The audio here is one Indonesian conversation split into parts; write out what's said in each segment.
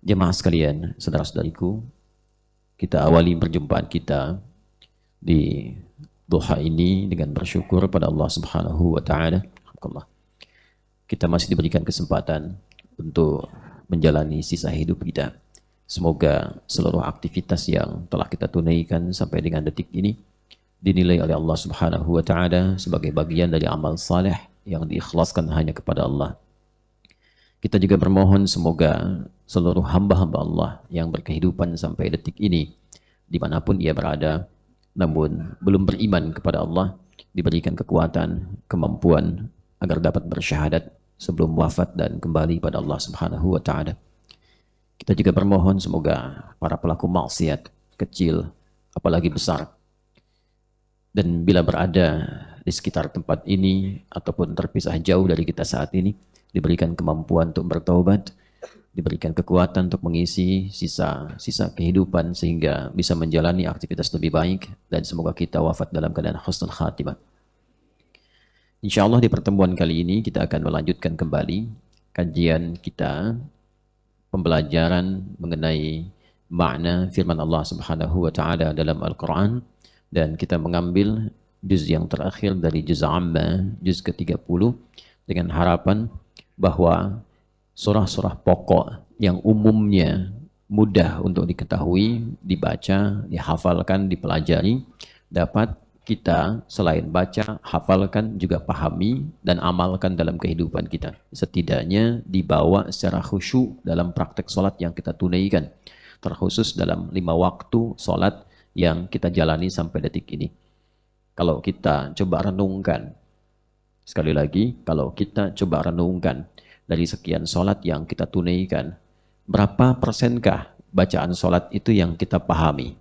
Jemaah sekalian, saudara-saudariku, kita awali perjumpaan kita di duha ini dengan bersyukur pada Allah Subhanahu wa taala. Kita masih diberikan kesempatan untuk menjalani sisa hidup kita. Semoga seluruh aktivitas yang telah kita tunaikan sampai dengan detik ini dinilai oleh Allah Subhanahu wa taala sebagai bagian dari amal saleh yang diikhlaskan hanya kepada Allah. Kita juga bermohon semoga seluruh hamba-hamba Allah yang berkehidupan sampai detik ini, dimanapun ia berada, namun belum beriman kepada Allah, diberikan kekuatan, kemampuan, agar dapat bersyahadat sebelum wafat dan kembali pada Allah Subhanahu wa ta'ala. Kita juga bermohon semoga para pelaku maksiat, kecil, apalagi besar, dan bila berada di sekitar tempat ini, ataupun terpisah jauh dari kita saat ini, diberikan kemampuan untuk bertaubat, diberikan kekuatan untuk mengisi sisa kehidupan sehingga bisa menjalani aktivitas lebih baik, dan semoga kita wafat dalam keadaan husnul khatimah. Insyaallah di pertemuan kali ini kita akan melanjutkan kembali kajian kita, pembelajaran mengenai makna firman Allah Subhanahu wa taala dalam Al-Qur'an, dan kita mengambil juz yang terakhir dari juz Amma, juz ke-30, dengan harapan bahwa surah-surah pokok yang umumnya mudah untuk diketahui, dibaca, dihafalkan, dipelajari, dapat kita selain baca, hafalkan, juga pahami dan amalkan dalam kehidupan kita. Setidaknya dibawa secara khusyuk dalam praktek sholat yang kita tunaikan, terkhusus dalam 5 waktu sholat yang kita jalani sampai detik ini. Kalau kita coba renungkan, sekali lagi, kalau kita coba renungkan dari sekian sholat yang kita tunaikan, berapa persenkah bacaan sholat itu yang kita pahami?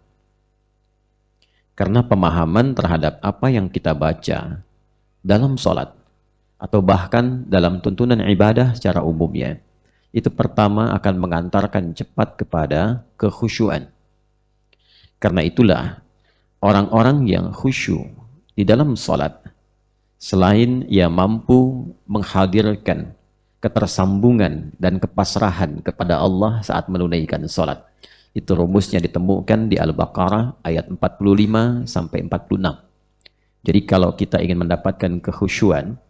Karena pemahaman terhadap apa yang kita baca dalam sholat, atau bahkan dalam tuntunan ibadah secara umumnya, itu pertama akan mengantarkan cepat kepada kekhusyuan. Karena itulah, orang-orang yang khusyuk di dalam sholat, selain ia mampu menghadirkan ketersambungan dan kepasrahan kepada Allah saat menunaikan sholat. Itu rumusnya ditemukan di Al-Baqarah ayat 45 sampai 46. Jadi kalau kita ingin mendapatkan kekhusyuan,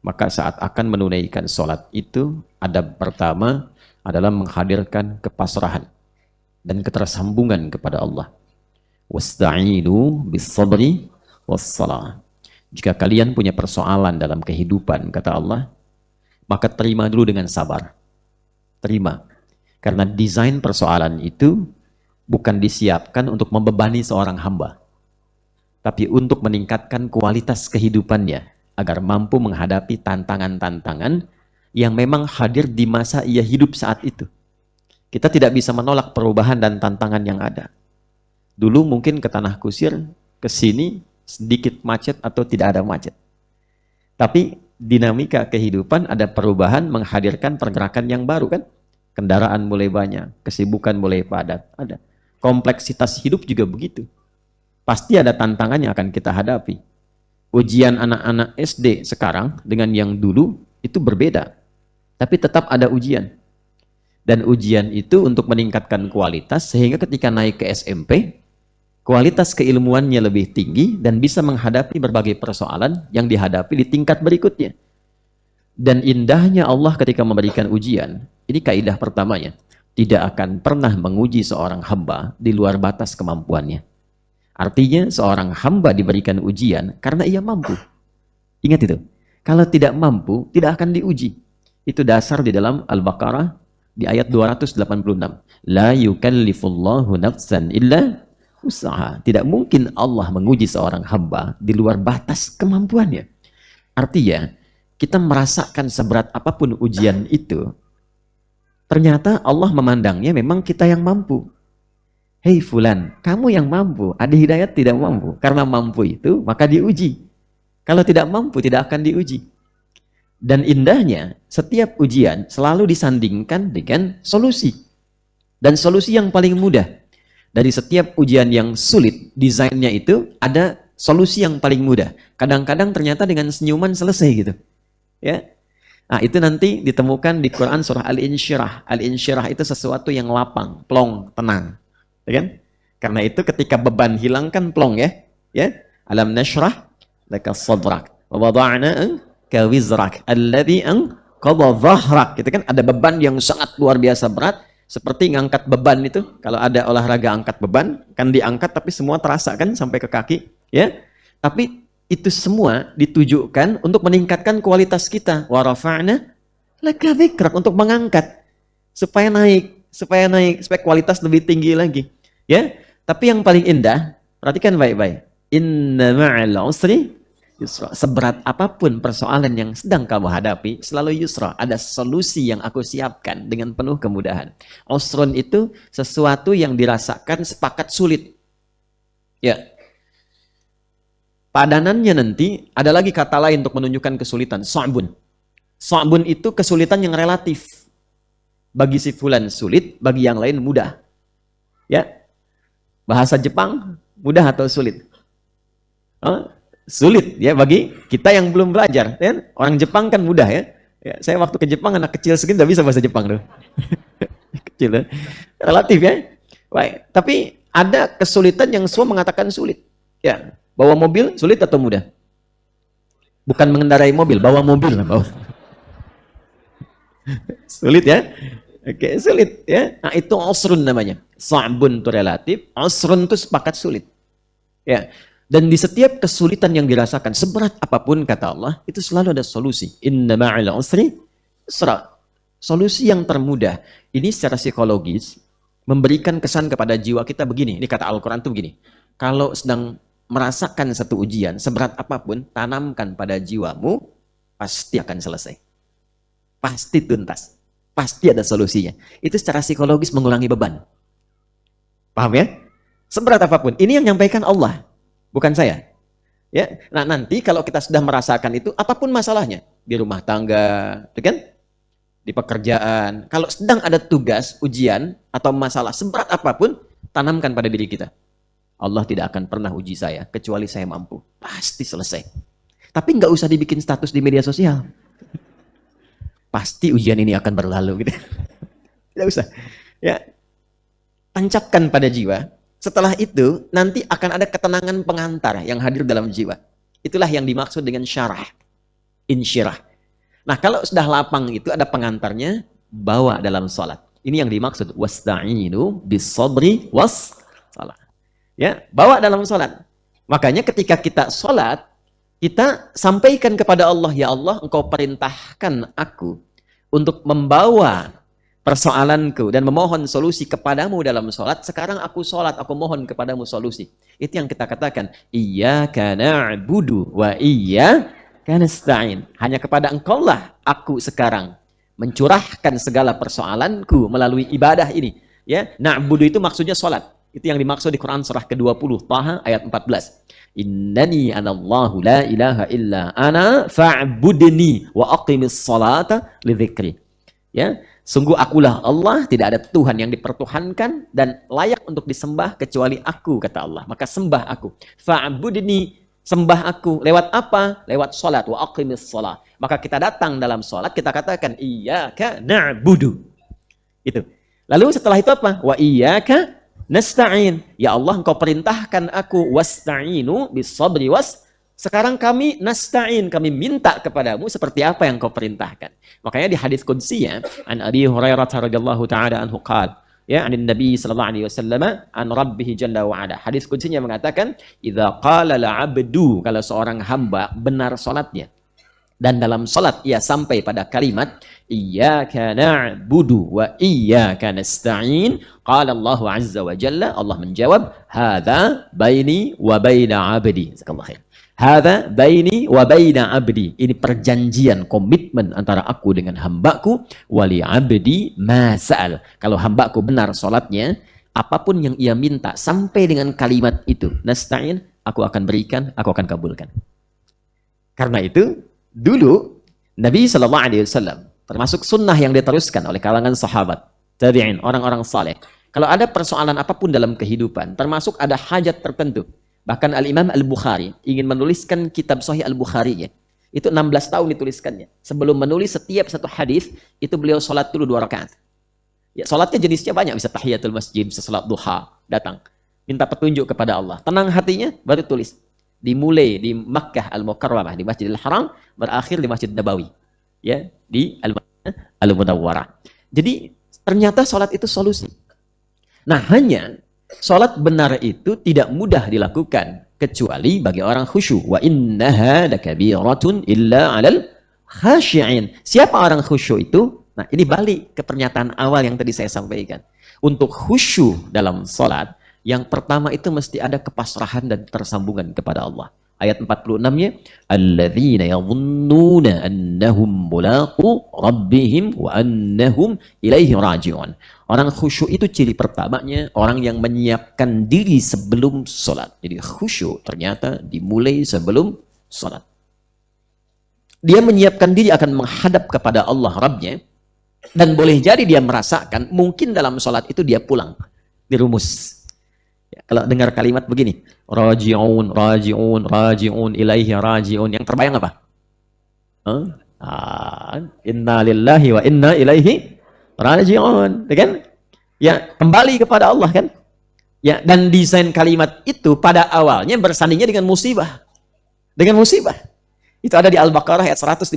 maka saat akan menunaikan sholat itu, adab pertama adalah menghadirkan kepasrahan dan ketersambungan kepada Allah. Wasta'inu bis-sabri was-salah. Jika kalian punya persoalan dalam kehidupan, kata Allah, maka terima dulu dengan sabar. Terima. Karena desain persoalan itu bukan disiapkan untuk membebani seorang hamba, tapi untuk meningkatkan kualitas kehidupannya, agar mampu menghadapi tantangan-tantangan yang memang hadir di masa ia hidup saat itu. Kita tidak bisa menolak perubahan dan tantangan yang ada. Dulu mungkin ke Tanah Kusir, ke sini sedikit macet atau tidak ada macet. Tapi dinamika kehidupan ada perubahan menghadirkan pergerakan yang baru kan? Kendaraan mulai banyak, kesibukan mulai padat, ada. Kompleksitas hidup juga begitu. Pasti ada tantangan yang akan kita hadapi. Ujian anak-anak SD sekarang dengan yang dulu itu berbeda. Tapi tetap ada ujian. Dan ujian itu untuk meningkatkan kualitas sehingga ketika naik ke SMP, kualitas keilmuannya lebih tinggi dan bisa menghadapi berbagai persoalan yang dihadapi di tingkat berikutnya. Dan indahnya Allah ketika memberikan ujian, ini kaidah pertamanya, tidak akan pernah menguji seorang hamba di luar batas kemampuannya. Artinya seorang hamba diberikan ujian karena ia mampu. Ingat itu. Kalau tidak mampu, tidak akan diuji. Itu dasar di dalam Al-Baqarah di ayat 286. La yukallifullahu nafsan illa usaha. Tidak mungkin Allah menguji seorang hamba di luar batas kemampuannya. Artinya, kita merasakan seberat apapun ujian itu, ternyata Allah memandangnya memang kita yang mampu. Hei fulan, kamu yang mampu. Adi Hidayat tidak mampu. Karena mampu itu, maka diuji. Kalau tidak mampu, tidak akan diuji. Dan indahnya, setiap ujian selalu disandingkan dengan solusi. Dan solusi yang paling mudah. Dari setiap ujian yang sulit, desainnya itu ada solusi yang paling mudah. Kadang-kadang ternyata dengan senyuman selesai gitu. Ya, Nah, itu nanti ditemukan di Quran surah Al-Insyirah. Al-Insyirah itu sesuatu yang lapang, plong, tenang. Ya kan? Karena itu ketika beban hilang kan plong ya. Ya. Alam nashrah laka sadrak wa wada'na anka wizrak alladhi anqadha dhahrak. Gitu kan, ada beban yang sangat luar biasa berat, seperti ngangkat beban itu. Kalau ada olahraga angkat beban, kan diangkat tapi semua terasa kan sampai ke kaki, ya. Tapi itu semua ditujukan untuk meningkatkan kualitas kita. Wa rafa'na laka dzikrak, untuk mengangkat supaya naik, supaya kualitas lebih tinggi lagi. Ya. Tapi yang paling indah, perhatikan baik-baik. Inna ma'al usri yusra. Seberat apapun persoalan yang sedang kamu hadapi, selalu yusra. Ada solusi yang aku siapkan dengan penuh kemudahan. Usrun itu sesuatu yang dirasakan sepakat sulit. Ya. Padanannya nanti ada lagi kata lain untuk menunjukkan kesulitan. Sa'bun. Sa'bun itu kesulitan yang relatif. Bagi si fulan sulit, bagi yang lain mudah. Ya. Bahasa Jepang mudah atau sulit? Oh, sulit ya bagi kita yang belum belajar. Ya? Orang Jepang kan mudah ya. Ya. Saya waktu ke Jepang, anak kecil segini udah bisa bahasa Jepang tuh. Kecil ya. Relatif ya. Baik. Tapi ada kesulitan yang semua mengatakan sulit. Ya. Bawa mobil sulit atau mudah? Bukan mengendarai mobil, bawa mobil. Bawa. Sulit ya? Oke, sulit ya. Nah, itu usrun namanya. Sa'bun itu relatif, usrun itu sepakat sulit. Ya. Dan di setiap kesulitan yang dirasakan, seberat apapun kata Allah, itu selalu ada solusi. Inna ma'al usri yusra. Solusi yang termudah. Ini secara psikologis memberikan kesan kepada jiwa kita begini. Ini kata Al-Qur'an itu begini. Kalau sedang merasakan satu ujian, seberat apapun, tanamkan pada jiwamu, pasti akan selesai. Pasti tuntas. Pasti ada solusinya. Itu secara psikologis mengurangi beban. Paham ya? Seberat apapun. Ini yang menyampaikan Allah, bukan saya. Ya. Nah, nanti kalau kita sudah merasakan itu, apapun masalahnya, di rumah tangga, itu kan? Di pekerjaan, kalau sedang ada tugas, ujian, atau masalah, seberat apapun, tanamkan pada diri kita. Allah tidak akan pernah uji saya, kecuali saya mampu. Pasti selesai. Tapi nggak usah dibikin status di media sosial. Pasti ujian ini akan berlalu. Gitu. Tidak usah. Ya. Tancapkan pada jiwa. Setelah itu, nanti akan ada ketenangan pengantar yang hadir dalam jiwa. Itulah yang dimaksud dengan syarah. Insyirah. Nah, kalau sudah lapang itu ada pengantarnya, bawa dalam sholat. Ini yang dimaksud. Wasta'inu bis-sabri was-salat. Ya, bawa dalam sholat. Makanya ketika kita sholat, kita sampaikan kepada Allah, ya Allah, engkau perintahkan aku untuk membawa persoalanku dan memohon solusi kepadamu dalam sholat. Sekarang aku sholat, aku mohon kepadamu solusi. Itu yang kita katakan, iyyaka na'budu wa iyyaka nasta'in. Hanya kepada engkau lah aku sekarang mencurahkan segala persoalanku melalui ibadah ini. Ya, na'budu itu maksudnya sholat. Itu yang dimaksud di Quran surah ke-20, Taha ayat 14. Innani anallahu la ilaha illa ana fa'budni wa aqimis salata li dzikri. Ya, sungguh akulah Allah, tidak ada Tuhan yang dipertuhankan dan layak untuk disembah kecuali aku, kata Allah. Maka sembah aku. Fa'budni, sembah aku. Lewat apa? Lewat salat. Wa aqimis salat. Maka kita datang dalam salat, kita katakan iyyaka na'budu. Itu. Lalu setelah itu apa? Wa iyyaka nasta'in. Ya Allah, engkau perintahkan aku wasta'inu bis-sabri was. Sekarang kami nasta'in, kami minta kepadamu seperti apa yang kau perintahkan. Makanya di hadis qudsi ya, an Abi Hurairah radhiyallahu taala anhu qala, ya, an Nabi sallallahu alaihi wasallam an rabbih jalla wa ala. Hadis qudsnya mengatakan, idza qala al-'abdu, kalau seorang hamba benar salatnya dan dalam salat ia sampai pada kalimat iyyaka na'budu wa iyyaka nasta'in, qala Allah azza wa jalla, Allah menjawab, hadza baini wa baina 'abdi. Jazakallahu khair. Hadza baini wa baina 'abdi. Ini perjanjian, komitmen antara aku dengan hambaku, wali 'abdi ma sa'al. Kalau hambaku benar salatnya, apapun yang ia minta sampai dengan kalimat itu, nasta'in, aku akan berikan, aku akan kabulkan. Karena itu dulu Nabi sallallahu alaihi wasallam, termasuk sunnah yang diteruskan oleh kalangan sahabat, tabi'in, orang-orang saleh. Kalau ada persoalan apapun dalam kehidupan, termasuk ada hajat tertentu. Bahkan Al-Imam Al-Bukhari ingin menuliskan kitab Sahih Al-Bukhari ya. Itu 16 tahun dituliskannya. Sebelum menulis setiap satu hadis, itu beliau sholat dulu 2 rakaat. Ya, sholatnya jenisnya banyak, bisa tahiyatul masjid, bisa sholat duha, datang. Minta petunjuk kepada Allah. Tenang hatinya, baru tulis. Dimulai di Makkah Al-Mukarramah, di Masjidil Haram, berakhir di Masjid Nabawi. Ya, di Al-Munawwarah. Jadi, ternyata sholat itu solusi. Nah, hanya sholat benar itu tidak mudah dilakukan kecuali bagi orang khusyuk. Wa innaha lakabiratun illa 'alal khashi'in. Siapa orang khusyuk itu? Nah, ini balik ke pernyataan awal yang tadi saya sampaikan. Untuk khusyuk dalam sholat, yang pertama itu mesti ada kepasrahan dan tersambungan kepada Allah. Ayat 46-nya, alladzina yadhunnuna annahum mulaqu rabbihim wa annahum ilaihi raji'un. Orang khusyuk itu ciri pertamanya orang yang menyiapkan diri sebelum sholat. Jadi khusyuk ternyata dimulai sebelum sholat. Dia menyiapkan diri akan menghadap kepada Allah Rabbnya, dan boleh jadi dia merasakan mungkin dalam sholat itu dia pulang. Dirumus. Ya, kalau dengar kalimat begini, raji'un, raji'un, raji'un, ilaihi raji'un, yang terbayang apa? Inna lillahi wa inna ilaihi raji'un, kan? Ya, kembali kepada Allah, kan? Ya, dan desain kalimat itu pada awalnya bersandingnya dengan musibah. Dengan musibah. Itu ada di Al-Baqarah ayat 156.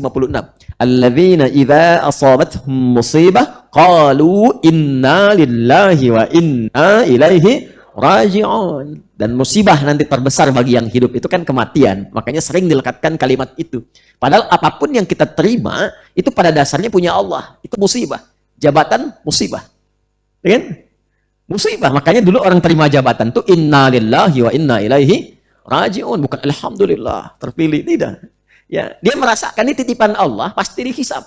Alladzina idza asabatuhum musibah qalu inna lillahi wa inna ilaihi raji'un. Dan musibah nanti terbesar bagi yang hidup itu kan kematian. Makanya sering dilekatkan kalimat itu. Padahal apapun yang kita terima itu pada dasarnya punya Allah. Itu musibah. Jabatan musibah. Kan? Musibah. Makanya dulu orang terima jabatan itu inna lillahi wa inna ilaihi raji'un, bukan alhamdulillah terpilih, tidak. Ya, dia merasakan ini titipan Allah, pasti dihisab.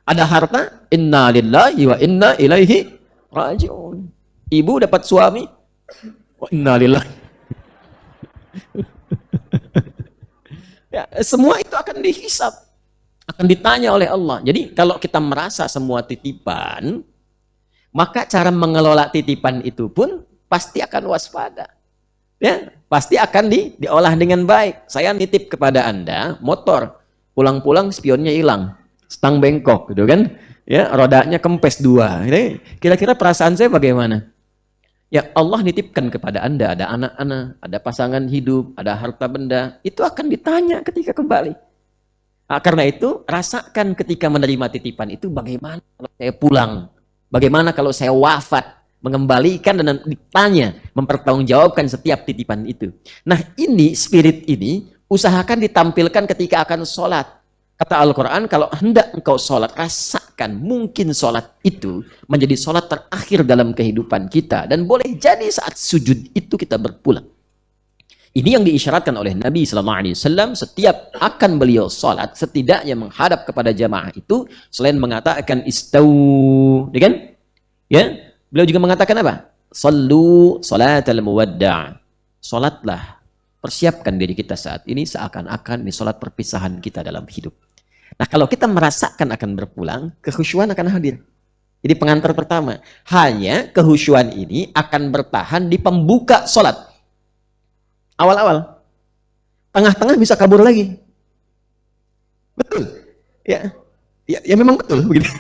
Ada harta, inna lillahi wa inna ilaihi raji'un. Ibu dapat suami, wa inna lillahi. Ya, semua itu akan dihisab, akan ditanya oleh Allah. Jadi kalau kita merasa semua titipan, maka cara mengelola titipan itu pun pasti akan waspada. Ya, pasti akan diolah dengan baik. Saya nitip kepada Anda motor, pulang-pulang spionnya hilang, stang bengkok, gitu kan? Ya, rodanya kempes 2. Kira-kira perasaan saya bagaimana? Ya, Allah nitipkan kepada Anda ada anak-anak, ada pasangan hidup, ada harta benda, itu akan ditanya ketika kembali. Nah, karena itu rasakan ketika menerima titipan itu, bagaimana kalau saya pulang? Bagaimana kalau saya wafat? Mengembalikan dan ditanya, mempertanggungjawabkan setiap titipan itu. Nah, ini spirit ini usahakan ditampilkan ketika akan sholat. Kata Al-Quran, kalau hendak engkau sholat, rasakan mungkin sholat itu menjadi sholat terakhir dalam kehidupan kita, dan boleh jadi saat sujud itu kita berpulang. Ini yang diisyaratkan oleh Nabi SAW setiap akan beliau sholat, setidaknya menghadap kepada jamaah itu, selain mengatakan istau, kan? Ya. Beliau juga mengatakan apa? Sallu salatal muwadda'. Salatlah, persiapkan diri kita saat ini seakan-akan ini salat perpisahan kita dalam hidup. Nah, kalau kita merasakan akan berpulang, kekhusyuan akan hadir. Jadi pengantar pertama, hanya kekhusyuan ini akan bertahan di pembuka salat. Awal-awal. Tengah-tengah bisa kabur lagi. Betul. Ya. Ya memang betul begitu.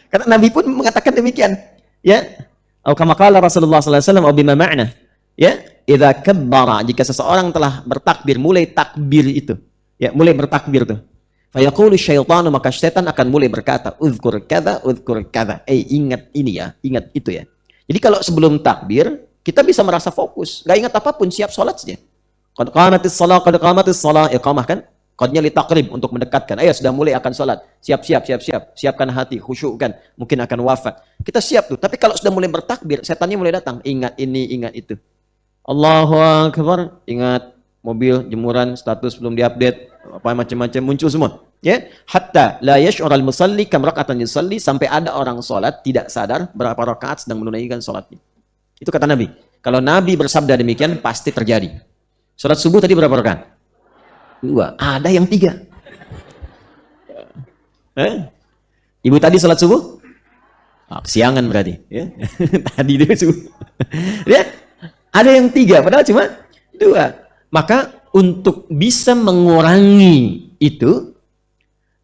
Karena Nabi pun mengatakan demikian. Ya, atau kama qala Rasulullah sallallahu alaihi wasallam, bima ma'na. Ya, idza kabbara, jika seseorang telah bertakbir, mulai takbir itu. Ya, mulai bertakbir tuh. Fa yaqulu syaitanu, maka setan akan mulai berkata, uzkur kadza, ingat ini ya, ingat itu ya. Jadi kalau sebelum takbir, kita bisa merasa fokus, enggak ingat apapun, siap salat saja. Qad qamatis shalah, iqamah kan? Qadnya li taqrib, untuk mendekatkan. Ayo sudah mulai akan salat. Siap. Siapkan hati, khusyukkan. Mungkin akan wafat. Kita siap tuh. Tapi kalau sudah mulai bertakbir, setannya mulai datang. Ingat ini, ingat itu. Allahu Akbar. Ingat mobil, jemuran, status belum diupdate, apa macam-macam muncul semua. Ya, hatta la yash'ural musalli kam raka'atan yusalli, sampai ada orang salat tidak sadar berapa rakaat sedang menunaikan salatnya. Itu kata Nabi. Kalau Nabi bersabda demikian, pasti terjadi. Salat subuh tadi berapa rakaat? 2, ada yang 3. Ibu tadi sholat subuh? Kesiangan berarti. Ya. Tadi dia subuh. Ya. Ada yang 3, padahal cuma 2. Maka untuk bisa mengurangi itu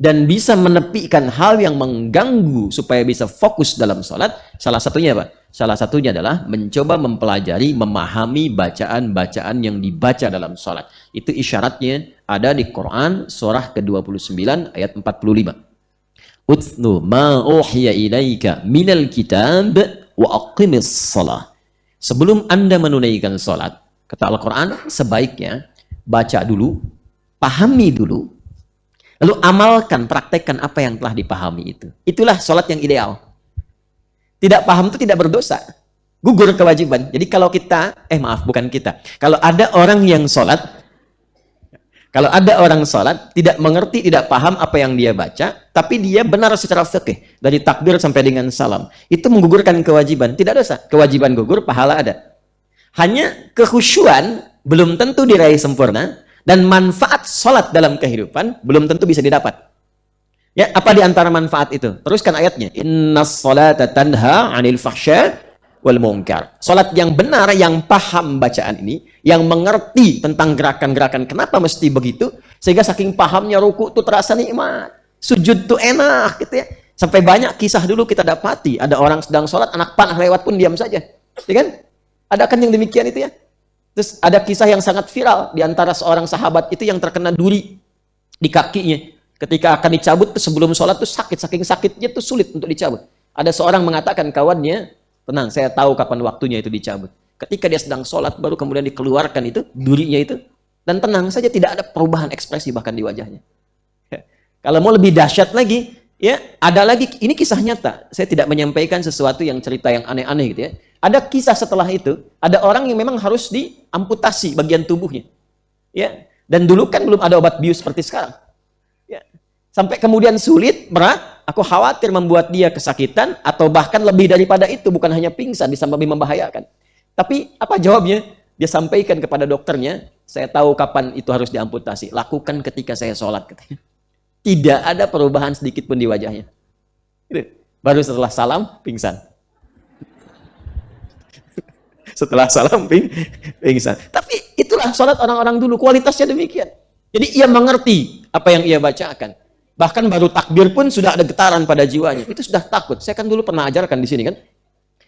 dan bisa menepikan hal yang mengganggu supaya bisa fokus dalam sholat, salah satunya apa? Salah satunya adalah mencoba mempelajari, memahami bacaan-bacaan yang dibaca dalam sholat. Itu isyaratnya ada di Quran surah ke-29 ayat 45. Utlu ma uhiya ilaika minal kitab wa aqimis salah. Sebelum Anda menunaikan sholat, kata Al-Quran, sebaiknya baca dulu, pahami dulu, lalu amalkan, praktekkan apa yang telah dipahami itu. Itulah sholat yang ideal. Tidak paham itu tidak berdosa. Gugur kewajiban. Jadi kalau kita, bukan kita. Kalau ada orang yang sholat, tidak mengerti, tidak paham apa yang dia baca, tapi dia benar secara fikih, dari takbir sampai dengan salam, itu menggugurkan kewajiban. Tidak dosa. Kewajiban gugur, pahala ada. Hanya kekhusyuan belum tentu diraih sempurna, dan manfaat sholat dalam kehidupan belum tentu bisa didapat. Ya, apa di antara manfaat itu? Teruskan ayatnya. Innas sholata tanha 'anil fahsya wal munkar. Sholat yang benar, yang paham bacaan ini, yang mengerti tentang gerakan-gerakan kenapa mesti begitu, sehingga saking pahamnya ruku tuh terasa nikmat, sujud tuh enak gitu ya. Sampai banyak kisah dulu kita dapati, ada orang sedang sholat, anak panah lewat pun diam saja. Ya kan? Ada kan yang demikian itu ya? Terus ada kisah yang sangat viral di antara seorang sahabat itu yang terkena duri di kakinya. Ketika akan dicabut sebelum sholat tuh sakit, saking sakitnya tuh sulit untuk dicabut. Ada seorang mengatakan kawannya, tenang, saya tahu kapan waktunya itu dicabut. Ketika dia sedang sholat baru kemudian dikeluarkan itu durinya itu, dan tenang saja, tidak ada perubahan ekspresi bahkan di wajahnya. Kalau mau lebih dahsyat lagi, ya ada lagi, ini kisah nyata. Saya tidak menyampaikan sesuatu yang cerita yang aneh-aneh gitu ya. Ada kisah setelah itu, ada orang yang memang harus diamputasi bagian tubuhnya. Ya, dan dulu kan belum ada obat bius seperti sekarang. Ya. Sampai kemudian sulit, berat, aku khawatir membuat dia kesakitan atau bahkan lebih daripada itu, bukan hanya pingsan, bisa lebih membahayakan. Tapi apa jawabnya? Dia sampaikan kepada dokternya, saya tahu kapan itu harus diamputasi. Lakukan ketika saya sholat, katanya. Tidak ada perubahan sedikit pun di wajahnya. Baru setelah salam, pingsan. Setelah salam, pingsan. Tapi itulah sholat orang-orang dulu, kualitasnya demikian. Jadi ia mengerti apa yang ia bacakan. Bahkan baru takbir pun sudah ada getaran pada jiwanya. Itu sudah takut. Saya kan dulu pernah ajarkan di sini kan.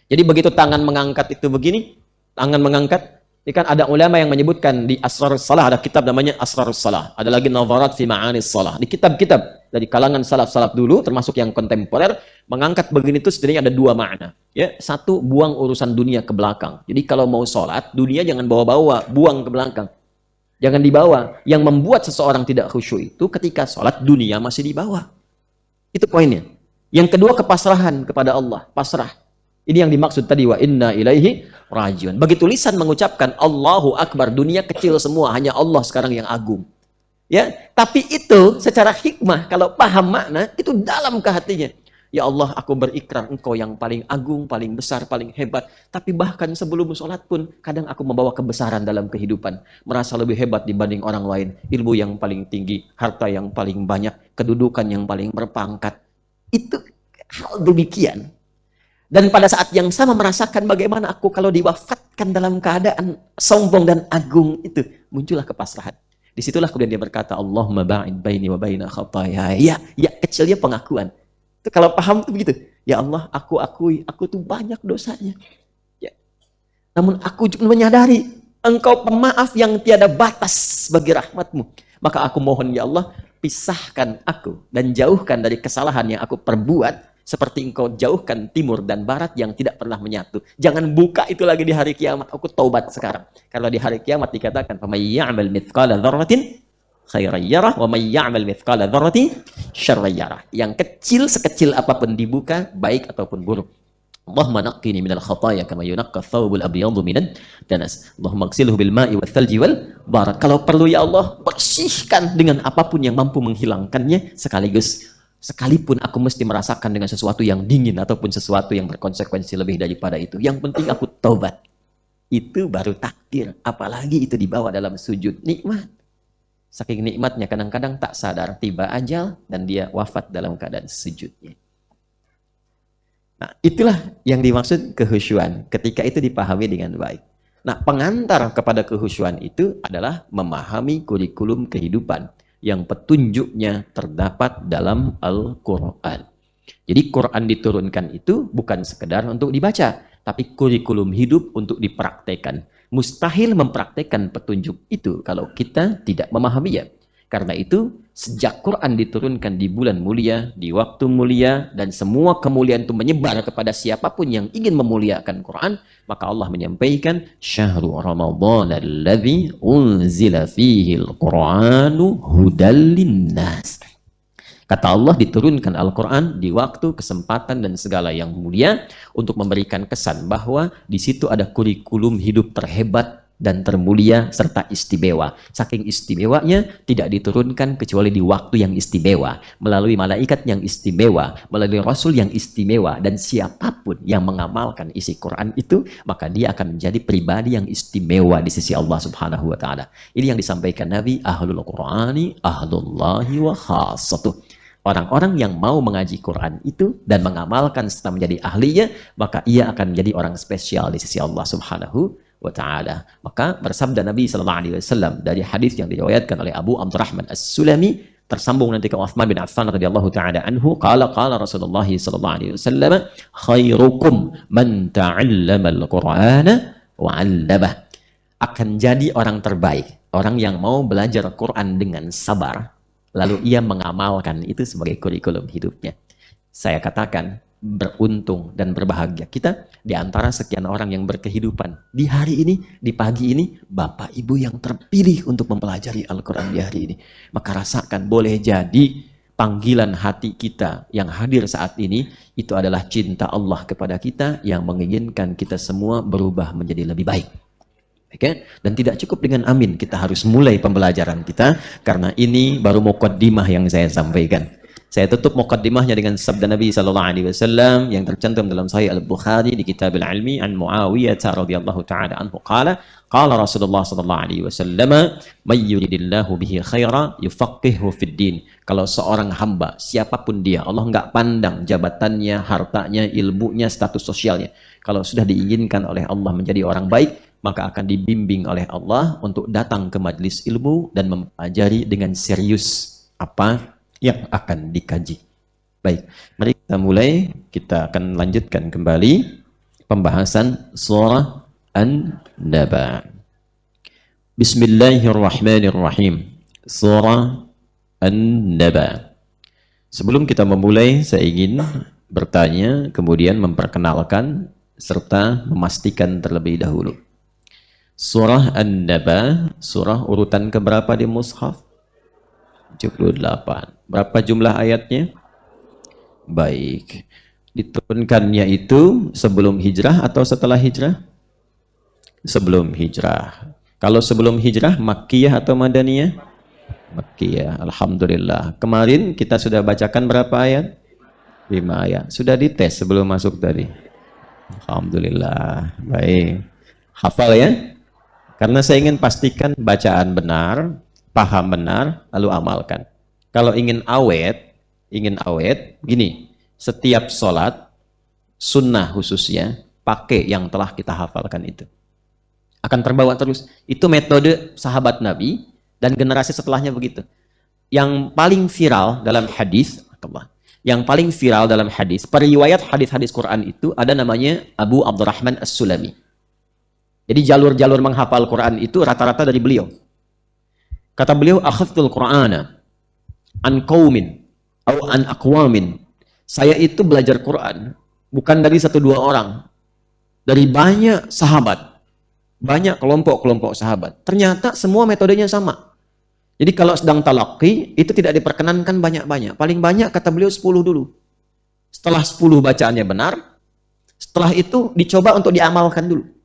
Jadi begitu tangan mengangkat itu begini, tangan mengangkat, ini kan ada ulama yang menyebutkan di Asrarus Salah, ada kitab namanya Asrarus Salah. Ada lagi Nazarat fi Ma'anis Salah. Di kitab-kitab dari kalangan salaf-salaf dulu, termasuk yang kontemporer, mengangkat begini itu sebenarnya ada dua makna. Ya, satu, buang urusan dunia ke belakang. Jadi kalau mau sholat, dunia jangan bawa-bawa, buang ke belakang. Jangan dibawa. Yang membuat seseorang tidak khusyuk itu ketika sholat, dunia masih dibawa. Itu poinnya. Yang kedua, kepasrahan kepada Allah. Pasrah. Ini yang dimaksud tadi, wa inna ilaihi rajiun. Begitu lisan mengucapkan Allahu Akbar, dunia kecil semua, hanya Allah sekarang yang agung. Ya, tapi itu secara hikmah, kalau paham makna, itu dalam ke hatinya. Ya Allah, aku berikrar Engkau yang paling agung, paling besar, paling hebat. Tapi bahkan sebelum sholat pun, kadang aku membawa kebesaran dalam kehidupan. Merasa lebih hebat dibanding orang lain. Ilmu yang paling tinggi, harta yang paling banyak, kedudukan yang paling berpangkat. Itu hal demikian. Dan pada saat yang sama merasakan bagaimana aku kalau diwafatkan dalam keadaan sombong dan agung itu. Muncullah kepasrahan. Disitulah kemudian dia berkata, Allahumma ba'id baini wa baina khataya. Ya kecilnya pengakuan. Itu kalau paham itu begitu. Ya Allah, aku akui, aku tuh banyak dosanya. Ya. Namun aku juga menyadari, Engkau pemaaf yang tiada batas bagi rahmatmu. Maka aku mohon ya Allah, pisahkan aku dan jauhkan dari kesalahan yang aku perbuat. Seperti Engkau jauhkan timur dan barat yang tidak pernah menyatu. Jangan buka itu lagi di hari kiamat. Aku taubat sekarang. Kalau di hari kiamat dikatakan, فَمَنْ يَعْمَلْ مِثْقَالَ ذَرَّةٍ خَيْرًا يَرَهُ وَمَنْ يَعْمَلْ مِثْقَالَ ذَرَّةٍ شَرًّا يَرَهُ. Yang kecil sekecil apapun dibuka, baik ataupun buruk. Allahumma naqqini minal khataya kama yunaqqa thawbul abyadu minan danas. Allahumma ghsilhu bil ma'i wath thalji wal barad. Kalau perlu ya Allah, bersihkan dengan apapun yang mampu menghilangkannya sekaligus. Sekalipun aku mesti merasakan dengan sesuatu yang dingin ataupun sesuatu yang berkonsekuensi lebih daripada itu. Yang penting aku taubat. Itu baru takdir. Apalagi itu dibawa dalam sujud. Nikmat. Saking nikmatnya kadang-kadang tak sadar. Tiba ajal dan dia wafat dalam keadaan sujudnya. Nah, itulah yang dimaksud kehusyuan. Ketika itu dipahami dengan baik. Nah, pengantar kepada kehusyuan itu adalah memahami kurikulum kehidupan. yang petunjuknya terdapat dalam Al-Quran. Jadi Quran diturunkan itu bukan sekedar untuk dibaca, tapi kurikulum hidup untuk dipraktekkan. Mustahil mempraktekkan petunjuk itu kalau kita tidak memahaminya. Karena itu, sejak Quran diturunkan di bulan mulia, di waktu mulia, dan semua kemuliaan itu menyebar kepada siapapun yang ingin memuliakan Quran, maka Allah menyampaikan, Syahrul Ramadan alladzi unzila fihi al-Quranu hudal linnas. Kata Allah, diturunkan Al-Quran di waktu, kesempatan, dan segala yang mulia untuk memberikan kesan bahwa di situ ada kurikulum hidup terhebat dan termulia serta istimewa. Saking istimewanya tidak diturunkan kecuali di waktu yang istimewa, melalui malaikat yang istimewa, melalui rasul yang istimewa, dan siapapun yang mengamalkan isi Quran itu, maka dia akan menjadi pribadi yang istimewa di sisi Allah Subhanahu wa taala. Ini yang disampaikan Nabi, ahlul Qur'ani ahlullahi wa khassatuh. Orang-orang yang mau mengaji Quran itu dan mengamalkan serta menjadi ahlinya, maka ia akan menjadi orang spesial di sisi Allah Subhanahu wa taala. Maka bersabda Nabi sallallahu alaihi wasallam dari hadis yang diriwayatkan oleh Abu Abdurrahman As-Sulami, tersambung nanti ke Utsman bin Affan radhiyallahu taala anhu, qala Rasulullah sallallahu alaihi wasallam, khairukum man ta'allama al-Qur'ana wa 'allamah. Akan jadi orang terbaik orang yang mau belajar Quran dengan sabar, lalu ia mengamalkan itu sebagai kurikulum hidupnya. Saya katakan, beruntung dan berbahagia kita di antara sekian orang yang berkehidupan di hari ini, di pagi ini, Bapak Ibu yang terpilih untuk mempelajari Al-Quran di hari ini. Maka rasakan, boleh jadi panggilan hati kita yang hadir saat ini, itu adalah cinta Allah kepada kita yang menginginkan kita semua berubah menjadi lebih baik. Okay? Dan tidak cukup dengan amin, kita harus mulai pembelajaran kita, karena ini baru muqaddimah yang saya sampaikan. Saya tutup muqaddimahnya dengan sabda Nabi sallallahu alaihi wasallam yang tercantum dalam Sahih Al-Bukhari di Kitab Al-Ilmi an Muawiyah radhiyallahu taala anhu qala Rasulullah sallallahu alaihi wasallam, may yuridillahu bihi khaira yufaqihu fid din. Kalau seorang hamba siapapun dia, Allah enggak pandang jabatannya, hartanya, ilmunya, status sosialnya. Kalau sudah diinginkan oleh Allah menjadi orang baik, maka akan dibimbing oleh Allah untuk datang ke majelis ilmu dan mempelajari dengan serius apa yang akan dikaji. Baik, mari kita mulai. Kita akan lanjutkan kembali pembahasan surah An-Naba. Bismillahirrahmanirrahim. Surah An-Naba. Sebelum kita memulai, saya ingin bertanya, kemudian memperkenalkan serta memastikan terlebih dahulu. Surah An-Naba, surah urutan keberapa di mushaf? 78. Berapa jumlah ayatnya? Baik. Diturunkannya itu sebelum hijrah atau setelah hijrah? Sebelum hijrah. Kalau sebelum hijrah, Makkiyah atau Madaniyah? Makkiyah. Alhamdulillah. Kemarin kita sudah bacakan berapa ayat? 5 ayat. Sudah dites sebelum masuk tadi. Alhamdulillah. Baik. Hafal ya? Karena saya ingin pastikan bacaan benar, paham benar, lalu amalkan. Kalau ingin awet, gini, setiap sholat, sunnah khususnya, pakai yang telah kita hafalkan itu. Akan terbawa terus. Itu metode sahabat Nabi, dan generasi setelahnya begitu. Yang paling viral dalam hadis, periwayat hadis-hadis Quran itu ada namanya Abu Abdurrahman As-Sulami. Jadi jalur-jalur menghafal Quran itu rata-rata dari beliau. Kata beliau, akhadtul Qur'ana an qaumin atau an aqwamin. Saya itu belajar Quran bukan dari 1-2 orang, dari banyak sahabat, banyak kelompok-kelompok sahabat. Ternyata semua metodenya sama. Jadi kalau sedang talaqi itu tidak diperkenankan banyak-banyak. Paling banyak kata beliau 10 dulu. Setelah 10 bacaannya benar, setelah itu dicoba untuk diamalkan dulu.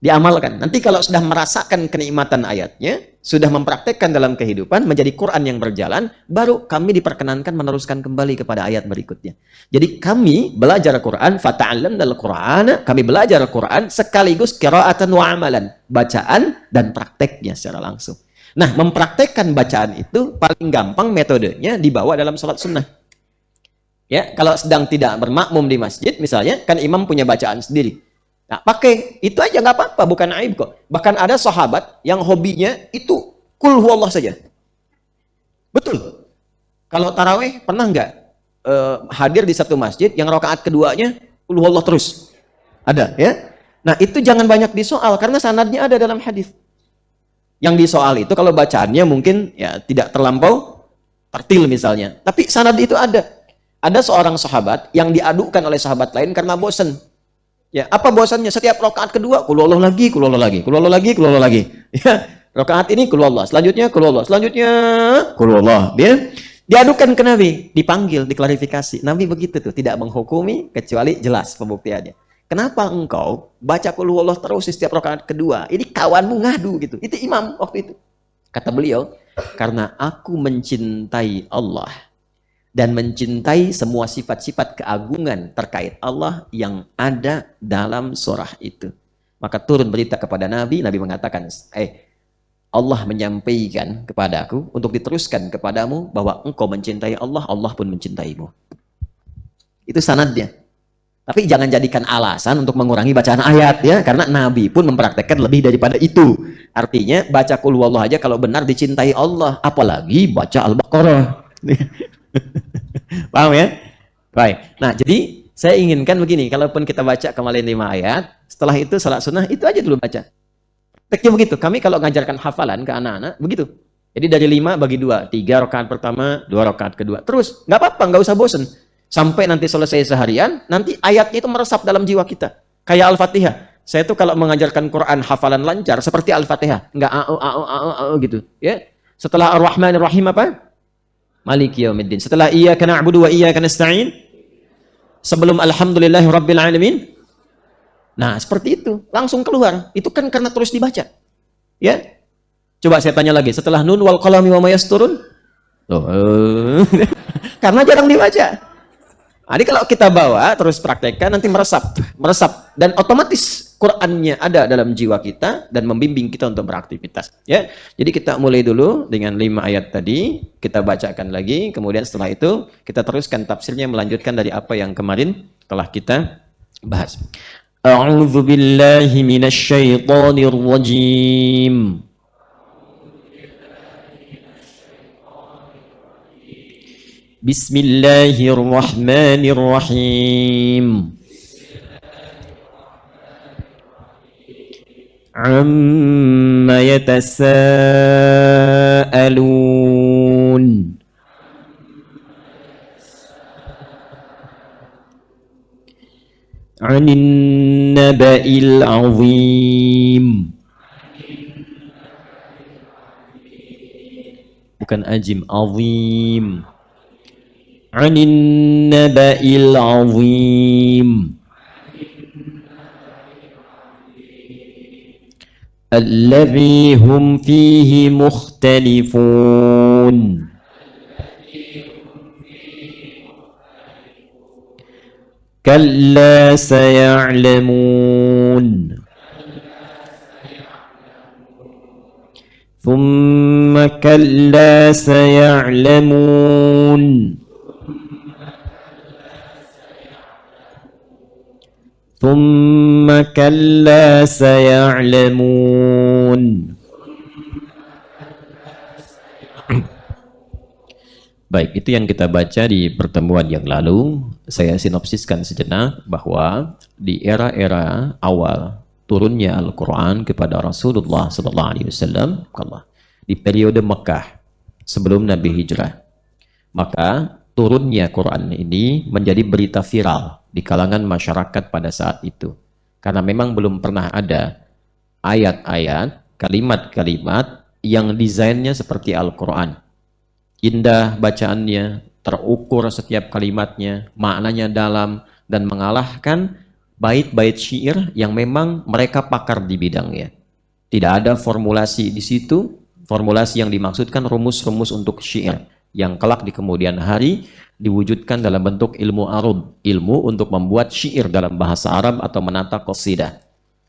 Diamalkan. Nanti kalau sudah merasakan kenikmatan ayatnya, sudah mempraktekkan dalam kehidupan, menjadi Quran yang berjalan, baru kami diperkenankan meneruskan kembali kepada ayat berikutnya. Jadi kami belajar Quran, fata'allamnal Qur'ana, kami belajar Quran sekaligus qira'atan wa amalan, bacaan dan prakteknya secara langsung. Nah, mempraktekkan bacaan itu paling gampang metodenya dibawa dalam salat sunnah. Ya, kalau sedang tidak bermakmum di masjid misalnya, kan imam punya bacaan sendiri. Nah, pakai itu aja nggak apa-apa, bukan aib kok. Bahkan ada sahabat yang hobinya itu kul huwallah saja. Betul. Kalau tarawih pernah nggak hadir di satu masjid yang rakaat keduanya qul huwallah terus? Ada ya. Nah itu jangan banyak disoal karena sanadnya ada dalam hadis. Yang disoal itu kalau bacaannya mungkin ya tidak terlampau tertil misalnya, tapi sanad itu ada. Ada seorang sahabat yang diadukan oleh sahabat lain karena bosan. Ya, apa bosannya? Setiap rakaat kedua qul huwallah lagi, qul huwallah lagi, qul huwallah lagi, qul huwallah lagi. Ya, rakaat ini qul huwallah, selanjutnya qul huwallah, selanjutnya qul huwallah. Dia diadukan ke Nabi, dipanggil, diklarifikasi. Nabi begitu tuh, tidak menghukumi kecuali jelas pembuktiannya. Kenapa engkau baca qul huwallah terus di setiap rakaat kedua? Ini kawanmu ngadu gitu. Itu imam waktu itu. Kata beliau, karena aku mencintai Allah dan mencintai semua sifat-sifat keagungan terkait Allah yang ada dalam surah itu. Maka turun berita kepada Nabi, Nabi mengatakan, Allah menyampaikan kepadaku untuk diteruskan kepadamu bahwa engkau mencintai Allah, Allah pun mencintaimu. Itu sanadnya. Tapi jangan jadikan alasan untuk mengurangi bacaan ayat ya, karena Nabi pun mempraktekkan lebih daripada itu. Artinya baca qul huwallah aja kalau benar dicintai Allah, apalagi baca Al-Baqarah. Paham ya? Baik. Nah, jadi saya inginkan begini, kalaupun kita baca kembali 5 ayat, setelah itu salat sunnah itu aja dulu baca. Tekniknya begitu. Kami kalau mengajarkan hafalan ke anak-anak begitu. Jadi dari 5 bagi 2, 3 rakaat pertama, 2 rakaat kedua. Terus, nggak apa-apa, nggak usah bosen. Sampai nanti selesai seharian, nanti ayatnya itu meresap dalam jiwa kita. Kayak Al-Fatihah. Saya tuh kalau mengajarkan Quran hafalan lancar seperti Al-Fatihah, nggak gitu, ya. Setelah Ar-Rahman Ar-Rahim apa? Maliki yaumiddin. Setelah iyyaka na'budu wa iyyaka nasta'in, sebelum alhamdulillahi rabbil alamin. Nah, seperti itu, langsung keluar. Itu kan karena terus dibaca. Ya. Coba saya tanya lagi, setelah nun wal qalami wa ma yasturun? Karena jarang dibaca. Jadi kalau kita bawa terus praktekkan nanti meresap dan otomatis Qur'annya ada dalam jiwa kita dan membimbing kita untuk beraktivitas ya. Jadi kita mulai dulu dengan 5 ayat tadi, kita bacakan lagi, kemudian setelah itu kita teruskan tafsirnya melanjutkan dari apa yang kemarin telah kita bahas. A'udzu billahi minasy syaithanir rajim. Bismillahirrahmanirrahim. Amma yatasaalun. Anin naba'il azim. Bukan ajim, azim. Anin naba'il azim. Alladhi hum fihi mukhtalifun. Kalla saya'lamun. Thumma kalla saya'lamun. Thumma kalla saya'lamun. Baik, itu yang kita baca di pertemuan yang lalu. Saya sinopsiskan sejenak bahwa di era-era awal turunnya Al-Quran kepada Rasulullah SAW, di periode Mekah sebelum Nabi Hijrah, maka turunnya Quran ini menjadi berita viral di kalangan masyarakat pada saat itu. Karena memang belum pernah ada ayat-ayat, kalimat-kalimat yang desainnya seperti Al-Quran. Indah bacaannya, terukur setiap kalimatnya, maknanya dalam, dan mengalahkan bait-bait syair yang memang mereka pakar di bidangnya. Tidak ada formulasi di situ, formulasi yang dimaksudkan rumus-rumus untuk syair yang kelak di kemudian hari diwujudkan dalam bentuk ilmu arud, ilmu untuk membuat syair dalam bahasa Arab atau menata qasidah.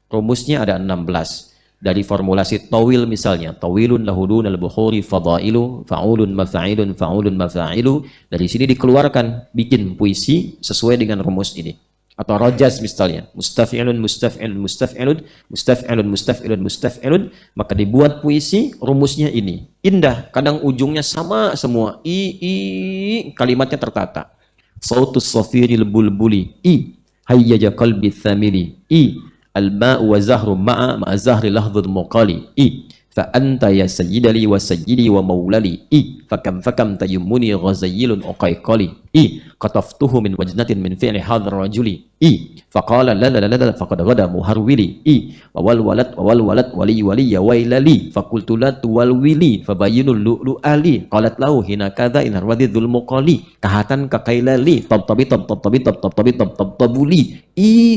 Rumusnya ada 16. Dari formulasi tawil misalnya, tawilun lahudun al-bukhuri fadailu, fa'ulun mafa'ilun, fa'ulun mafa'ilu. Dari sini dikeluarkan, bikin puisi sesuai dengan rumus ini. atau rojas misalnya, mustaf'ilun, mustaf'ilun, mustaf'ilun, mustaf'ilun, mustaf'ilun, mustaf'ilun, maka dibuat puisi rumusnya ini. Indah, kadang ujungnya sama semua. Kalimatnya tertata. Sautus safiril bulbuli, hayyaja qalbi thamili, al-ma'u wa zahru ma'a zahri lahdhul muqali, fa anta ya sayyidali wa sayyidi wa maulali, fakam tayammuni ghazayilun uqayqali, qataftuhu min wajnatin min fi'li hadhar rajuli, faqala la la la la faqad ghada muharwili, wal walad wali ya wailali, faqultu la tuwalwili fabayinul lu'lu'ali, qalat lahu hina kadha in arwadidul muqali, kahatan kakailali, tabtabi tabtabuli,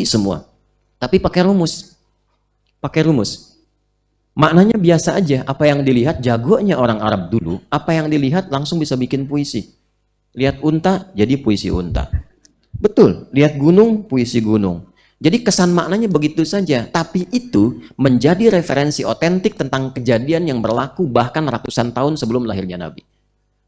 semua. Tapi pakai rumus. Maknanya biasa aja, apa yang dilihat jagonya orang Arab dulu, apa yang dilihat langsung bisa bikin puisi. Lihat unta, jadi puisi unta. Betul, lihat gunung, puisi gunung. Jadi kesan maknanya begitu saja, tapi itu menjadi referensi otentik tentang kejadian yang berlaku bahkan ratusan tahun sebelum lahirnya Nabi.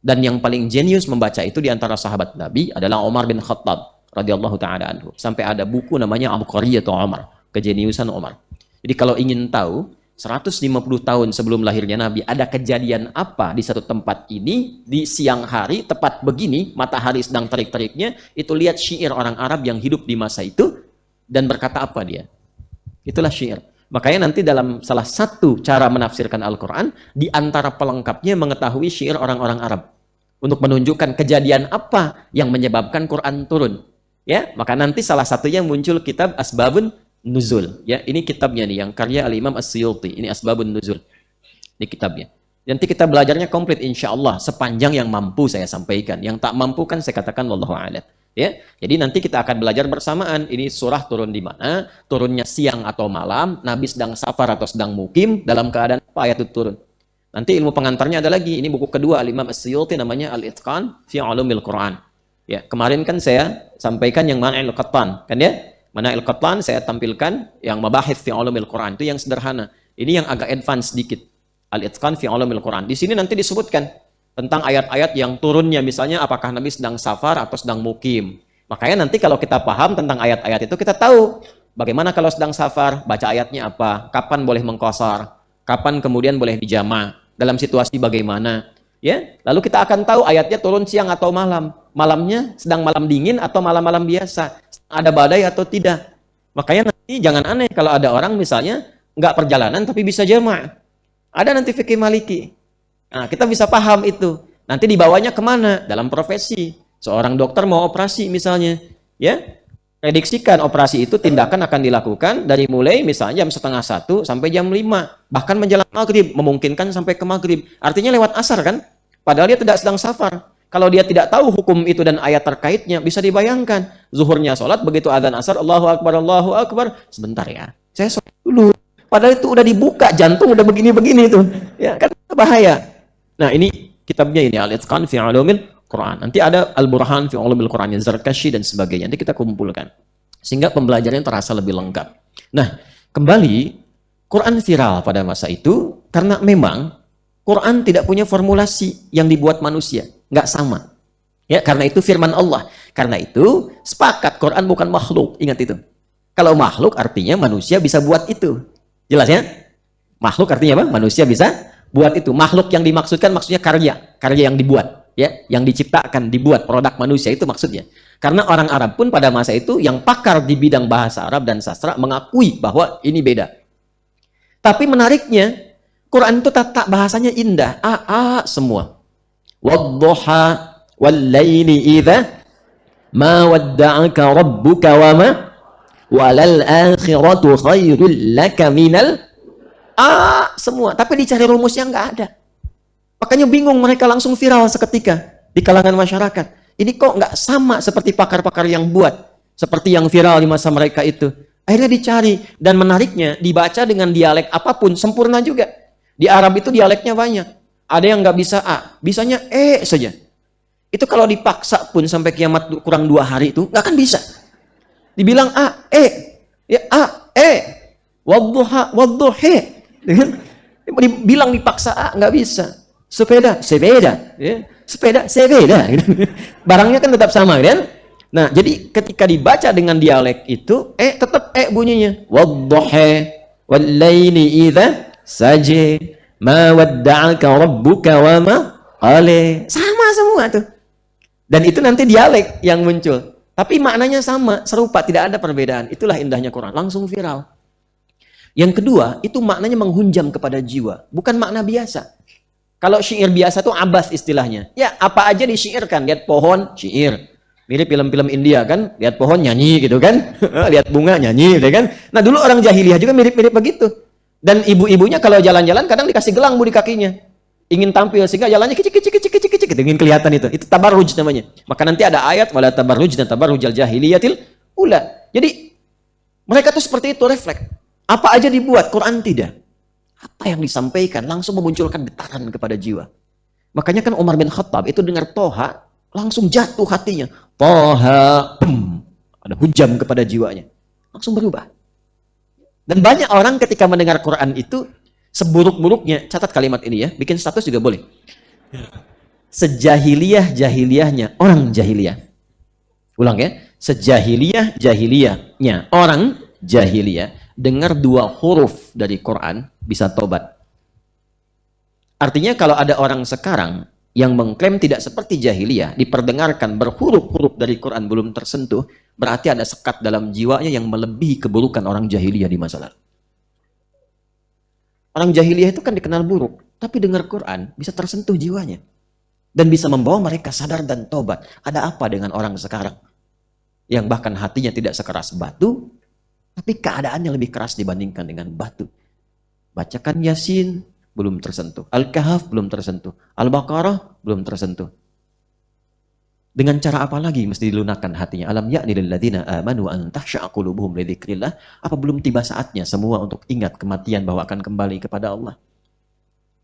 Dan yang paling jenius membaca itu di antara sahabat Nabi adalah Umar bin Khattab radhiyallahu taala anhu. Sampai ada buku namanya Abqariyatu Umar, kejeniusan Umar. Jadi kalau ingin tahu 150 tahun sebelum lahirnya Nabi ada kejadian apa di satu tempat ini di siang hari tepat begini, matahari sedang terik-teriknya, itu lihat syair orang Arab yang hidup di masa itu dan berkata apa dia. Itulah syair. Makanya nanti dalam salah satu cara menafsirkan Al-Quran, di antara pelengkapnya mengetahui syair orang-orang Arab untuk menunjukkan kejadian apa yang menyebabkan Quran turun. Ya, maka nanti salah satunya muncul kitab Asbabun Nuzul, ya, ini kitabnya nih yang karya Al-Imam As-Suyuti, ini Asbabun Nuzul, ini kitabnya. Nanti kita belajarnya komplit insya Allah sepanjang yang mampu saya sampaikan, yang tak mampu kan saya katakan wallahu a'lam, ya. Jadi nanti kita akan belajar bersamaan, ini surah turun di mana, turunnya siang atau malam, Nabi sedang safar atau sedang mukim, dalam keadaan apa ayat itu turun. Nanti ilmu pengantarnya ada lagi, ini buku kedua Al-Imam As-Suyuti namanya Al-Itqan fi Ulumil Quran. Ya, kemarin kan saya sampaikan yang Man'il Qattan, kan ya? Mana'il Qattan saya tampilkan yang mabahith fi ulumil Quran, itu yang sederhana. Ini yang agak advance sedikit. Al-Itqan fi ulumil Quran. Di sini nanti disebutkan tentang ayat-ayat yang turunnya, misalnya apakah Nabi sedang safar atau sedang mukim. Makanya nanti kalau kita paham tentang ayat-ayat itu, kita tahu bagaimana kalau sedang safar, baca ayatnya apa, kapan boleh mengqasar, kapan kemudian boleh dijama, dalam situasi bagaimana. Ya, lalu kita akan tahu ayatnya turun siang atau malam. Malamnya sedang malam dingin atau malam-malam biasa. Ada badai atau tidak. Makanya nanti jangan aneh kalau ada orang misalnya nggak perjalanan tapi bisa jamaah. Ada nanti fikih maliki. Nah, kita bisa paham itu. Nanti dibawanya kemana? Dalam profesi. Seorang dokter mau operasi misalnya. Ya, prediksikan operasi itu tindakan akan dilakukan dari mulai misalnya jam 12:30 sampai jam 5. Bahkan menjelang maghrib, memungkinkan sampai ke maghrib. Artinya lewat asar kan? Padahal dia tidak sedang safar. Kalau dia tidak tahu hukum itu dan ayat terkaitnya, bisa dibayangkan. Zuhurnya sholat, begitu adzan asar, Allahu Akbar, sebentar ya, saya sholat dulu. Padahal itu udah dibuka, jantung udah begini-begini itu. Ya, kan bahaya. Nah, ini kitabnya ini, Al-Itqan fi Ulumil Quran. Nanti ada Al-Burhan fi Ulumil Quran, yang Zarkashi dan sebagainya. Nanti kita kumpulkan. Sehingga pembelajarannya terasa lebih lengkap. Nah, kembali, Quran viral pada masa itu, karena memang Quran tidak punya formulasi yang dibuat manusia. Nggak sama. Ya, karena itu firman Allah. Karena itu sepakat Quran bukan makhluk. Ingat itu. Kalau makhluk artinya manusia bisa buat itu. Jelas ya? Makhluk artinya apa? Manusia bisa buat itu. Makhluk yang dimaksudkan maksudnya karya. Karya yang dibuat. Ya, yang diciptakan, dibuat produk manusia itu maksudnya. Karena orang Arab pun pada masa itu yang pakar di bidang bahasa Arab dan sastra mengakui bahwa ini beda. Tapi menariknya Quran itu tata bahasanya indah. Semua. Wadduha wal-laili idza ma wadda'aka rabbuka wa ma walal akhiratu khairul laka minal semua. Tapi dicari rumusnya nggak ada. Makanya bingung, mereka langsung viral seketika di kalangan masyarakat. Ini kok nggak sama seperti pakar-pakar yang buat, seperti yang viral di masa mereka itu. Akhirnya dicari, dan menariknya dibaca dengan dialek apapun sempurna juga. Di Arab itu dialeknya banyak. Ada yang nggak bisa bisanya saja. Itu kalau dipaksa pun sampai kiamat kurang 2 hari itu nggak akan bisa. Dibilang wadduha wadduhi. Dibilang dipaksa nggak bisa. Sepeda, ya. Sepeda. Barangnya kan tetap sama kan? Nah, jadi ketika dibaca dengan dialek itu, tetap bunyinya. Wadduha wal-laili idza saja ma wadda'aka rabbuka wa ma qala. Sama semua tuh. Dan itu nanti dialek yang muncul. Tapi maknanya sama, serupa, tidak ada perbedaan. Itulah indahnya Quran, langsung viral. Yang kedua, itu maknanya menghunjam kepada jiwa, bukan makna biasa. Kalau syair biasa tuh abas istilahnya. Ya, apa aja disyairkan, lihat pohon, syair. Mirip film-film India kan, lihat pohon nyanyi gitu kan, lihat bunga nyanyi gitu kan. Nah dulu orang jahiliyah juga mirip-mirip begitu. Dan ibu-ibunya kalau jalan-jalan kadang dikasih gelang di kakinya, ingin tampil sehingga jalannya kicik-kicik gitu, ingin kelihatan itu tabarruj namanya. Maka nanti ada ayat wala tabarruj dan tabarrujal jahiliyatil ula. Jadi mereka tuh seperti itu, refleks. Apa aja dibuat, Quran tidak. Apa yang disampaikan langsung memunculkan getaran kepada jiwa. Makanya kan Umar bin Khattab itu dengar Toha langsung jatuh hatinya. Toha, ada hujam kepada jiwanya. Langsung berubah. Dan banyak orang ketika mendengar Quran itu, seburuk-buruknya, catat kalimat ini ya, bikin status juga boleh. Sejahiliyah-jahiliyahnya orang jahiliyah. Ulang ya. Sejahiliyah-jahiliyahnya orang jahiliyah, dengar 2 huruf dari Quran, bisa tobat. Artinya kalau ada orang sekarang yang mengklaim tidak seperti jahiliyah, diperdengarkan berhuruf-huruf dari Quran belum tersentuh, berarti ada sekat dalam jiwanya yang melebihi keburukan orang jahiliyah di masa lalu. Orang jahiliyah itu kan dikenal buruk, tapi dengar Quran bisa tersentuh jiwanya. Dan bisa membawa mereka sadar dan tobat. Ada apa dengan orang sekarang? Yang bahkan hatinya tidak sekeras batu, tapi keadaannya lebih keras dibandingkan dengan batu. Bacakan Yasin, belum tersentuh. Al-Kahf belum tersentuh. Al-Baqarah belum tersentuh. Dengan cara apa lagi mesti dilunakkan hatinya? Alam ya'ni lil ladzina amanu an tahsha'a qulubuhum li dzikrillah. Apa belum tiba saatnya semua untuk ingat kematian bahwa akan kembali kepada Allah?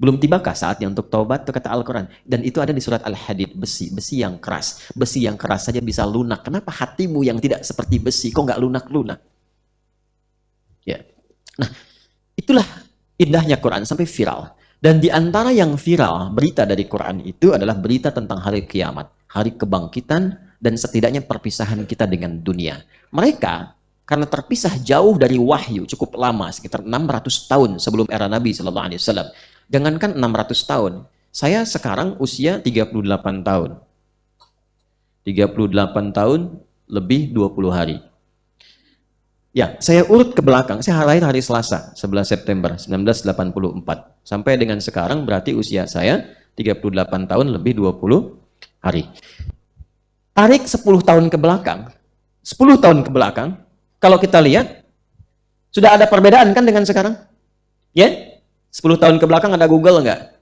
Belum tibakah saatnya untuk taubat? Itu kata Al-Quran. Dan itu ada di surat Al-Hadid, besi yang keras. Besi yang keras saja bisa lunak. Kenapa hatimu yang tidak seperti besi kok nggak lunak-lunak? Ya. Nah, itulah indahnya Quran sampai viral. Dan di antara yang viral berita dari Quran itu adalah berita tentang hari kiamat, hari kebangkitan, dan setidaknya perpisahan kita dengan dunia. Mereka karena terpisah jauh dari wahyu cukup lama, sekitar 600 tahun sebelum era Nabi Sallallahu Alaihi Wasallam. Jangankan 600 tahun, saya sekarang usia 38 tahun. 38 tahun lebih 20 hari. Ya, saya urut ke belakang. Saya lahir hari Selasa, 11 September 1984. Sampai dengan sekarang berarti usia saya 38 tahun lebih 20 hari. Tarik 10 tahun ke belakang. 10 tahun ke belakang, kalau kita lihat, sudah ada perbedaan kan dengan sekarang? Ya? 10 tahun ke belakang ada Google enggak?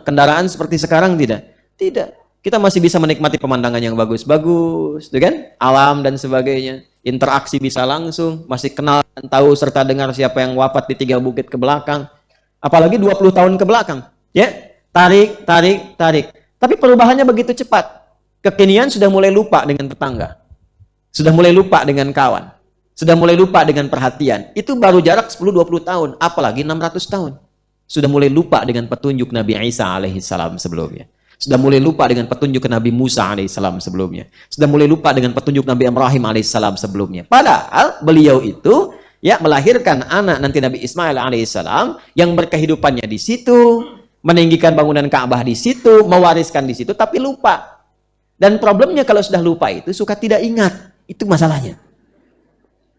Kendaraan seperti sekarang tidak? Tidak. Kita masih bisa menikmati pemandangan yang bagus-bagus, kan? Alam dan sebagainya. Interaksi bisa langsung, masih kenal dan tahu serta dengar siapa yang wafat di 3 bukit ke belakang. Apalagi 20 tahun ke belakang. Ya, tarik. Tapi perubahannya begitu cepat. Kekinian sudah mulai lupa dengan tetangga. Sudah mulai lupa dengan kawan. Sudah mulai lupa dengan perhatian. Itu baru jarak 10-20 tahun, apalagi 600 tahun. Sudah mulai lupa dengan petunjuk Nabi Isa alaihissalam sebelumnya. Sudah mulai lupa dengan petunjuk Nabi Musa alaihissalam sebelumnya. Sudah mulai lupa dengan petunjuk Nabi Ibrahim alaihissalam sebelumnya. Padahal beliau itu ya melahirkan anak nanti Nabi Ismail alaihissalam yang berkehidupannya di situ, meninggikan bangunan Ka'bah di situ, mewariskan di situ, tapi lupa. Dan problemnya kalau sudah lupa itu suka tidak ingat. Itu masalahnya.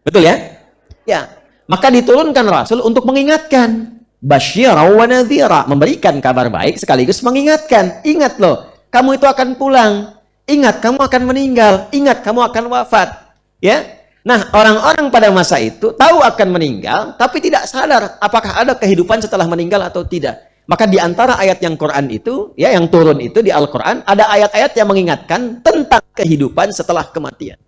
Betul ya? Ya. Maka diturunkan Rasul untuk mengingatkan. Basyira wa nadhira, memberikan kabar baik sekaligus mengingatkan. Ingat loh, kamu itu akan pulang. Ingat, kamu akan meninggal. Ingat, kamu akan wafat. Ya. Nah, orang-orang pada masa itu tahu akan meninggal, tapi tidak sadar apakah ada kehidupan setelah meninggal atau tidak. Maka di antara ayat yang Quran itu, ya yang turun itu di Al-Quran, ada ayat-ayat yang mengingatkan tentang kehidupan setelah kematian.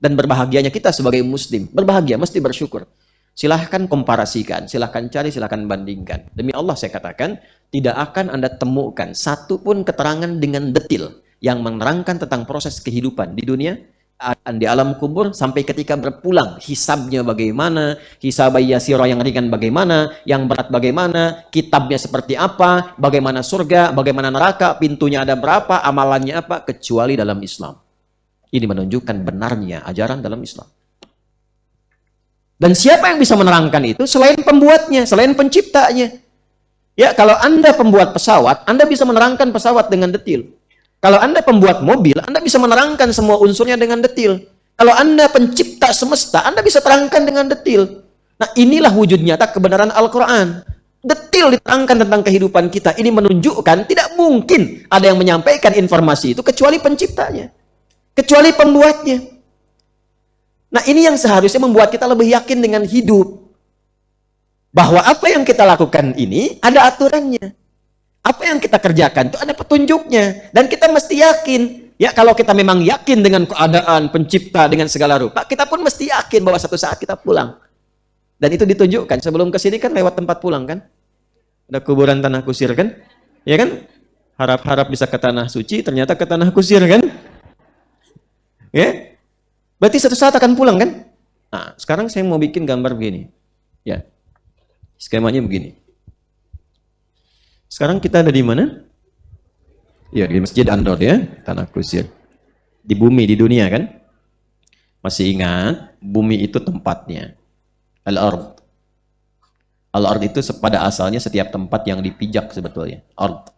Dan berbahagianya kita sebagai muslim, berbahagia, mesti bersyukur. Silahkan komparasikan, silahkan cari, silahkan bandingkan. Demi Allah saya katakan, tidak akan Anda temukan satu pun keterangan dengan detil yang menerangkan tentang proses kehidupan di dunia, di alam kubur, sampai ketika berpulang. Hisabnya bagaimana, hisab yasira yang ringan bagaimana, yang berat bagaimana, kitabnya seperti apa, bagaimana surga, bagaimana neraka, pintunya ada berapa, amalannya apa, kecuali dalam Islam. Ini menunjukkan benarnya ajaran dalam Islam. Dan siapa yang bisa menerangkan itu selain pembuatnya, selain penciptanya? Ya, kalau Anda pembuat pesawat, Anda bisa menerangkan pesawat dengan detil. Kalau Anda pembuat mobil, Anda bisa menerangkan semua unsurnya dengan detil. Kalau Anda pencipta semesta, Anda bisa terangkan dengan detil. Nah, inilah wujud nyata kebenaran Al-Quran. Detil diterangkan tentang kehidupan kita. Ini menunjukkan tidak mungkin ada yang menyampaikan informasi itu kecuali penciptanya, kecuali pembuatnya. Nah, ini yang seharusnya membuat kita lebih yakin dengan hidup. Bahwa apa yang kita lakukan ini ada aturannya. Apa yang kita kerjakan itu ada petunjuknya. Dan kita mesti yakin. Ya, kalau kita memang yakin dengan keadaan pencipta dengan segala rupa, kita pun mesti yakin bahwa satu saat kita pulang. Dan itu ditunjukkan. Sebelum ke sini kan lewat tempat pulang kan? Ada kuburan tanah kusir kan? Ya kan? Harap-harap bisa ke tanah suci, ternyata ke tanah kusir kan? Ya? Berarti satu saat akan pulang kan? Nah, sekarang saya mau bikin gambar begini. Ya. Skemanya begini. Sekarang kita ada di mana? Ya, di Masjid An-Nur ya, tanah kusir. Di bumi, di dunia kan? Masih ingat, bumi itu tempatnya. Al-Ard. Al-Ard itu pada asalnya setiap tempat yang dipijak sebetulnya. Ard.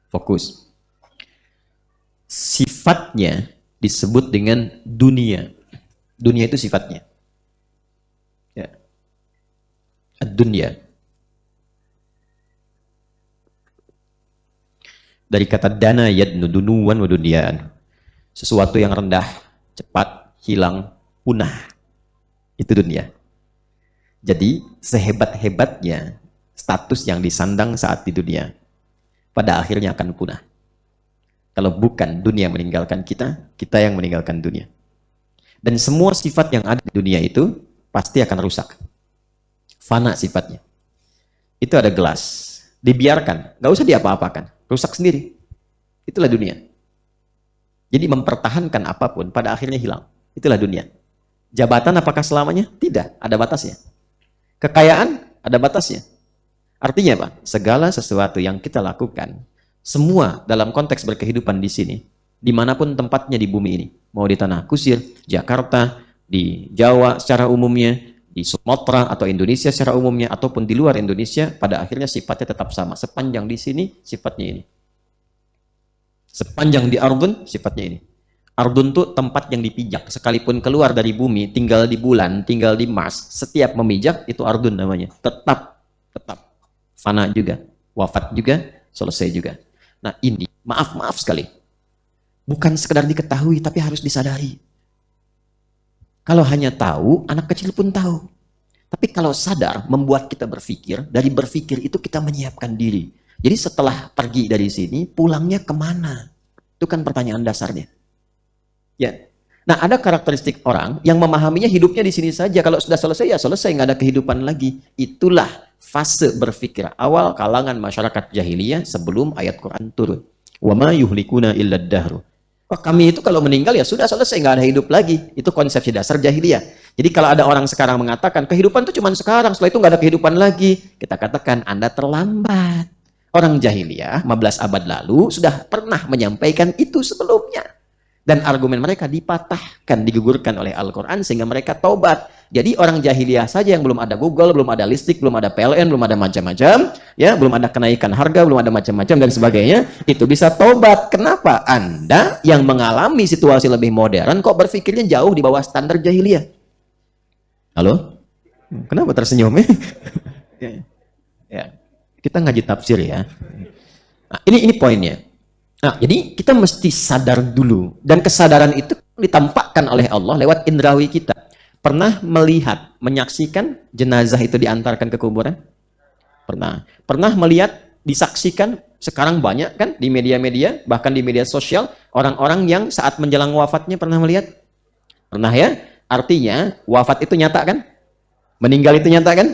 Fokus. Sifatnya disebut dengan dunia. Dunia itu sifatnya. Ya. Ad-dunya. Dari kata dana yadnu dunuwan wa dunyaan. Sesuatu yang rendah, cepat, hilang, punah. Itu dunia. Jadi sehebat-hebatnya status yang disandang saat di dunia, pada akhirnya akan punah. Kalau bukan dunia meninggalkan kita, kita yang meninggalkan dunia. Dan semua sifat yang ada di dunia itu pasti akan rusak. Fana sifatnya. Itu ada gelas. Dibiarkan, nggak usah diapa-apakan. Rusak sendiri. Itulah dunia. Jadi mempertahankan apapun pada akhirnya hilang. Itulah dunia. Jabatan apakah selamanya? Tidak, ada batasnya. Kekayaan ada batasnya. Artinya apa? Segala sesuatu yang kita lakukan, semua dalam konteks berkehidupan di sini, dimanapun tempatnya di bumi ini, mau di tanah kusir, Jakarta, di Jawa secara umumnya, di Sumatera atau Indonesia secara umumnya, ataupun di luar Indonesia, pada akhirnya sifatnya tetap sama. Sepanjang di sini, sifatnya ini. Sepanjang di Ardun, sifatnya ini. Ardun itu tempat yang dipijak. Sekalipun keluar dari bumi, tinggal di bulan, tinggal di Mars, setiap memijak, itu Ardun namanya. Tetap. Fana juga, wafat juga, selesai juga. Nah ini, maaf sekali. Bukan sekedar diketahui, tapi harus disadari. Kalau hanya tahu, anak kecil pun tahu. Tapi kalau sadar, membuat kita berpikir, dari berpikir itu kita menyiapkan diri. Jadi setelah pergi dari sini, pulangnya kemana? Itu kan pertanyaan dasarnya. Ya. Nah, ada karakteristik orang yang memahaminya hidupnya di sini saja. Kalau sudah selesai, ya selesai, nggak ada kehidupan lagi. Itulah fase berpikir awal kalangan masyarakat jahiliyah sebelum ayat Quran turun. Wa ma yuhlikuna illa ad-dahru. Kami itu kalau meninggal ya sudah selesai, nggak ada hidup lagi. Itu konsepsi dasar jahiliyah. Jadi kalau ada orang sekarang mengatakan kehidupan itu cuma sekarang, setelah itu nggak ada kehidupan lagi, kita katakan Anda terlambat. Orang jahiliyah 15 abad lalu sudah pernah menyampaikan itu sebelumnya. Dan argumen mereka dipatahkan, digugurkan oleh Al-Quran sehingga mereka taubat. Jadi orang jahiliyah saja yang belum ada Google, belum ada listrik, belum ada PLN, belum ada macam-macam, ya, belum ada kenaikan harga, belum ada macam-macam dan sebagainya, itu bisa taubat. Kenapa? Anda yang mengalami situasi lebih modern kok berpikirnya jauh di bawah standar jahiliyah? Halo? Kenapa tersenyum? Ya. Kita ngaji tafsir ya. Nah, ini poinnya. Nah, jadi kita mesti sadar dulu. Dan kesadaran itu ditampakkan oleh Allah lewat indrawi kita. Pernah melihat, menyaksikan jenazah itu diantarkan ke kuburan? Pernah. Pernah melihat, disaksikan, sekarang banyak kan di media-media, bahkan di media sosial, orang-orang yang saat menjelang wafatnya pernah melihat? Pernah ya? Artinya, wafat itu nyata kan? Meninggal itu nyata kan?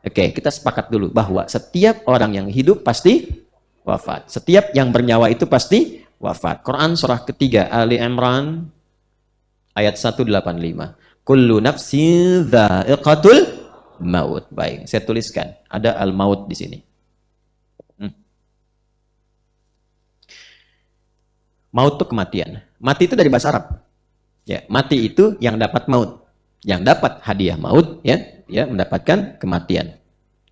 Oke, kita sepakat dulu bahwa setiap orang yang hidup pasti wafat. Setiap yang bernyawa itu pasti wafat. Quran surah ketiga Ali Imran ayat 185. Kullu nafsin dha'iqatul maut. Baik, saya tuliskan. Ada al-maut di sini. Maut itu kematian. Mati itu dari bahasa Arab. Ya, mati itu yang dapat maut. Yang dapat hadiah maut, ya, ya mendapatkan kematian.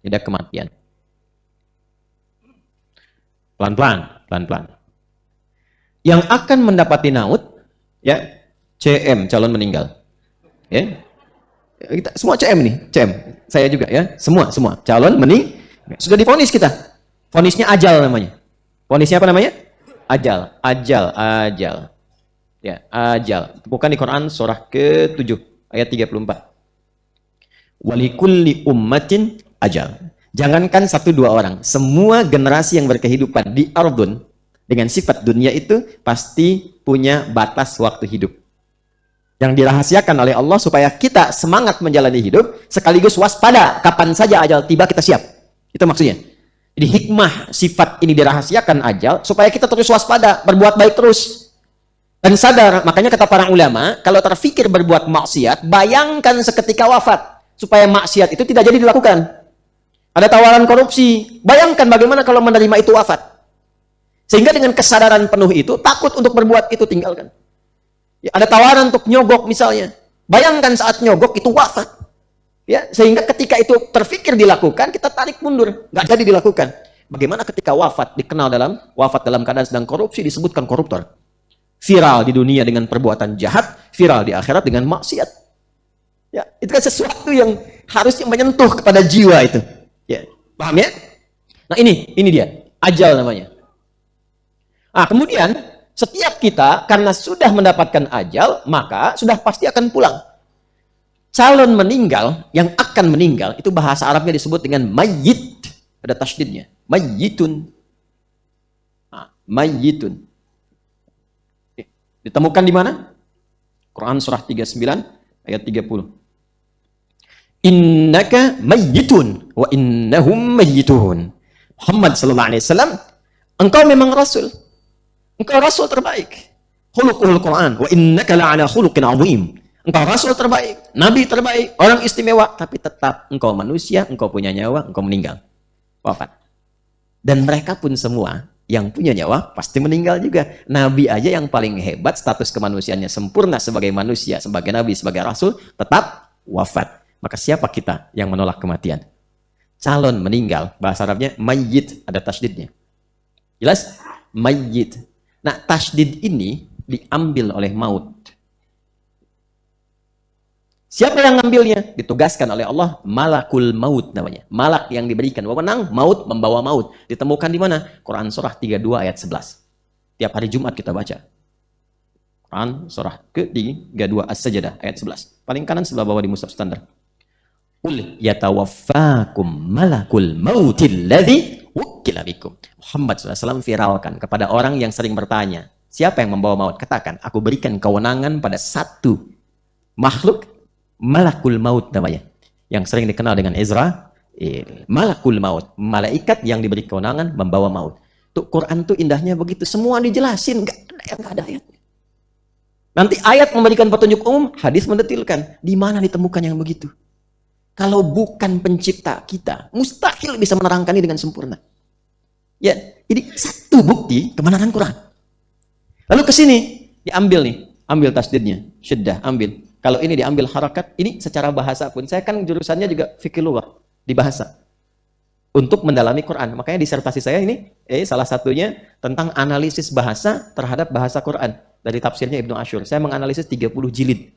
Tidak kematian. Pelan-pelan, pelan-pelan. Yang akan mendapati maut, ya, CM, calon meninggal. Ya. Kita semua CM nih, CM. Saya juga ya, semua calon meninggal. Sudah divonis kita. Vonisnya ajal namanya. Vonisnya apa namanya? Ajal. Ya, ajal. Bukan di Quran surah ke-7 ayat 34. Walikulli ummatin ajal. Jangankan 1-2 orang, semua generasi yang berkehidupan di ardun dengan sifat dunia itu pasti punya batas waktu hidup. Yang dirahasiakan oleh Allah supaya kita semangat menjalani hidup sekaligus waspada kapan saja ajal tiba kita siap. Itu maksudnya. Jadi hikmah sifat ini dirahasiakan ajal supaya kita terus waspada, berbuat baik terus. Dan sadar, makanya kata para ulama, kalau terfikir berbuat maksiat, bayangkan seketika wafat supaya maksiat itu tidak jadi dilakukan. Ada tawaran korupsi, bayangkan bagaimana kalau menerima itu wafat. Sehingga dengan kesadaran penuh itu, takut untuk berbuat itu tinggalkan. Ya, ada tawaran untuk nyogok misalnya, bayangkan saat nyogok itu wafat. Ya, sehingga ketika itu terfikir dilakukan, kita tarik mundur, nggak jadi dilakukan. Bagaimana ketika wafat, dikenal dalam wafat dalam keadaan sedang korupsi, disebutkan koruptor. Viral di dunia dengan perbuatan jahat, viral di akhirat dengan maksiat. Ya, itu kan sesuatu yang harusnya menyentuh kepada jiwa itu. Ya, paham ya? Nah ini dia, ajal namanya. Nah, kemudian setiap kita karena sudah mendapatkan ajal, maka sudah pasti akan pulang. Calon meninggal, yang akan meninggal, itu bahasa Arabnya disebut dengan mayyit. Ada tasydidnya. Mayyitun. Nah, mayyitun. Ditemukan di mana? Quran surah 39 ayat 30. Innaka mayyitun wa innahum mayyitun. Muhammad sallallahu alaihi wasallam, engkau memang rasul. Engkau rasul terbaik. Khuluqul Quran wa innaka la'ala khuluqin 'azim. Engkau rasul terbaik, nabi terbaik, orang istimewa, tapi tetap engkau manusia, engkau punya nyawa, engkau meninggal. Wafat. Dan mereka pun semua yang punya nyawa pasti meninggal juga. Nabi aja yang paling hebat, status kemanusiaannya sempurna sebagai manusia, sebagai nabi, sebagai rasul, tetap wafat. Maka siapa kita yang menolak kematian? Calon meninggal, bahasa Arabnya mayyit, ada tasydidnya. Jelas? Mayyit. Nah, tasydid ini diambil oleh maut. Siapa yang ngambilnya? Ditugaskan oleh Allah, malakul maut namanya. Malak yang diberikan wewenang maut, membawa maut. Ditemukan di mana? Quran surah 32 ayat 11. Tiap hari Jumat kita baca. Quran surah ke-32 As-Sajdah ayat 11. Paling kanan sebelah bawah di mushaf standar. Qul yatawaffakum malakul mautil ladzi wukkila bikum. Muhammad SAW viralkan kepada orang yang sering bertanya, siapa yang membawa maut? Katakan, aku berikan kewenangan pada satu makhluk, malakul maut namanya, yang sering dikenal dengan Ezra. Malakul maut, malaikat yang diberi kewenangan membawa maut. Tuh Quran tuh indahnya begitu, semua dijelasin, nggak ada ayat. Nanti ayat memberikan petunjuk umum, hadis mendetilkan. Di mana ditemukan yang begitu? Kalau bukan pencipta kita, mustahil bisa menerangkan ini dengan sempurna. Ya, ini satu bukti kebenaran Quran. Lalu ke sini diambil nih, ambil tasdidnya, syiddah, ambil. Kalau ini diambil harakat, ini secara bahasa pun, saya kan jurusannya juga fikih lughah di bahasa. Untuk mendalami Quran. Makanya disertasi saya ini, salah satunya tentang analisis bahasa terhadap bahasa Quran. Dari tafsirnya Ibnu Ashur. Saya menganalisis 30 jilid.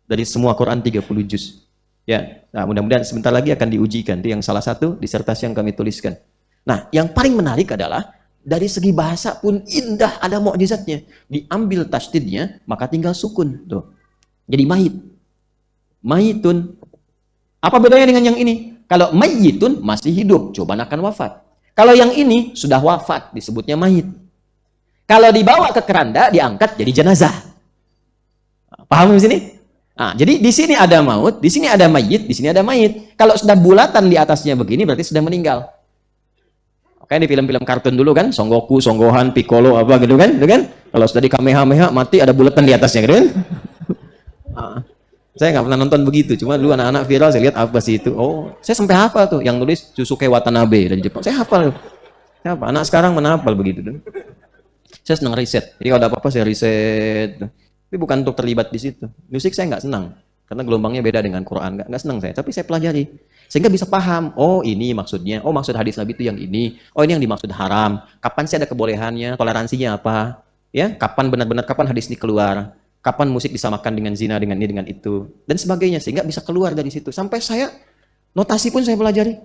Dari semua Quran 30 juz. Ya, nah mudah-mudahan sebentar lagi akan diujikan. Itu yang salah satu disertasi yang kami tuliskan. Nah, yang paling menarik adalah, dari segi bahasa pun indah, ada mukjizatnya. Diambil tasdidnya, maka tinggal sukun. Tuh. Jadi mayit. Mayitun. Apa bedanya dengan yang ini? Kalau mayitun masih hidup, cobaan akan wafat. Kalau yang ini sudah wafat, disebutnya mayit. Kalau dibawa ke keranda, diangkat jadi jenazah. Paham di sini? Nah, jadi di sini ada maut, di sini ada mayit, di sini ada mayit. Kalau sudah bulatan di atasnya begini, berarti sudah meninggal. Oke, di film-film kartun dulu kan, Son Goku, Son Gohan, Piccolo, apa gitu kan? Kalau sudah di Kamehameha, mati ada bulatan di atasnya, gitu kan? Saya nggak pernah nonton begitu, cuma dulu anak-anak viral saya lihat apa sih itu. Oh, saya sampai hafal tuh yang nulis Shusuke Watanabe dari Jepang. Saya hafal. Siapa? Anak sekarang mana hafal begitu tuh. Saya senang riset. Jadi kalau ada apa-apa saya riset. Tapi bukan untuk terlibat di situ. Musik saya nggak senang. Karena gelombangnya beda dengan Quran. Nggak senang saya. Tapi saya pelajari. Sehingga bisa paham. Oh ini maksudnya. Oh maksud hadis Nabi itu yang ini. Oh ini yang dimaksud haram. Kapan sih ada kebolehannya? Toleransinya apa? Ya, kapan benar-benar kapan hadis ini keluar? Kapan musik disamakan dengan zina, dengan ini, dengan itu. Dan sebagainya. Sehingga bisa keluar dari situ. Sampai saya, notasi pun saya pelajari.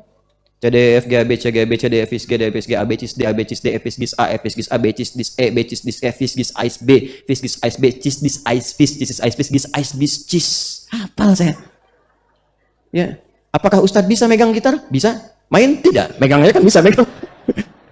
C D F G A B C G A B C D F G D F G A B C D A B C D F G A F G A B C D E B C D F G A B F G A B C D F G A hafal saya. Ya, apakah Ustadz bisa megang gitar? Bisa. Main? Tidak. Megang aja kan bisa megang.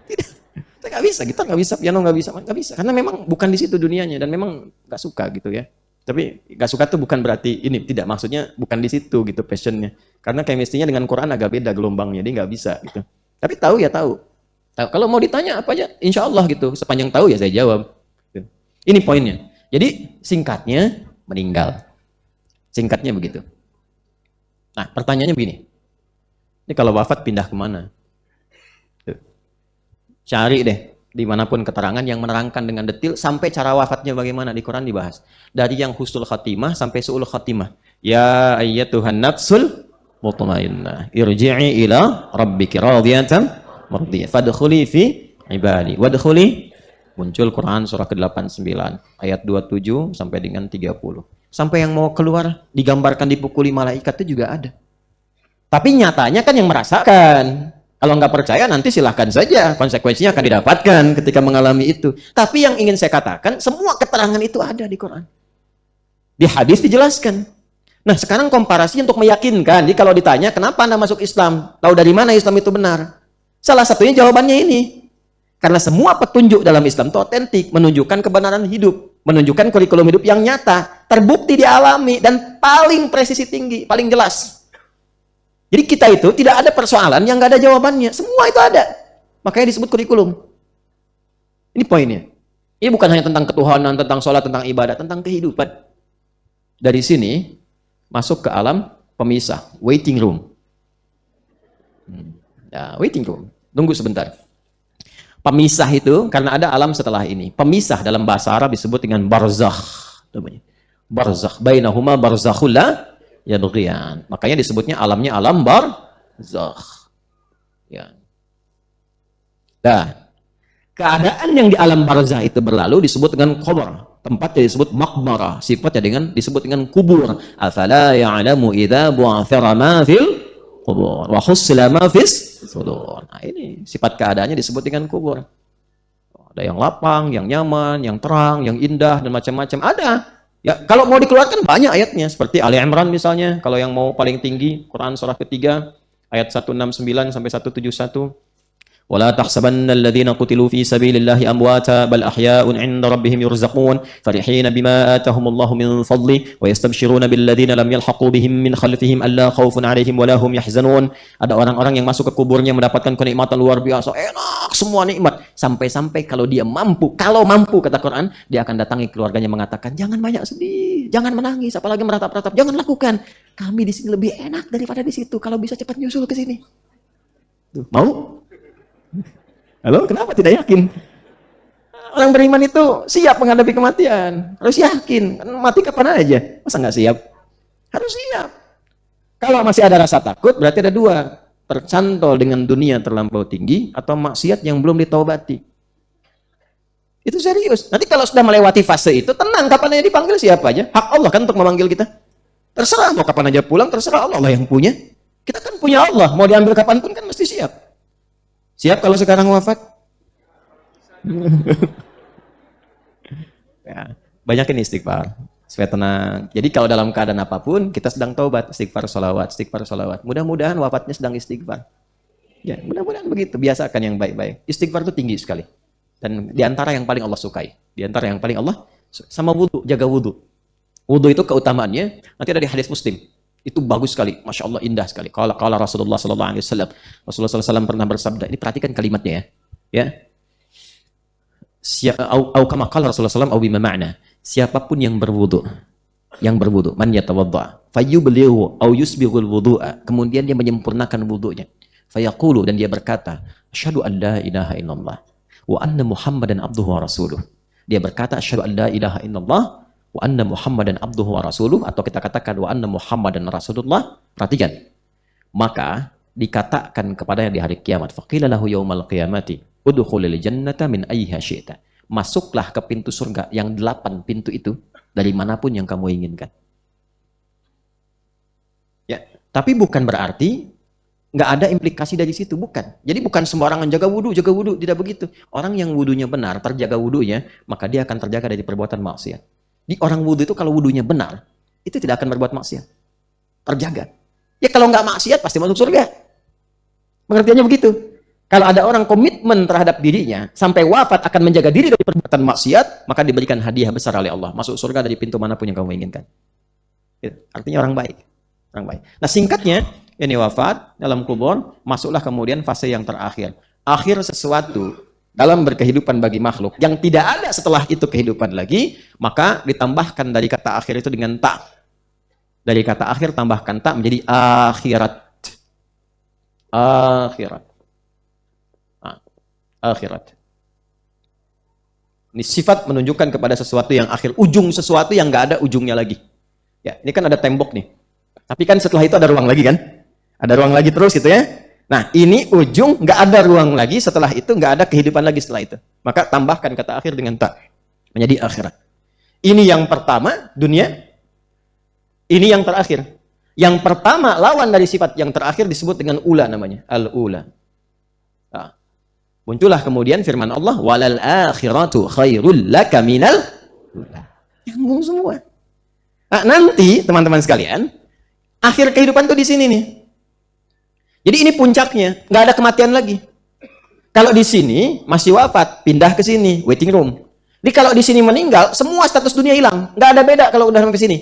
Tidak. Saya nggak bisa. Gitar nggak bisa. Piano nggak bisa. Nggak bisa. Karena memang bukan di situ dunianya dan memang nggak suka gitu ya. Tapi nggak suka tuh bukan berarti ini tidak, maksudnya bukan di situ gitu passionnya. Karena chemistry-nya dengan Quran agak beda gelombangnya, dia nggak bisa gitu. Tapi tahu ya tahu. Kalau mau ditanya apa aja, insya Allah gitu. Sepanjang tahu ya saya jawab. Ini poinnya. Jadi singkatnya meninggal. Singkatnya begitu. Nah pertanyaannya begini. Ini kalau wafat pindah kemana? Cari deh. Dimanapun keterangan yang menerangkan dengan detail sampai cara wafatnya bagaimana di Quran dibahas. Dari yang husnul khatimah sampai su'ul khatimah. Ya ayyatuhan nafsul mutmainnah irji'i ila rabbiki radiyatan mardiyah fadkhuli fi ibadi wadkhuli. Muncul Quran surah ke-89 ayat 27 sampai dengan 30. Sampai yang mau keluar digambarkan dipukuli malaikat itu juga ada. Tapi nyatanya kan yang merasakan. Kalau nggak percaya nanti silahkan saja, konsekuensinya akan didapatkan ketika mengalami itu. Tapi yang ingin saya katakan, semua keterangan itu ada di Quran. Di hadis dijelaskan. Nah sekarang komparasi untuk meyakinkan. Jadi kalau ditanya kenapa Anda masuk Islam, tahu dari mana Islam itu benar? Salah satunya jawabannya ini. Karena semua petunjuk dalam Islam itu otentik, menunjukkan kebenaran hidup, menunjukkan kurikulum hidup yang nyata, terbukti dialami, dan paling presisi tinggi, paling jelas. Jadi kita itu tidak ada persoalan yang nggak ada jawabannya. Semua itu ada. Makanya disebut kurikulum. Ini poinnya. Ini bukan hanya tentang ketuhanan, tentang sholat, tentang ibadah, tentang kehidupan. Dari sini masuk ke alam pemisah, waiting room. Ya, waiting room. Tunggu sebentar. Pemisah itu karena ada alam setelah ini. Pemisah dalam bahasa Arab disebut dengan barzakh. Barzakh. Bainahuma barzakhul la yabghiyan. Makanya disebutnya alamnya alam barzakh. Ya. Nah, keadaan yang di alam barzakh itu berlalu disebut dengan qabr. Tempatnya disebut maqbarah. Sifatnya disebut dengan kubur. Afala ya'lamu idza bu'athira ma fil qubur wa khussila ma fis sudur. Nah, ini sifat keadaannya disebut dengan kubur. Ada yang lapang, yang nyaman, yang terang, yang indah dan macam-macam ada. Ya, kalau mau dikeluarkan banyak ayatnya seperti Ali Imran misalnya, kalau yang mau paling tinggi Quran surah ketiga ayat 169 sampai 171. ولا تحسبن الذين قتلوا في سبيل الله أمواتا بل أحياء عند ربهم يرزقون فرحين بما آتاهم الله من فضله ويستبشرون بالذين لم يلحقوا بهم من خلفهم ألا خوف عليهم ولا هم يحزنون. Ada orang-orang yang masuk ke kuburnya mendapatkan kenikmatan luar biasa, enak semua nikmat, sampai-sampai kalau dia mampu, kata Quran, dia akan datangi keluarganya mengatakan, jangan banyak sedih, jangan menangis, apalagi meratap-ratap, jangan lakukan. Kami di sini lebih enak daripada di situ. Kalau bisa cepat nyusul ke sini. Tuh, mau? Halo, kenapa tidak yakin? Orang beriman itu siap menghadapi kematian. Harus yakin, mati kapan aja. Masa nggak siap? Harus siap. Kalau masih ada rasa takut, berarti ada dua. Tercantol dengan dunia terlampau tinggi, atau maksiat yang belum ditaubati. Itu serius. Nanti kalau sudah melewati fase itu, tenang, kapan aja dipanggil siapa aja. Hak Allah kan untuk memanggil kita. Terserah, mau kapan aja pulang, terserah Allah lah yang punya. Kita kan punya Allah, mau diambil kapanpun kan mesti siap. Siap kalau sekarang wafat? Ya, banyakin istighfar supaya tenang. Jadi kalau dalam keadaan apapun kita sedang taubat, istighfar salawat. Mudah-mudahan wafatnya sedang istighfar. Ya, mudah-mudahan begitu. Biasakan yang baik-baik. Istighfar itu tinggi sekali. Dan diantara yang paling Allah sukai. Diantara yang paling Allah sama wudu, jaga wudu. Wudu itu keutamaannya nanti ada di hadis Muslim. Itu bagus sekali, masya Allah, indah sekali. Kalau Rasulullah Sallallahu Alaihi Wasallam, Rasulullah SAW pernah bersabda. Ini perhatikan kalimatnya ya. Au kama qala Rasulullah SAW au bima ma'na. Siapapun yang berwudu, man yatawadda, fayublighu au yusbighul wudu'a, kemudian dia menyempurnakan wudunya. Fayaqulu, dan dia berkata, asyhadu an la ilaha illallah wa anna Muhammadan abduhu wa rasuluh. Dia berkata asyhadu an la ilaha illallah wa anna Muhammadan abduhu wa rasuluh, atau kita katakan wa anna Muhammadan rasulullah. Perhatikan. Maka dikatakan kepadanya di hari kiamat, faqila lahu yaumal qiyamati udkhulil jannata min ayyiha syi'ta. Masuklah ke pintu surga yang 8 pintu itu dari manapun yang kamu inginkan. Ya, tapi bukan berarti nggak ada implikasi dari situ, bukan. Jadi bukan sembarangan jaga wudhu, tidak begitu. Orang yang wudhunya benar, terjaga wudhunya, maka dia akan terjaga dari perbuatan maksiat. Di orang wudhu itu kalau wudhunya benar, itu tidak akan berbuat maksiat. Terjaga. Ya kalau nggak maksiat pasti masuk surga. Pengertiannya begitu. Kalau ada orang komitmen terhadap dirinya, sampai wafat akan menjaga diri dari perbuatan maksiat, maka diberikan hadiah besar oleh Allah. Masuk surga dari pintu manapun yang kamu inginkan. Artinya orang baik. Orang baik. Nah singkatnya, ini wafat dalam kubur, masuklah kemudian fase yang terakhir. Akhir sesuatu dalam berkehidupan bagi makhluk yang tidak ada setelah itu kehidupan lagi, maka ditambahkan dari kata akhir itu dengan ta. Dari kata akhir tambahkan ta menjadi akhirat. Akhirat. Akhirat. Ini sifat menunjukkan kepada sesuatu yang akhir, ujung sesuatu yang nggak ada ujungnya lagi. Ya, ini kan ada tembok nih. Tapi kan setelah itu ada ruang lagi kan? Ada ruang lagi terus gitu ya. Nah, ini ujung, nggak ada ruang lagi, setelah itu nggak ada kehidupan lagi setelah itu. Maka tambahkan kata akhir dengan ta, menjadi akhirat. Ini yang pertama, dunia. Ini yang terakhir. Yang pertama, lawan dari sifat yang terakhir disebut dengan ula namanya, al-ula. Nah, muncullah kemudian firman Allah, walal akhiratu khairul laka minal ula. Nyambung semua. Nah, nanti teman-teman sekalian, akhir kehidupan tuh di sini nih. Jadi ini puncaknya, nggak ada kematian lagi. Kalau di sini masih wafat, pindah ke sini, waiting room. Jadi kalau di sini meninggal, semua status dunia hilang, nggak ada beda kalau udah sampai sini.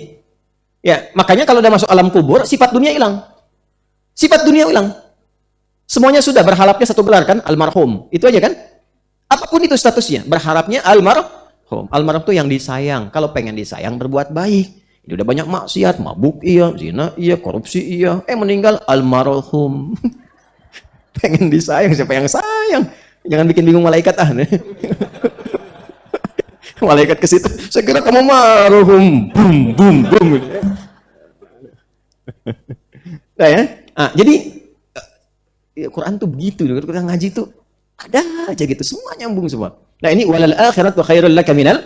Ya, makanya kalau udah masuk alam kubur, sifat dunia hilang. Sifat dunia hilang. Semuanya sudah berharapnya satu gelar kan, almarhum. Itu aja kan? Apapun itu statusnya, berharapnya almarhum. Almarhum itu yang disayang. Kalau pengen disayang, berbuat baik. Ini udah banyak maksiat, mabuk iya, zina iya, korupsi iya. Meninggal almarhum. Pengen disayang, siapa yang sayang? Jangan bikin bingung malaikat ah. Malaikat ke situ, saya kira kamu marhum. Bum bum bum. Nah, ya. Jadi Quran tuh begitu, Quran ngaji tuh ada aja gitu, semua nyambung semua. Nah, ini walal akhiratu khairul laka minal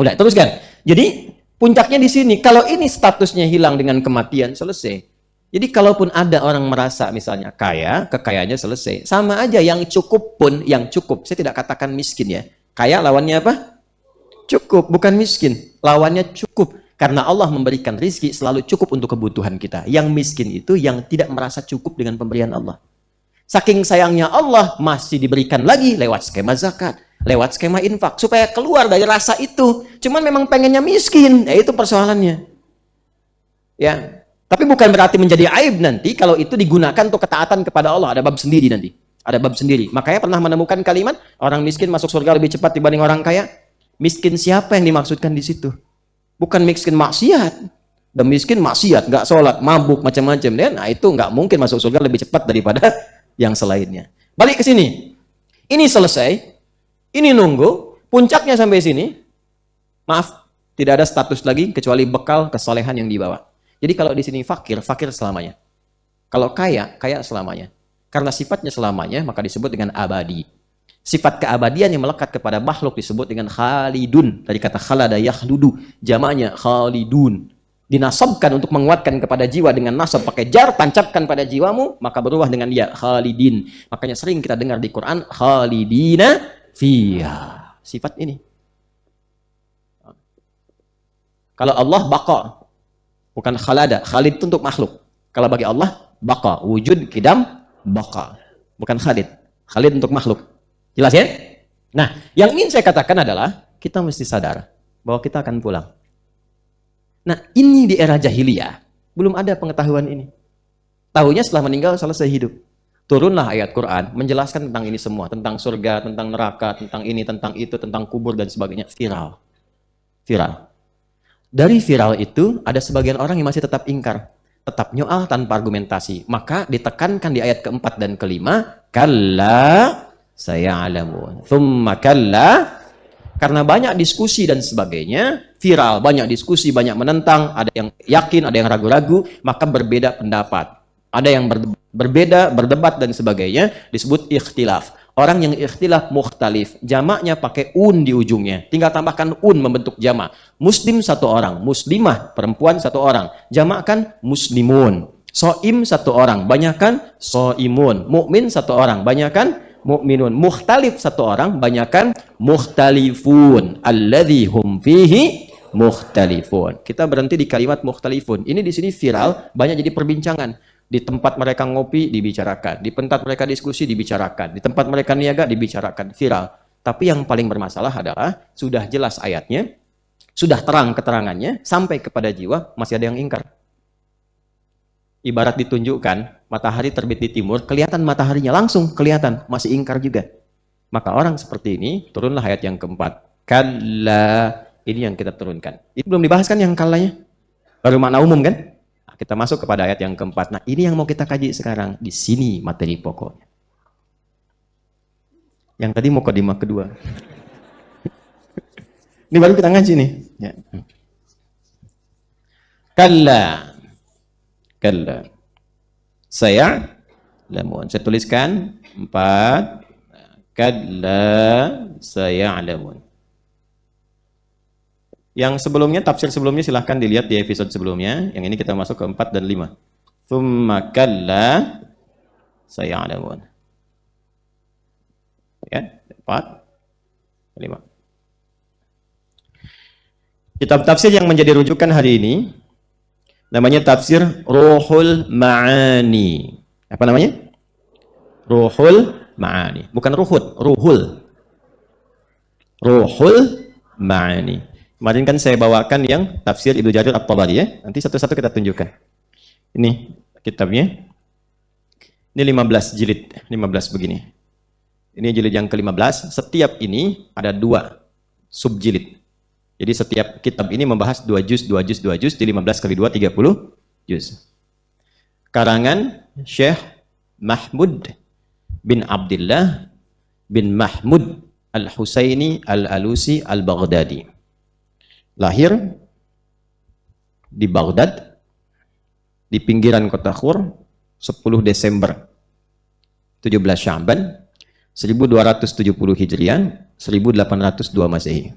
ula. Teruskan. Jadi puncaknya di sini. Kalau ini statusnya hilang dengan kematian, selesai. Jadi kalaupun ada orang merasa misalnya kaya, kekayaannya selesai. Sama aja yang cukup pun, yang cukup. Saya tidak katakan miskin ya. Kaya lawannya apa? Cukup, bukan miskin. Lawannya cukup. Karena Allah memberikan rizki selalu cukup untuk kebutuhan kita. Yang miskin itu yang tidak merasa cukup dengan pemberian Allah. Saking sayangnya Allah masih diberikan lagi lewat skema zakat, lewat skema infak, supaya keluar dari rasa itu. Cuman memang pengennya miskin, ya itu persoalannya. Ya, tapi bukan berarti menjadi aib nanti kalau itu digunakan untuk ketaatan kepada Allah. Ada bab sendiri nanti, ada bab sendiri. Makanya pernah menemukan kalimat orang miskin masuk surga lebih cepat dibanding orang kaya. Miskin siapa yang dimaksudkan di situ? Bukan miskin maksiat. Dan miskin maksiat, nggak sholat, mabuk, macam-macam. Nah itu nggak mungkin masuk surga lebih cepat daripada yang selainnya. Balik ke sini. Ini selesai. Ini nunggu. Puncaknya sampai sini. Maaf, tidak ada status lagi kecuali bekal kesolehan yang dibawa. Jadi kalau di sini fakir, fakir selamanya. Kalau kaya, kaya selamanya. Karena sifatnya selamanya, maka disebut dengan abadi. Sifat keabadian yang melekat kepada makhluk disebut dengan khalidun. Dari kata khalada yakhludu, jamaknya khalidun. Dinasabkan untuk menguatkan kepada jiwa dengan nasab pakai jar, tancapkan pada jiwamu, maka berubah dengan dia khalidin. Makanya sering kita dengar di Quran khalidina fiha. Sifat ini. Kalau Allah baqa, bukan khalada. Khalid itu untuk makhluk. Kalau bagi Allah baqa, wujud kidam baqa, bukan khalid. Khalid untuk makhluk. Jelas ya? Nah, yang ingin saya katakan adalah kita mesti sadar bahwa kita akan pulang. Nah, ini di era jahiliyah belum ada pengetahuan ini. Tahunya setelah meninggal selesai hidup. Turunlah ayat Quran menjelaskan tentang ini semua, tentang surga, tentang neraka, tentang ini, tentang itu, tentang kubur dan sebagainya. Viral. Viral. Dari viral itu ada sebagian orang yang masih tetap ingkar, tetap nyoal tanpa argumentasi. Maka ditekankan di ayat keempat dan kelima, kalla saya'lamun, thumma kalla karena banyak diskusi dan sebagainya, viral, banyak diskusi, banyak menentang, ada yang yakin, ada yang ragu-ragu, maka berbeda pendapat. Ada yang berbeda, berdebat dan sebagainya, disebut ikhtilaf. Orang yang ikhtilaf mukhtalif, jamaknya pakai un di ujungnya. Tinggal tambahkan un membentuk jamak. Muslim satu orang, muslimah perempuan satu orang. Jamakkan muslimun. Soim satu orang, banyakkan soimun. Mukmin satu orang, banyakkan mukminun. Mukhtalif satu orang, banyakkan mukhtalifun. Alladzi hum fihi mukhtalifun. Kita berhenti di kalimat mukhtalifun. Ini di sini viral, banyak jadi perbincangan. Di tempat mereka ngopi dibicarakan, di tempat mereka diskusi dibicarakan, di tempat mereka niaga dibicarakan, viral. Tapi yang paling bermasalah adalah sudah jelas ayatnya, sudah terang keterangannya, sampai kepada jiwa masih ada yang ingkar. Ibarat ditunjukkan matahari terbit di timur, kelihatan mataharinya langsung kelihatan, masih ingkar juga. Maka orang seperti ini turunlah ayat yang keempat. Kalla, ini yang kita turunkan. Ini belum dibahas kan yang kallanya? Baru makna umum kan? Kita masuk kepada ayat yang keempat. Nah, ini yang mau kita kaji sekarang. Di sini materi pokoknya. Yang tadi mau mukadimah kedua. Ini baru kita ngaji nih. Ya. Kalla. Kalla. Saya Saya tuliskan 4. Kalla saya alamun. Yang sebelumnya, tafsir sebelumnya silahkan dilihat di episode sebelumnya. Yang ini kita masuk ke 4 dan 5. Tsumma kalla saya'lamun. Ya, 4, 5. Kitab tafsir yang menjadi rujukan hari ini namanya tafsir Ruhul Ma'ani. Apa namanya? Ruhul Ma'ani. Bukan ruhud, ruhul. Ruhul Ma'ani. Kemarin kan saya bawakan yang tafsir Ibnu Jarir At-Tabari ya. Nanti satu-satu kita tunjukkan. Ini kitabnya. Ini 15 jilid, 15 begini. Ini jilid yang ke-15. Setiap ini ada 2 subjilid. Jadi setiap kitab ini membahas 2 juz, 2 juz, 2 juz, di 15 kali 2, 30 juz. Karangan Syekh Mahmud bin Abdullah bin Mahmud Al-Husaini Al-Alusi Al-Baghdadi. Lahir di Baghdad, di pinggiran kota Khur, 10 Desember 17 Sya'ban 1270 Hijriah, 1802 Masehi.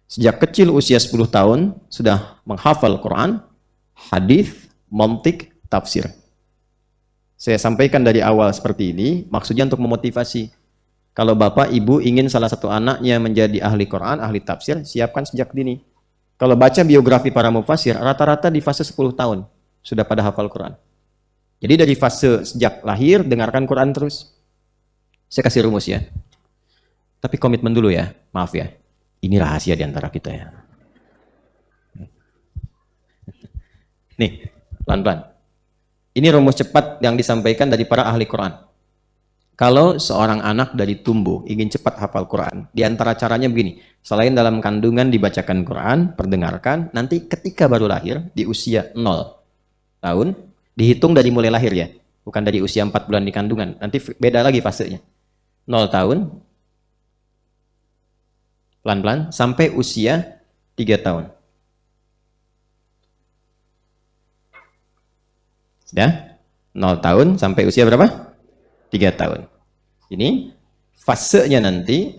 Sejak kecil usia 10 tahun sudah menghafal Quran, hadis, mantik, tafsir. Saya sampaikan dari awal seperti ini, maksudnya untuk memotivasi. Kalau bapak, ibu ingin salah satu anaknya menjadi ahli Quran, ahli tafsir, siapkan sejak dini. Kalau baca biografi para mufassir, rata-rata di fase 10 tahun sudah pada hafal Quran. Jadi dari fase sejak lahir, dengarkan Quran terus. Saya kasih rumus ya. Tapi komitmen dulu ya, maaf ya. Ini rahasia di antara kita ya. Nih, pelan-pelan. Ini rumus cepat yang disampaikan dari para ahli Quran. Kalau seorang anak dari tumbuh ingin cepat hafal Quran, di antara caranya begini. Selain dalam kandungan dibacakan Quran, perdengarkan, nanti ketika baru lahir, di usia 0 tahun, dihitung dari mulai lahir ya. Bukan dari usia 4 bulan di kandungan. Nanti beda lagi fasenya. 0 tahun, pelan-pelan, sampai usia 3 tahun. Sudah? 0 tahun sampai usia berapa? 3 tahun. Ini fasenya nanti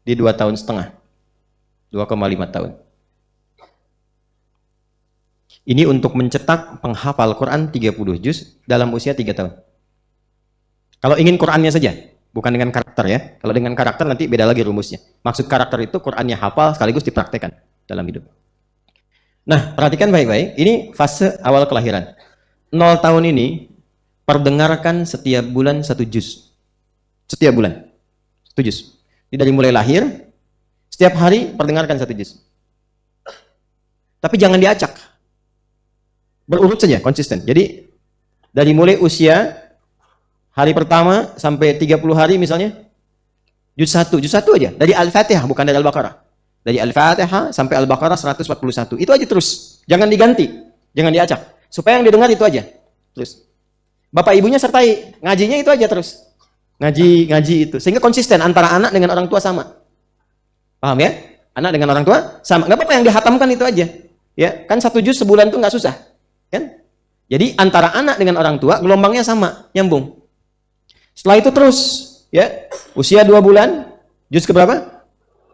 di 2 tahun setengah. 2,5 tahun. Ini untuk mencetak penghafal Quran 30 juz dalam usia 3 tahun. Kalau ingin Qurannya saja, bukan dengan karakter ya. Kalau dengan karakter nanti beda lagi rumusnya. Maksud karakter itu Qurannya hafal sekaligus dipraktekkan dalam hidup. Nah, perhatikan baik-baik. Ini fase awal kelahiran. 0 tahun ini perdengarkan setiap bulan 1 juz. Setiap bulan 1 juz. Jadi dari mulai lahir, setiap hari perdengarkan 1 juz. Tapi jangan diacak. Berurut saja, konsisten. Jadi dari mulai usia hari pertama sampai 30 hari misalnya, juz 1 aja. Dari Al-Fatihah, bukan dari Al-Baqarah. Dari Al-Fatihah sampai Al-Baqarah 141. Itu aja terus. Jangan diganti, jangan diacak. Supaya yang didengar itu aja. Terus. Bapak ibunya sertai, ngajinya itu aja terus. Ngaji itu. Sehingga konsisten antara anak dengan orang tua sama. Paham ya? Anak dengan orang tua sama. Nggak apa-apa yang dihatamkan itu aja. Ya, kan 1 juz sebulan tuh nggak susah. Kan? Jadi antara anak dengan orang tua gelombangnya sama, nyambung. Setelah itu terus, ya, usia 2 bulan, juz keberapa?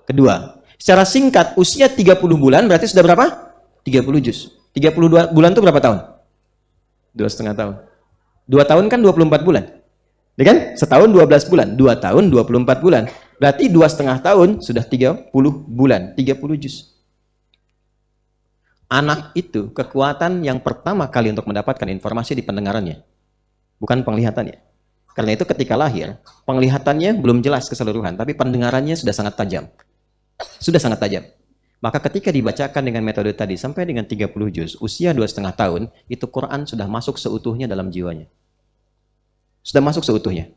Kedua. Secara singkat, usia 30 bulan berarti sudah berapa? 30 juz. 32 bulan itu berapa tahun? 2,5 tahun. 2 tahun kan 24 bulan. Ya kan? Setahun 12 bulan. 2 tahun 24 bulan. Berarti 2,5 tahun sudah 30 bulan. 30 juz. Anak itu kekuatan yang pertama kali untuk mendapatkan informasi di pendengarannya. Bukan penglihatannya. Karena itu ketika lahir, penglihatannya belum jelas keseluruhan. Tapi pendengarannya sudah sangat tajam. Sudah sangat tajam. Maka ketika dibacakan dengan metode tadi sampai dengan 30 juz, usia 2,5 tahun, itu Quran sudah masuk seutuhnya dalam jiwanya. Sudah masuk seutuhnya.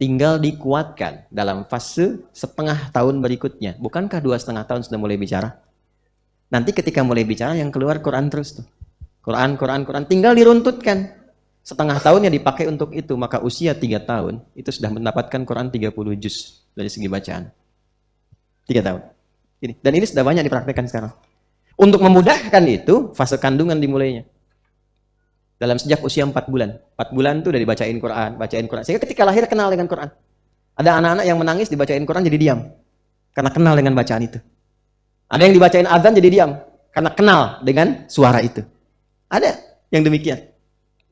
Tinggal dikuatkan dalam fase setengah tahun berikutnya. Bukankah 2,5 tahun sudah mulai bicara? Nanti ketika mulai bicara yang keluar Quran terus tuh. Quran. Tinggal diruntutkan. Setengah tahunnya dipakai untuk itu. Maka usia 3 tahun, itu sudah mendapatkan Quran 30 juz dari segi bacaan. 3 tahun. Dan ini sudah banyak dipraktekkan sekarang. Untuk memudahkan itu, fase kandungan dimulainya. Dalam sejak usia 4 bulan. 4 bulan itu udah dibacain Quran, Sehingga ketika lahir kenal dengan Quran. Ada anak-anak yang menangis dibacain Quran jadi diam. Karena kenal dengan bacaan itu. Ada yang dibacain azan jadi diam. Karena kenal dengan suara itu. Ada yang demikian.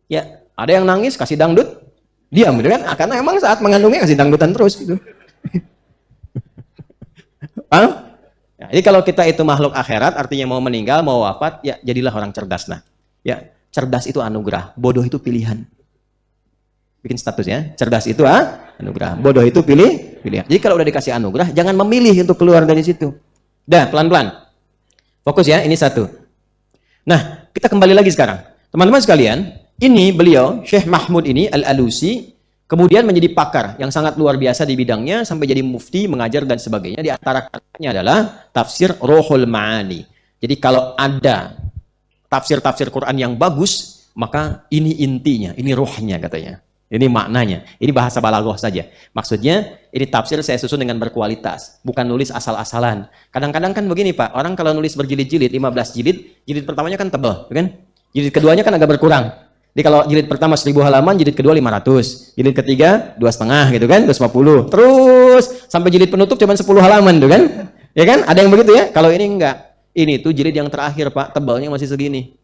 Ya, ada yang nangis kasih dangdut, diam gitu kan? Karena emang saat mengandungnya kasih dangdutan terus gitu. Nah, jadi kalau kita itu makhluk akhirat, artinya mau meninggal, mau wafat, ya jadilah orang cerdas. Nah, ya cerdas itu anugerah, bodoh itu pilihan. Bikin status ya, cerdas itu anugerah, bodoh itu pilihan. Jadi kalau udah dikasih anugerah, jangan memilih untuk keluar dari situ. Dah, pelan-pelan. Fokus ya, ini satu. Nah, kita kembali lagi sekarang. Teman-teman sekalian, ini beliau, Syekh Mahmud ini, Al-Alusi, kemudian menjadi pakar yang sangat luar biasa di bidangnya, sampai jadi mufti, mengajar dan sebagainya. Di antara karyanya adalah tafsir Ruhul Ma'ani. Jadi kalau ada tafsir-tafsir Quran yang bagus, maka ini intinya, ini ruhnya katanya. Ini maknanya. Ini bahasa balaghah saja. Maksudnya, ini tafsir saya susun dengan berkualitas, bukan nulis asal-asalan. Kadang-kadang kan begini Pak, orang kalau nulis berjilid-jilid, 15 jilid, jilid pertamanya kan tebal, kan? Jilid keduanya kan agak berkurang. Jadi kalau jilid pertama 1000 halaman, jilid kedua 500, jilid ketiga 2,5 gitu kan, 250. Terus sampai jilid penutup cuma 10 halaman tuh kan? Ya kan? Ada yang begitu ya? Kalau ini enggak. Ini tuh jilid yang terakhir Pak, tebalnya masih segini.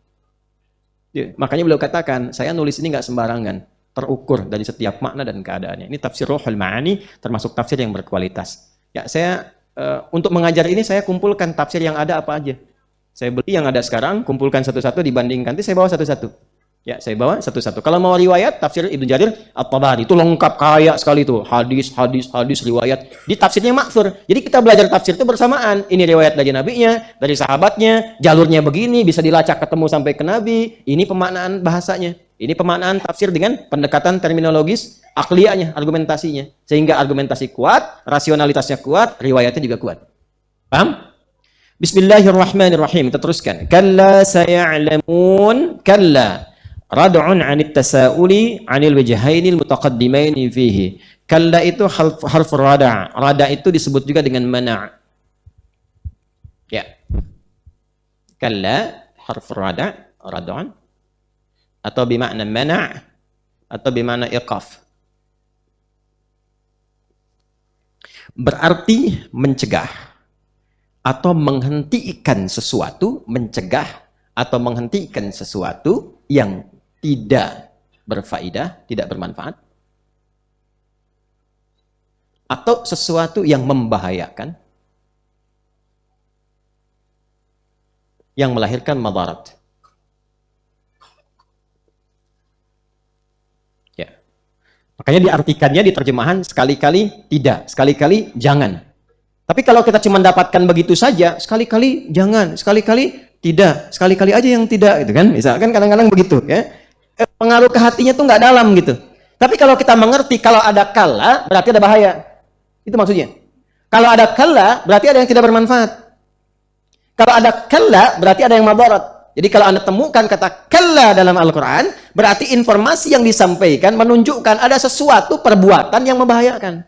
Ya, makanya beliau katakan, saya nulis ini enggak sembarangan, terukur dari setiap makna dan keadaannya. Ini tafsir Ruhul Ma'ani, termasuk tafsir yang berkualitas. Ya, saya untuk mengajar ini saya kumpulkan tafsir yang ada apa aja. Saya beli yang ada sekarang, kumpulkan satu-satu, dibandingkan, nanti saya bawa satu-satu. Ya, saya bawa satu-satu. Kalau mau riwayat, tafsir Ibnu Jarir At-Tabari itu lengkap, kaya sekali itu. Hadis, riwayat. Di tafsirnya maksur. Jadi kita belajar tafsir itu bersamaan. Ini riwayat dari nabinya, dari sahabatnya, jalurnya begini, bisa dilacak ketemu sampai ke nabi. Ini pemaknaan bahasanya. Ini pemaknaan tafsir dengan pendekatan terminologis, akliyahnya, argumentasinya. Sehingga argumentasi kuat, rasionalitasnya kuat, riwayatnya juga kuat. Paham? Bismillahirrahmanirrahim. Kita teruskan. Kalla saya'lamun. Kalla. Rad'un 'anit tasa'uli 'anil wajhainil mutaqaddimaini fihi. Kalla itu harf rada'. Rada' itu disebut juga dengan mana'. Ya. Kalla harf rada', rad'un, atau bimakna mana', atau bimakna iqaf. Berarti mencegah atau menghentikan sesuatu, mencegah atau menghentikan sesuatu yang tidak berfaedah, tidak bermanfaat, atau sesuatu yang membahayakan, yang melahirkan madarat. Ya. Makanya diartikannya di terjemahan sekali-kali tidak, sekali-kali jangan. Tapi kalau kita cuma dapatkan begitu saja, sekali-kali jangan, sekali-kali tidak, sekali-kali aja yang tidak, gitu kan? Misalkan kadang-kadang begitu, ya. Pengaruh ke hatinya tuh nggak dalam gitu. Tapi kalau kita mengerti, kalau ada kala berarti ada bahaya. Itu maksudnya. Kalau ada kala berarti ada yang tidak bermanfaat. Kalau ada kala berarti ada yang madarat. Jadi kalau Anda temukan kata kala dalam Al-Quran, berarti informasi yang disampaikan menunjukkan ada sesuatu perbuatan yang membahayakan.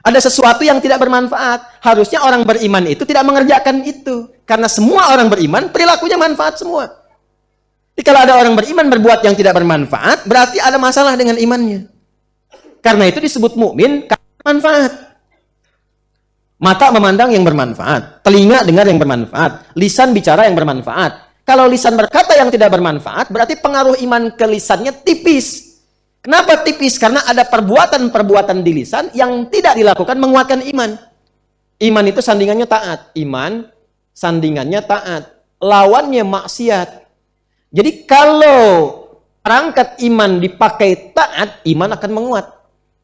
Ada sesuatu yang tidak bermanfaat. Harusnya orang beriman itu tidak mengerjakan itu. Karena semua orang beriman, perilakunya manfaat semua. Jadi kalau ada orang beriman berbuat yang tidak bermanfaat, berarti ada masalah dengan imannya. Karena itu disebut mukmin karena bermanfaat. Mata memandang yang bermanfaat, telinga dengar yang bermanfaat, lisan bicara yang bermanfaat. Kalau lisan berkata yang tidak bermanfaat, berarti pengaruh iman ke lisannya tipis. Kenapa tipis? Karena ada perbuatan-perbuatan di lisan yang tidak dilakukan menguatkan iman. Iman itu sandingannya taat. Iman, sandingannya taat. Lawannya maksiat. Jadi kalau perangkat iman dipakai taat, iman akan menguat.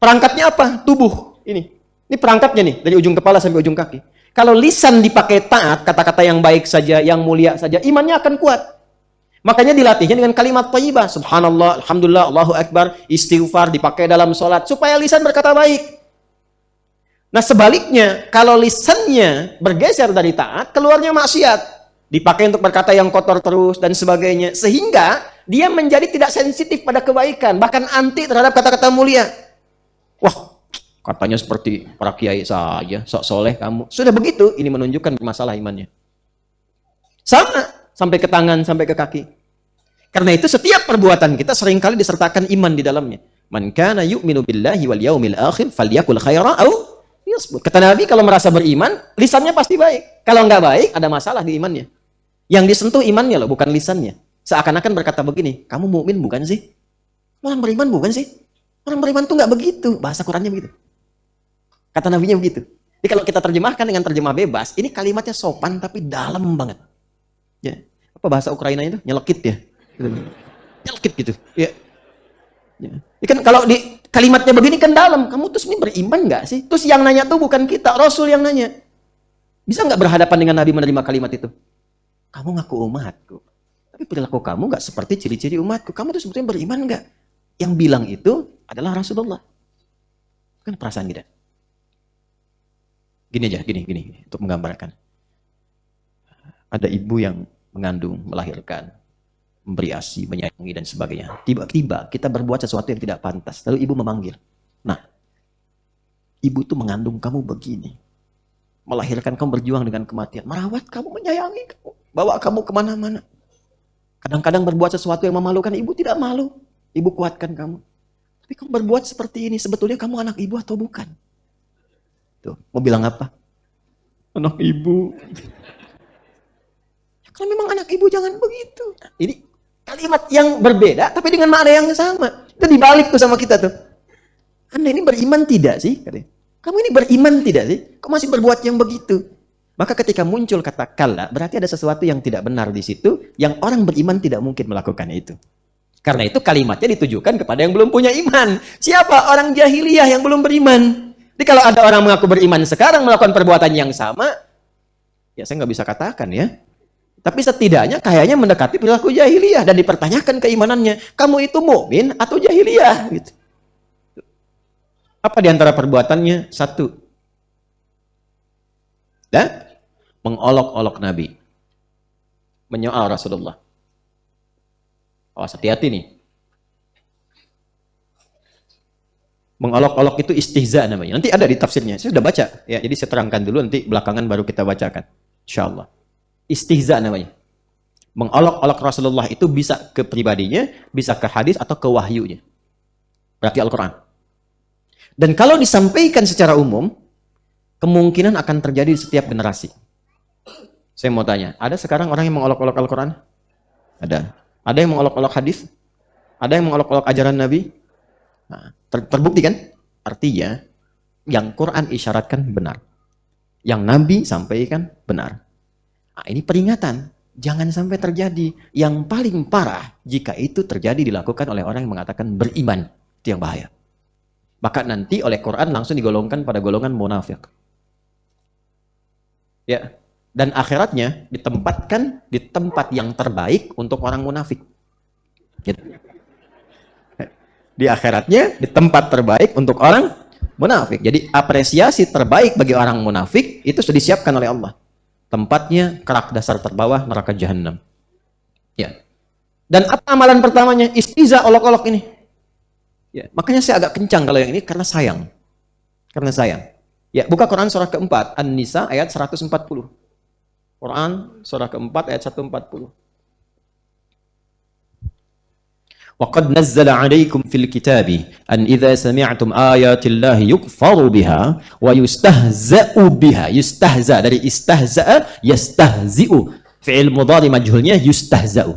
Perangkatnya apa? Tubuh. Ini perangkatnya nih, dari ujung kepala sampai ujung kaki. Kalau lisan dipakai taat, kata-kata yang baik saja, yang mulia saja, imannya akan kuat. Makanya dilatihnya dengan kalimat thayyibah, subhanallah, alhamdulillah, Allahu akbar, istighfar dipakai dalam sholat supaya lisan berkata baik. Nah sebaliknya, kalau lisannya bergeser dari taat, keluarnya maksiat, dipakai untuk berkata yang kotor terus dan sebagainya, sehingga dia menjadi tidak sensitif pada kebaikan, bahkan anti terhadap kata-kata mulia. Wah, katanya seperti para kiai saja, sok soleh kamu. Sudah begitu, ini menunjukkan masalah imannya. Sama. Sampai ke tangan, sampai ke kaki. Karena itu setiap perbuatan kita seringkali disertakan iman di dalamnya. Man kana yu'minu billahi wal yaumil akhir falyakul khaira au yasmut. Kata Nabi, kalau merasa beriman, lisannya pasti baik. Kalau nggak baik, ada masalah di imannya. Yang disentuh imannya loh, bukan lisannya. Seakan-akan berkata begini, kamu mukmin bukan sih? Orang beriman bukan sih? Orang beriman tuh nggak begitu. Bahasa Qurannya begitu. Kata Nabinya begitu. Jadi kalau kita terjemahkan dengan terjemah bebas, ini kalimatnya sopan tapi dalam banget. Ya, apa bahasa Ukrainanya itu? Nyelekit ya. Nyelekit gitu. Ya. Ya. Ini kan kalau di kalimatnya begini kan dalam. Kamu tuh sebenarnya beriman nggak sih? Terus yang nanya tuh bukan kita, Rasul yang nanya. Bisa nggak berhadapan dengan Nabi menerima kalimat itu? Kamu ngaku umatku, tapi perilaku kamu nggak seperti ciri-ciri umatku. Kamu tuh sebetulnya beriman nggak? Yang bilang itu adalah Rasulullah. Kan perasaan kita. Gini aja, gini, untuk menggambarkan. Ada ibu yang mengandung, melahirkan, memberi ASI, menyayangi dan sebagainya. Tiba-tiba kita berbuat sesuatu yang tidak pantas. Lalu ibu memanggil. Nah, ibu tuh mengandung kamu begini. Melahirkan kamu berjuang dengan kematian. Merawat kamu, menyayangi kamu. Bawa kamu kemana-mana. Kadang-kadang berbuat sesuatu yang memalukan. Ibu tidak malu. Ibu kuatkan kamu. Tapi kamu berbuat seperti ini. Sebetulnya kamu anak ibu atau bukan? Tuh, mau bilang apa? Anak ibu. Kalau memang anak ibu jangan begitu. Ini kalimat yang berbeda tapi dengan makna yang sama. Itu dibalik tuh sama kita tuh. Anda ini beriman tidak sih? Kamu ini beriman tidak sih? Kok masih berbuat yang begitu? Maka ketika muncul kata kalla, berarti ada sesuatu yang tidak benar di situ yang orang beriman tidak mungkin melakukan itu. Karena itu kalimatnya ditujukan kepada yang belum punya iman. Siapa? Orang jahiliyah yang belum beriman. Jadi kalau ada orang mengaku beriman sekarang melakukan perbuatan yang sama, ya saya nggak bisa katakan ya. Tapi setidaknya kayaknya mendekati perilaku jahiliyah dan dipertanyakan keimanannya. Kamu itu mukmin atau jahiliyah? Gitu. Apa di antara perbuatannya? Satu, mengolok-olok Nabi, menyoal Rasulullah. Awas, hati-hati nih. Mengolok-olok itu istihza namanya. Nanti ada di tafsirnya. Saya sudah baca. Ya, jadi saya terangkan dulu, nanti belakangan baru kita bacakan. Insyaallah. Istihza namanya. Mengolok-olok Rasulullah itu bisa ke pribadinya, bisa ke hadis atau ke wahyunya. Berarti Al-Quran. Dan kalau disampaikan secara umum, kemungkinan akan terjadi di setiap generasi. Saya mau tanya, ada sekarang orang yang mengolok-olok Al-Quran? Ada. Ada yang mengolok-olok hadis? Ada yang mengolok-olok ajaran Nabi? Nah, terbukti kan? Artinya, yang Quran isyaratkan benar. Yang Nabi sampaikan benar. Nah, ini peringatan. Jangan sampai terjadi. Yang paling parah, jika itu terjadi dilakukan oleh orang yang mengatakan beriman. Itu yang bahaya. Maka nanti oleh Quran langsung digolongkan pada golongan munafik. Ya. Dan akhiratnya ditempatkan di tempat yang terbaik untuk orang munafik. Gitu. Di akhiratnya di tempat terbaik untuk orang munafik. Jadi apresiasi terbaik bagi orang munafik itu sudah disiapkan oleh Allah. Tempatnya kerak dasar terbawah neraka jahanam. Ya. Dan apa amalan pertamanya? Istiza, olok-olok ini. Ya. Makanya saya agak kencang kalau yang ini karena sayang. Karena sayang. Ya, buka Quran surah keempat, An-Nisa ayat 140. Quran surah keempat ayat 140. وَقَدْ نَزَّلَ عَلَيْكُمْ فِي الْكِتَابِ أَنْ إِذَا سَمِعْتُمْ آيَاتِ اللَّهِ يُكْفَرُ بِهَا وَيُسْتَهْزَأُ بِهَا. Yustahza dari istahza'a yastahzi'u. Fi'il mudhari majhulnya yustahza'u.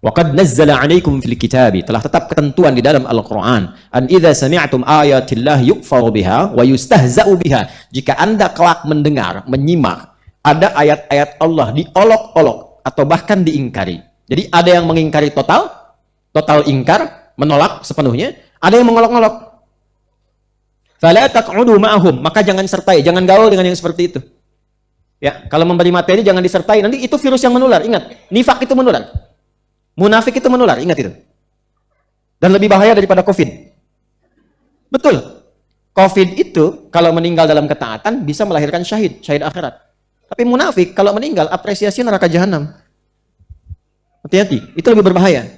وَقَدْ نَزَّلَ عَلَيْكُمْ فِي الْكِتَابِ. Telah tetap ketentuan di dalam Al-Quran. أَنْ إِذَا سَمِعْتُمْ آيَاتِ اللَّهِ يُكْفَرُ بِهَا وَيُسْتَهْزَأُ بِهَا. Jika Anda kelak mendengar, menyimak ada ayat-ayat Allah diolok-olok atau bahkan diingkari. Jadi ada yang mengingkari total ingkar, menolak sepenuhnya, ada yang mengolok-olok. Fala taq'udu ma'ahum, maka jangan sertai, jangan gaul dengan yang seperti itu. Ya, kalau memberi materi jangan disertai, nanti itu virus yang menular. Ingat, nifak itu menular. Munafik itu menular, ingat itu. Dan lebih bahaya daripada Covid. Betul. Covid itu kalau meninggal dalam ketaatan bisa melahirkan syahid akhirat. Tapi munafik kalau meninggal apresiasi neraka jahanam. Hati-hati, itu lebih berbahaya.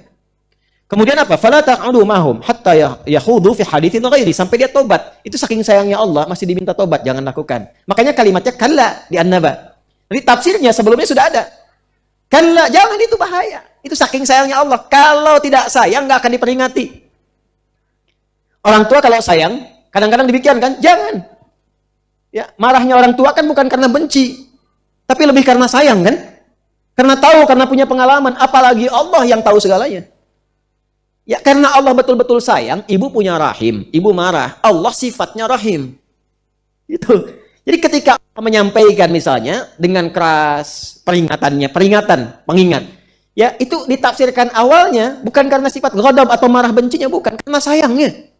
Kemudian apa? Fala taq'udu ma'hum hatta yakhudhu fi haditsin ghairi, sampai dia tobat. Itu saking sayangnya Allah masih diminta tobat, jangan lakukan. Makanya kalimatnya kalla di An-Naba. Jadi tafsirnya sebelumnya sudah ada. Kalla, jangan, itu bahaya. Itu saking sayangnya Allah. Kalau tidak sayang nggak akan diperingati. Orang tua kalau sayang kadang-kadang demikian kan? Jangan. Ya, marahnya orang tua kan bukan karena benci, tapi lebih karena sayang kan? Karena tahu, karena punya pengalaman, apalagi Allah yang tahu segalanya. Ya, karena Allah betul-betul sayang, ibu punya rahim, ibu marah, Allah sifatnya rahim. Itu. Jadi ketika Allah menyampaikan misalnya dengan keras peringatan, pengingat, ya itu ditafsirkan awalnya bukan karena sifat ghadab atau marah bencinya, bukan, karena sayangnya.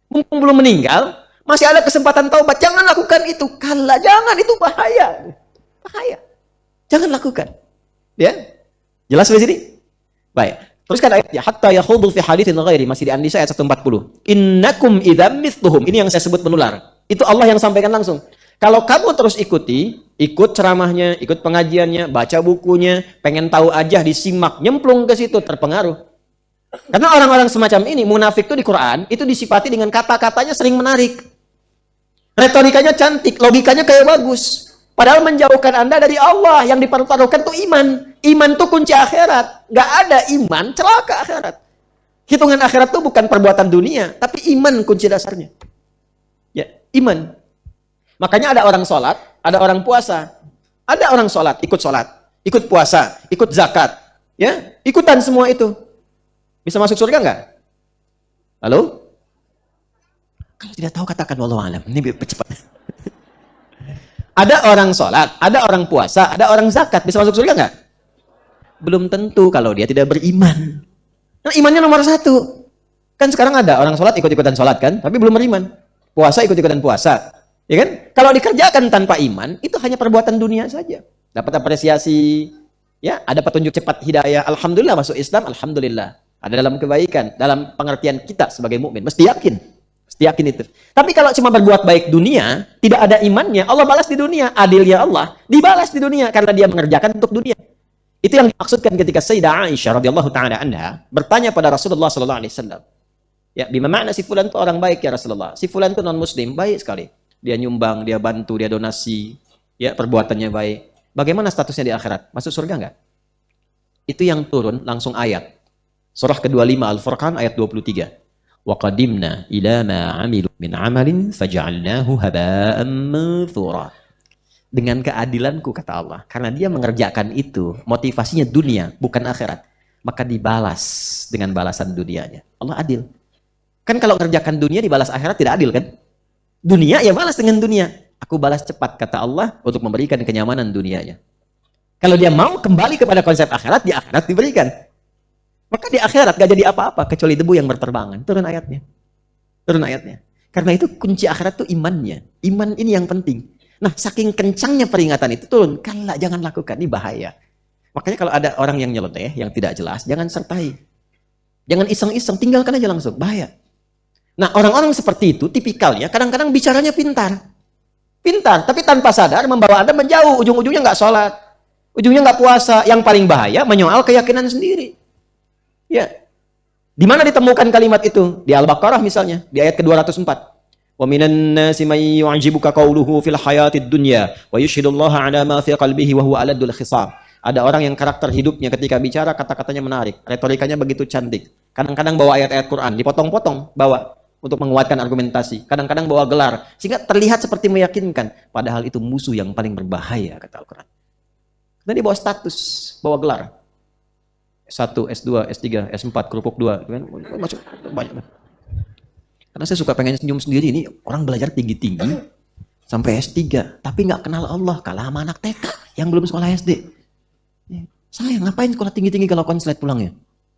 Mumpung belum meninggal, masih ada kesempatan taubat, jangan lakukan itu. Kala, jangan, itu bahaya. Bahaya. Jangan lakukan. Ya? Jelas di sini? Baik. Teruskan ayatnya, hatta yakhudhu fi haditsin ghairi, masih di An-Nisa ayat 140. Innakum idzam mithluhum. Ini yang saya sebut menular. Itu Allah yang sampaikan langsung. Kalau kamu terus ikut ceramahnya, ikut pengajiannya, baca bukunya, pengen tahu aja, disimak, nyemplung ke situ, terpengaruh. Karena orang-orang semacam ini, munafik itu di Quran, itu disifati dengan kata-katanya sering menarik. Retorikanya cantik, logikanya kayak bagus. Padahal menjauhkan Anda dari Allah. Yang dipertaruhkan tuh iman. Iman tuh kunci akhirat. Gak ada iman, celaka akhirat. Hitungan akhirat tuh bukan perbuatan dunia, tapi iman kunci dasarnya. Ya, iman. Makanya ada orang sholat, ada orang puasa. Ada orang sholat, ikut puasa, ikut zakat. Ya, ikutan semua itu. Bisa masuk surga nggak? Halo? Kalau tidak tahu katakan wallahu alam. Ini biar cepat. Ada orang sholat, ada orang puasa, ada orang zakat. Bisa masuk surga nggak? Belum tentu kalau dia tidak beriman. Nah, imannya nomor 1. Kan sekarang ada orang sholat ikut-ikutan sholat kan, tapi belum beriman. Puasa ikut-ikutan puasa. Ya kan? Kalau dikerjakan tanpa iman, itu hanya perbuatan dunia saja. Dapat apresiasi, ya, ada petunjuk cepat hidayah. Alhamdulillah masuk Islam, alhamdulillah. Ada dalam kebaikan, dalam pengertian kita sebagai mukmin. Mesti yakin. Mesti yakin itu. Tapi kalau cuma berbuat baik dunia, tidak ada imannya, Allah balas di dunia. Adilnya Allah dibalas di dunia karena dia mengerjakan untuk dunia. Itu yang dimaksudkan ketika Sayyidah Aisyah radhiyallahu taala anha bertanya pada Rasulullah sallallahu alaihi wasallam. Ya, bima makna si fulan itu orang baik ya Rasulullah? Si fulan itu non muslim, baik sekali. Dia nyumbang, dia bantu, dia donasi, ya, perbuatannya baik. Bagaimana statusnya di akhirat? Masuk surga enggak? Itu yang turun langsung ayat. Surah ke-25 Al-Furqan ayat 23. Wa qadimna ila ma 'amilu min 'amalin faj'alnahu haba'an manthura. Dengan keadilanku, kata Allah, karena dia mengerjakan itu, motivasinya dunia bukan akhirat, maka dibalas dengan balasan dunianya. Allah adil. Kan kalau mengerjakan dunia dibalas akhirat tidak adil kan? Dunia ya balas dengan dunia. Aku balas cepat, kata Allah, untuk memberikan kenyamanan dunianya. Kalau dia mau kembali kepada konsep akhirat, di akhirat diberikan. Maka di akhirat gak jadi apa-apa kecuali debu yang berterbangan. Turun ayatnya. Turun ayatnya. Karena itu kunci akhirat itu imannya. Iman ini yang penting. Nah, saking kencangnya peringatan itu turun. Kala, jangan lakukan. Ini bahaya. Makanya kalau ada orang yang nyeloteh, yang tidak jelas, jangan sertai. Jangan iseng-iseng, tinggalkan aja langsung. Bahaya. Nah, orang-orang seperti itu tipikalnya kadang-kadang bicaranya pintar. Pintar, tapi tanpa sadar membawa Anda menjauh. Ujung-ujungnya nggak sholat. Ujungnya nggak puasa. Yang paling bahaya menyoal keyakinan sendiri. Ya, di mana ditemukan kalimat itu? Di Al-Baqarah misalnya, di ayat ke-204. Wa minan nasi may yu'jibuka qawluhu fil hayatid dunya wa yushhidullaha 'ala ma fi qalbihi wa huwa aladul khisam. Ada orang yang karakter hidupnya ketika bicara kata-katanya menarik, retorikanya begitu cantik. Kadang-kadang bawa ayat-ayat Quran, dipotong-potong, bawa untuk menguatkan argumentasi. Kadang-kadang bawa gelar, sehingga terlihat seperti meyakinkan. Padahal itu musuh yang paling berbahaya, kata Al-Quran. Karena dia bawa status, bawa gelar. S1, S2, S3, S4, kerupuk 2. Kan? Masuk banyak. Karena saya suka pengen senyum sendiri, ini orang belajar tinggi-tinggi sampai S3, tapi nggak kenal Allah, kalah sama anak TK yang belum sekolah SD. Saya ngapain sekolah tinggi-tinggi kalau konslet pulangnya?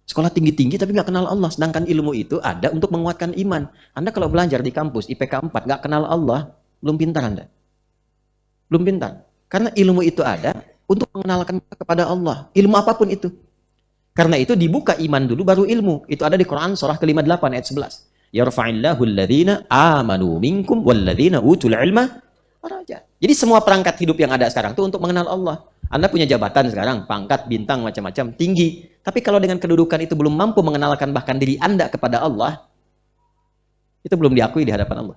Sekolah tinggi-tinggi tapi nggak kenal Allah. Sedangkan ilmu itu ada untuk menguatkan iman. Anda kalau belajar di kampus IPK 4 nggak kenal Allah, belum pintar Anda. Belum pintar. Karena ilmu itu ada untuk mengenalkan kepada Allah. Ilmu apapun itu. Karena itu dibuka iman dulu baru ilmu. Itu ada di Quran surah ke-58 ayat 11. Yarfa'illahu alladhina amanu minkum walladhina utul ilma daraja. Jadi semua perangkat hidup yang ada sekarang itu untuk mengenal Allah. Anda punya jabatan sekarang, pangkat, bintang, macam-macam, tinggi. Tapi kalau dengan kedudukan itu belum mampu mengenalkan bahkan diri Anda kepada Allah, itu belum diakui di hadapan Allah.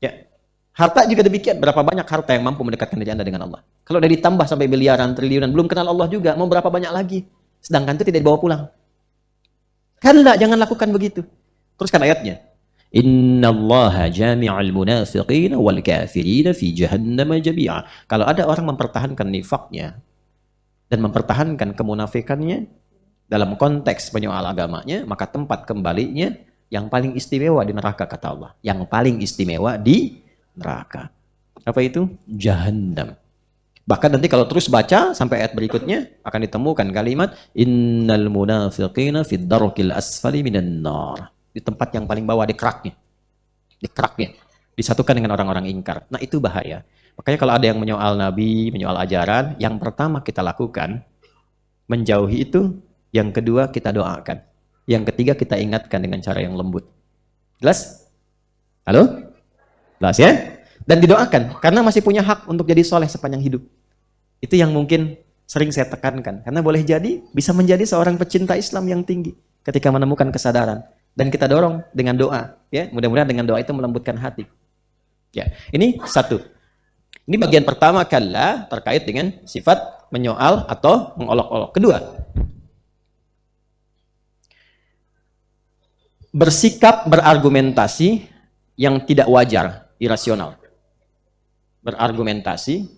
Ya. Harta juga demikian. Berapa banyak harta yang mampu mendekatkan diri Anda dengan Allah? Kalau udah ditambah sampai miliaran, triliunan, belum kenal Allah juga, mau berapa banyak lagi? Sedangkan itu tidak dibawa pulang. Kalla, jangan lakukan begitu. Teruskan ayatnya. Innallaha jami'al munafiqina wal kafirina fi jahannam jami'a. Kalau ada orang mempertahankan nifaknya dan mempertahankan kemunafikannya dalam konteks penyoal agamanya, maka tempat kembalinya yang paling istimewa di neraka, kata Allah. Yang paling istimewa di neraka. Apa itu? Jahannam. Bahkan nanti kalau terus baca sampai ayat berikutnya akan ditemukan kalimat innal munafiqina fid darkil asfali minan nar. Di tempat yang paling bawah, di keraknya, disatukan dengan orang-orang ingkar. Nah itu bahaya. Makanya kalau ada yang menyoal Nabi, menyoal ajaran, yang pertama kita lakukan menjauhi itu, yang kedua kita doakan, yang ketiga kita ingatkan dengan cara yang lembut. Jelas? Halo? Jelas ya? Dan didoakan karena masih punya hak untuk jadi soleh sepanjang hidup. Itu yang mungkin sering saya tekankan, karena boleh jadi bisa menjadi seorang pecinta Islam yang tinggi ketika menemukan kesadaran. Dan kita dorong dengan doa, ya. Mudah-mudahan dengan doa itu melembutkan hati. Ya, ini satu. Ini bagian pertama kala terkait dengan sifat menyoal atau mengolok-olok. Kedua, bersikap berargumentasi yang tidak wajar, irasional. Berargumentasi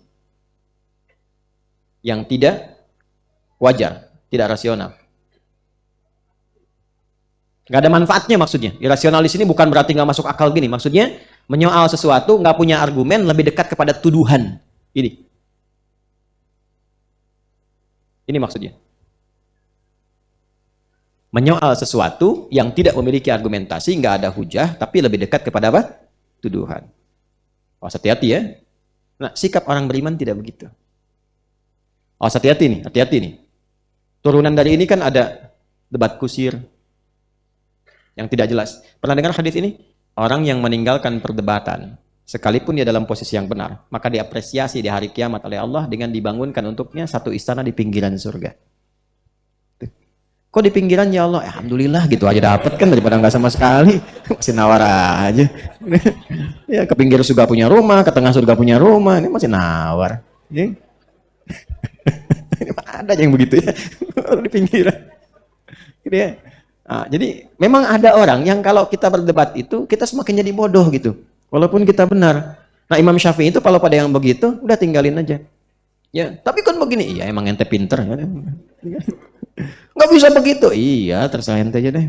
yang tidak wajar, tidak rasional. Nggak ada manfaatnya maksudnya. Irasional di sini bukan berarti nggak masuk akal gini. Maksudnya menyoal sesuatu nggak punya argumen, lebih dekat kepada tuduhan. Ini maksudnya. Menyoal sesuatu yang tidak memiliki argumentasi, nggak ada hujah, tapi lebih dekat kepada apa? Tuduhan. Oh, hati-hati ya. Nah, sikap orang beriman tidak begitu. Oh, hati-hati nih. Turunan dari ini kan ada debat kusir yang tidak jelas. Pernah dengar hadis ini? Orang yang meninggalkan perdebatan, sekalipun dia dalam posisi yang benar, maka diapresiasi di hari kiamat oleh Allah dengan dibangunkan untuknya satu istana di pinggiran surga. Kok di pinggiran ya Allah? Alhamdulillah gitu aja dapat kan, daripada nggak sama sekali. Masih nawar aja. Ya, ke pinggir surga punya rumah, ke tengah surga punya rumah, ini masih nawar. Ya. Ada yang begitu ya, di pinggiran. Gitu ya. Nah, jadi memang ada orang yang kalau kita berdebat itu kita semakin jadi bodoh gitu, walaupun kita benar. Nah Imam Syafi'i itu kalau pada yang begitu udah tinggalin aja. Ya, tapi kan begini, iya emang ente pinter. Nggak bisa begitu, iya terserah ente aja deh.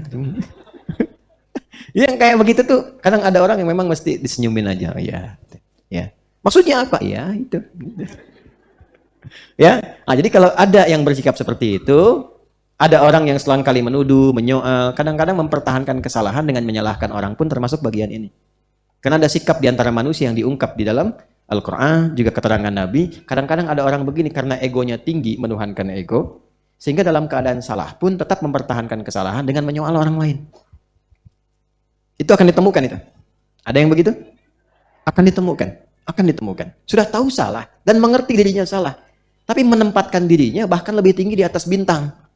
Yang kayak begitu tuh kadang ada orang yang memang mesti disenyumin aja, ya. Maksudnya apa? Ya itu. Ya, nah, jadi kalau ada yang bersikap seperti itu. Ada orang yang selang kali menuduh, menyoal, kadang-kadang mempertahankan kesalahan dengan menyalahkan orang pun termasuk bagian ini. Karena ada sikap di antara manusia yang diungkap di dalam Al-Quran, juga keterangan Nabi. Kadang-kadang ada orang begini karena egonya tinggi, menuhankan ego, sehingga dalam keadaan salah pun tetap mempertahankan kesalahan dengan menyoal orang lain. Itu akan ditemukan itu. Ada yang begitu? Akan ditemukan. Sudah tahu salah dan mengerti dirinya salah. Tapi menempatkan dirinya bahkan lebih tinggi di atas bintang.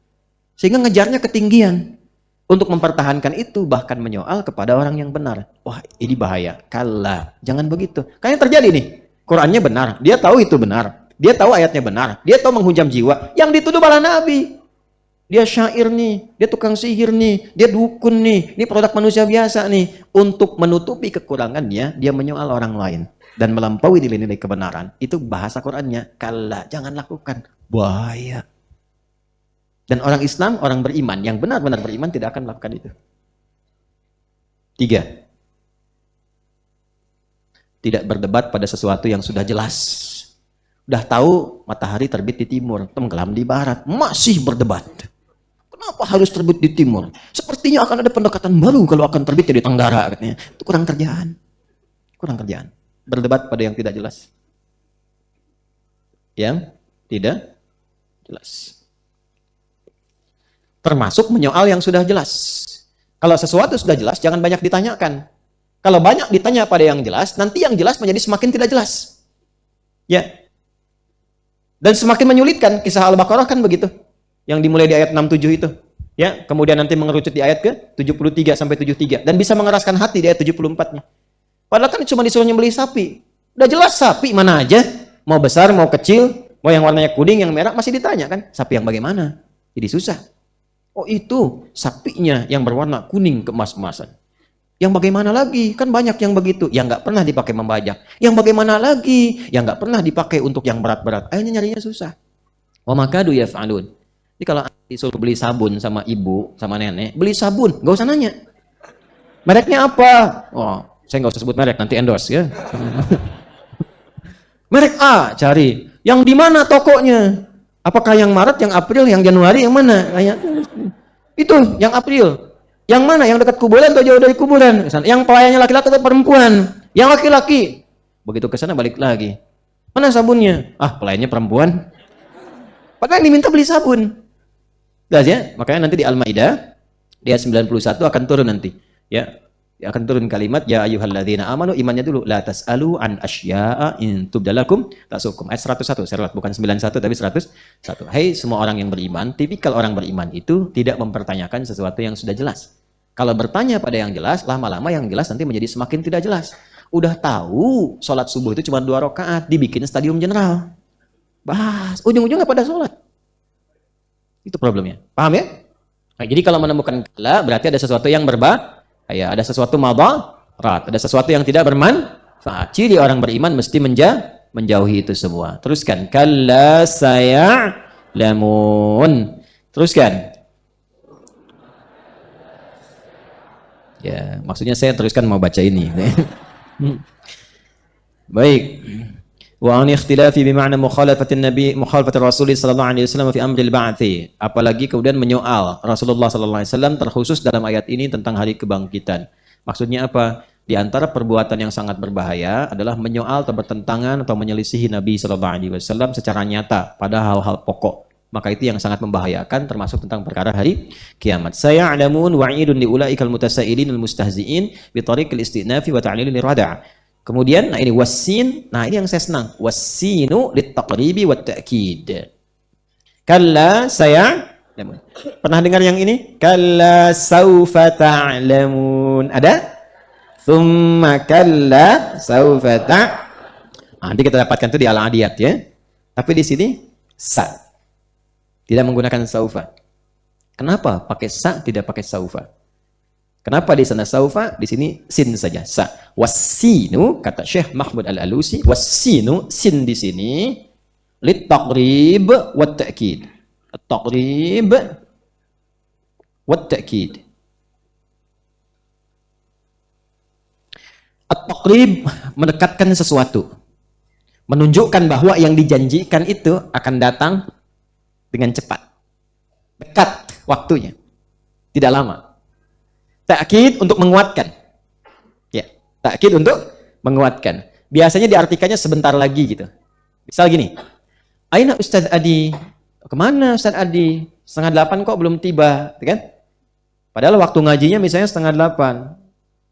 Sehingga ngejarnya ketinggian. Untuk mempertahankan itu bahkan menyoal kepada orang yang benar. Wah, ini bahaya. Kalla, jangan begitu. Kayaknya terjadi nih. Qurannya benar, dia tahu itu benar. Dia tahu ayatnya benar, dia tahu menghujam jiwa. Yang dituduh malah Nabi. Dia syair nih, dia tukang sihir nih, dia dukun nih, ini produk manusia biasa nih. Untuk menutupi kekurangannya, dia menyoal orang lain dan melampaui nilai-nilai kebenaran. Itu bahasa Qurannya. Kalla, jangan lakukan. Bahaya. Dan orang Islam, orang beriman, yang benar-benar beriman tidak akan melakukan itu. 3. Tidak berdebat pada sesuatu yang sudah jelas. Udah tahu matahari terbit di timur, tenggelam di barat, masih berdebat. Kenapa harus terbit di timur? Sepertinya akan ada pendekatan baru kalau akan terbit di tenggara, katanya. Itu kurang kerjaan. Kurang kerjaan. Berdebat pada yang tidak jelas. Yang tidak jelas. Termasuk menyoal yang sudah jelas. Kalau sesuatu sudah jelas, jangan banyak ditanyakan. Kalau banyak ditanya pada yang jelas, nanti yang jelas menjadi semakin tidak jelas. Ya. Dan semakin menyulitkan. Kisah Al-Baqarah kan begitu. Yang dimulai di ayat 67 itu. Ya, kemudian nanti mengerucut di ayat ke 73 sampai 73. Dan bisa mengeraskan hati di ayat 74-nya. Padahal kan cuma disuruh nyembelih sapi. Udah jelas sapi mana aja. Mau besar, mau kecil, mau yang warnanya kuning, yang merah, masih ditanya kan. Sapi yang bagaimana? Jadi susah. Oh itu sapinya yang berwarna kuning keemas-emasan. Yang bagaimana lagi? Kan banyak yang begitu. Yang nggak pernah dipakai membajak. Yang bagaimana lagi? Yang nggak pernah dipakai untuk yang berat-berat. Akhirnya nyarinya susah. Wa makadu yaf'alun. Jadi kalau disuruh beli sabun sama ibu, sama nenek, beli sabun. Nggak usah nanya. Mereknya apa? Oh, saya nggak usah sebut merek, nanti endorse ya. Merek A, cari. Yang di mana tokonya? Apakah yang Maret, yang April, yang Januari, yang mana? Itu, yang April. Yang mana? Yang dekat kuburan atau jauh dari kuburan? Yang pelayannya laki-laki atau perempuan? Yang laki-laki. Begitu ke sana balik lagi. Mana sabunnya? Ah, pelayannya perempuan. Padahal yang diminta beli sabun. Jelas ya? Makanya nanti di Al-Maidah, di ayat 91 akan turun nanti. Ya, akan turun kalimat ya ayyuhalladzina amanu, imannya dulu la tasalu an asya'a in tubdalakum tasukum. Ayat 101, saya lihat bukan 91 tapi 101. Hai semua orang yang beriman, tipikal orang beriman itu tidak mempertanyakan sesuatu yang sudah jelas. Kalau bertanya pada yang jelas, lama-lama yang jelas nanti menjadi semakin tidak jelas. Udah tahu sholat subuh itu cuma 2 rakaat, dibikin stadium general. Bahas, ujung-ujungnya pada sholat. Itu problemnya. Paham ya? Nah, jadi kalau menemukan kala berarti ada sesuatu yang ya, ada sesuatu madarat, ada sesuatu yang tidak bermanfaat. Ciri orang beriman mesti menjauhi itu semua. Teruskan. Kalla saya'lamun. Teruskan. Ya, maksudnya saya teruskan mau baca ini. Baik. Wa an ikhtilafi bima'na mukhalafatin nabi mukhalafatir rasul sallallahu alaihi wasallam fi amril ba'thi. Apalagi kemudian menyoal Rasulullah sallallahu alaihi wasallam terkhusus dalam ayat ini tentang hari kebangkitan. Maksudnya apa? Di antara perbuatan yang sangat berbahaya adalah menyoal atau bertentangan atau menyelisihi Nabi sallallahu alaihi wasallam secara nyata pada hal-hal pokok. Maka itu yang sangat membahayakan, termasuk tentang perkara hari kiamat. Saya'lamun wa'idun liulaikal mutasailin al mustahzi'in bi tariqil istinafi wa ta'lilil rada'. Kemudian, nah ini wassin, nah ini yang saya senang. Wassinu littaqribi wat ta'kid. Kalla saya'lamun. Pernah dengar yang ini? Kalla saufa ta'lamun. Ada? Tsumma kalla saufa nanti kita dapatkan itu di Al-Adiyat ya. Tapi di sini sa. Tidak menggunakan saufa. Kenapa pakai sa tidak pakai saufa? Kenapa di sana saufa, di sini sin saja, sa. Wassinu, kata Syekh Mahmud Al-Alusi, wassinu, sin di sini, lit-taqrib wat-ta'kid. At-taqrib wat-ta'kid. At-taqrib mendekatkan sesuatu. Menunjukkan bahwa yang dijanjikan itu akan datang dengan cepat. Dekat waktunya. Tidak lama. Ta'kid untuk menguatkan. Ya, ta'kid untuk menguatkan. Biasanya diartikannya sebentar lagi gitu. Misal gini. Aina Ustadz Adi? Kemana Ustadz Adi? 7:30 kok belum tiba, kan? Padahal waktu ngajinya misalnya 7:30.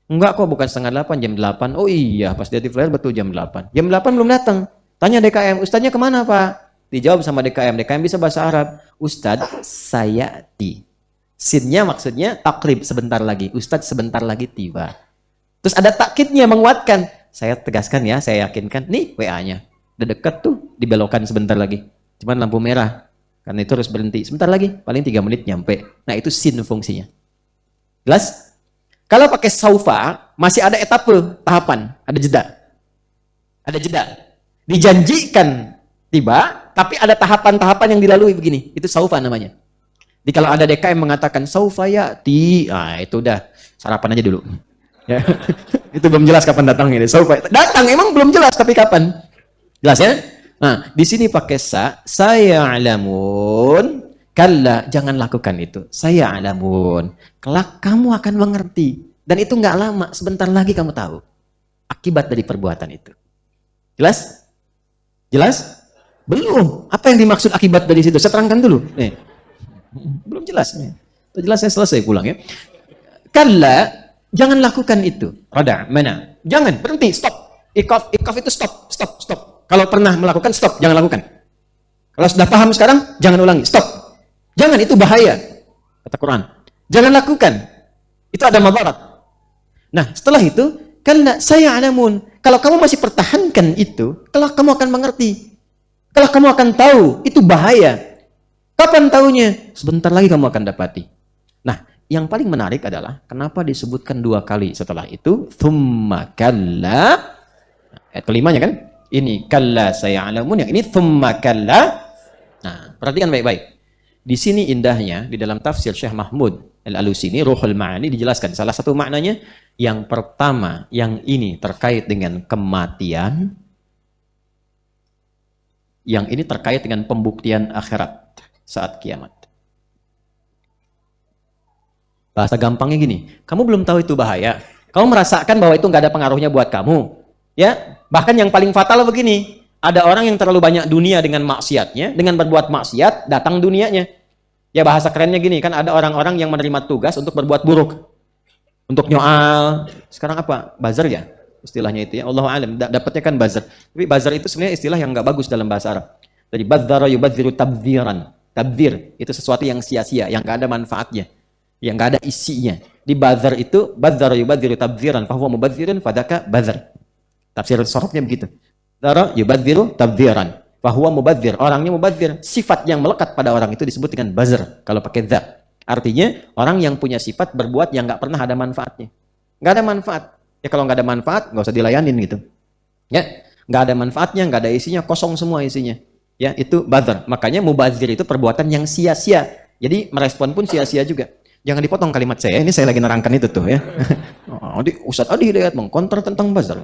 Enggak kok, bukan 7:30, jam 8. Oh iya, pas dia di flyer betul jam 8. Jam 8 belum datang. Tanya DKM, Ustadznya kemana Pak? Dijawab sama DKM. DKM bisa bahasa Arab. Ustadz sayati. Sinnya maksudnya takrib, sebentar lagi. Ustadz sebentar lagi tiba. Terus ada takkidnya menguatkan. Saya tegaskan ya, saya yakinkan. Nih WA-nya. Udah dekat tuh, dibelokkan sebentar lagi. Cuman lampu merah. Karena itu harus berhenti. Sebentar lagi, paling 3 menit nyampe. Nah itu sin fungsinya. Jelas? Kalau pakai saufa, masih ada etape, tahapan. Ada jeda. Ada jeda. Dijanjikan tiba, tapi ada tahapan-tahapan yang dilalui begini. Itu saufa namanya. Jadi kalau ada DKM mengatakan saufa ya'ti, itu udah sarapan aja dulu. Ya. Itu belum jelas kapan datangnya. Saufa datang emang belum jelas tapi kapan. Jelas ya? Nah, di sini pakai saya alamun, kalla, jangan lakukan itu. Saya alamun. Kelak kamu akan mengerti. Dan itu nggak lama, sebentar lagi kamu tahu akibat dari perbuatan itu. Jelas? Jelas? Belum. Apa yang dimaksud akibat dari situ? Saya terangkan dulu. Belum jelas. Itu jelas saya selesai pulang ya. Kalla, jangan lakukan itu. Rada, mana? Jangan, berhenti, stop. Ikaf itu stop. Kalau pernah melakukan, stop, jangan lakukan. Kalau sudah paham sekarang, jangan ulangi, stop. Jangan, itu bahaya. Kata Quran. Jangan lakukan. Itu ada madarat. Nah, setelah itu, kalla saya alamun. Kalau kamu masih pertahankan itu, kelak kamu akan mengerti. Kelak kamu akan tahu, itu bahaya. Kapan tahunya? Sebentar lagi kamu akan dapati. Nah, yang paling menarik adalah kenapa disebutkan 2 kali setelah itu thumma kalla. Ayat kelimanya kan? Ini kalla saya'lamun, yang ini thumma kalla. Nah, perhatikan baik-baik. Di sini indahnya di dalam tafsir Syekh Mahmud Al-Alusi ini Ruhul Ma'ani dijelaskan salah satu maknanya yang pertama, yang ini terkait dengan kematian. Yang ini terkait dengan pembuktian akhirat saat kiamat. Bahasa gampangnya gini, kamu belum tahu itu bahaya. Kamu merasakan bahwa itu nggak ada pengaruhnya buat kamu. Ya, bahkan yang paling fatal begini, ada orang yang terlalu banyak dunia dengan maksiatnya, dengan berbuat maksiat, datang dunianya. Ya bahasa kerennya gini, kan ada orang-orang yang menerima tugas untuk berbuat buruk. Untuk nyoal, sekarang apa? Buzzer ya? Istilahnya itu ya, Allahu a'lam, dapatnya kan buzzer. Tapi buzzer itu sebenarnya istilah yang nggak bagus dalam bahasa Arab. Jadi badzara yubadziru tabdziran. Tabdzir itu sesuatu yang sia-sia, yang nggak ada manfaatnya, yang nggak ada isinya. Di badzar itu badzara yubadziru tabdziran, fahuwa mubadzirun fadaka badzar. Tafsir sorofnya begitu. Badzara yubadziru tabdziran, fahuwa mubadzir. Orangnya mubadzir. Sifat yang melekat pada orang itu disebut dengan badzar kalau pakai dza. Artinya orang yang punya sifat berbuat yang nggak pernah ada manfaatnya. Nggak ada manfaat. Ya kalau nggak ada manfaat nggak usah dilayanin gitu. Ya, nggak ada manfaatnya, nggak ada isinya, kosong semua isinya. Ya, itu badzar. Makanya mubadzir itu perbuatan yang sia-sia. Jadi merespon pun sia-sia juga. Jangan dipotong kalimat saya. Ini saya lagi nerangkan itu tuh ya. Ustadz Adi Hidayat mengkonter tentang badzar.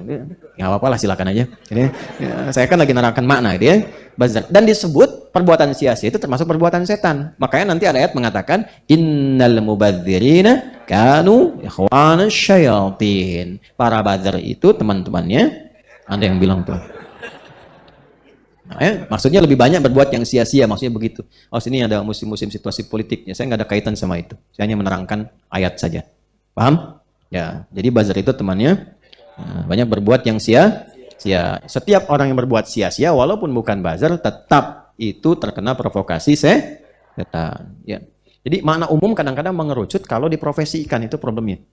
Ya apa-apa lah, silakan aja. Ini, ya, saya kan lagi nerangkan makna itu ya. Badzar. Dan disebut perbuatan sia-sia itu termasuk perbuatan setan. Makanya nanti ada ayat mengatakan innal mubadzirina kanu ikhwana syayatin. Para badzar itu teman-temannya, ada yang bilang tuh. Nah, ya, maksudnya lebih banyak berbuat yang sia-sia, maksudnya begitu. Oh, sini ada musim-musim situasi politiknya. Saya nggak ada kaitan sama itu. Saya hanya menerangkan ayat saja. Paham? Ya, jadi buzzer itu temannya banyak berbuat yang sia-sia. Setiap orang yang berbuat sia-sia, walaupun bukan buzzer, tetap itu terkena provokasi setan. Ya. Jadi makna umum kadang-kadang mengerucut kalau diprofesikan, itu problemnya.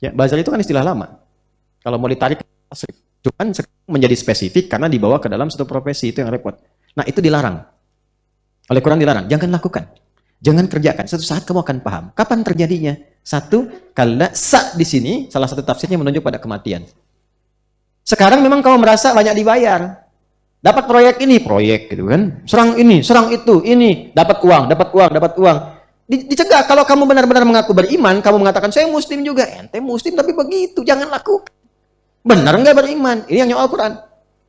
Ya, buzzer itu kan istilah lama. Kalau mau ditarik, cuman menjadi spesifik karena dibawa ke dalam satu profesi, itu yang repot. Nah, itu dilarang. Oleh Quran dilarang. Jangan lakukan. Jangan kerjakan. Suatu saat kamu akan paham. Kapan terjadinya? Satu, kalla sa di sini salah satu tafsirnya menunjuk pada kematian. Sekarang memang kamu merasa banyak dibayar. Dapat proyek ini, proyek gitu kan. Serang ini, serang itu, ini, dapat uang. Dicegah. Kalau kamu benar-benar mengaku beriman, kamu mengatakan saya muslim juga. Ente muslim tapi begitu, jangan lakukan. Benar nggak beriman? Ini yang nyoal Quran.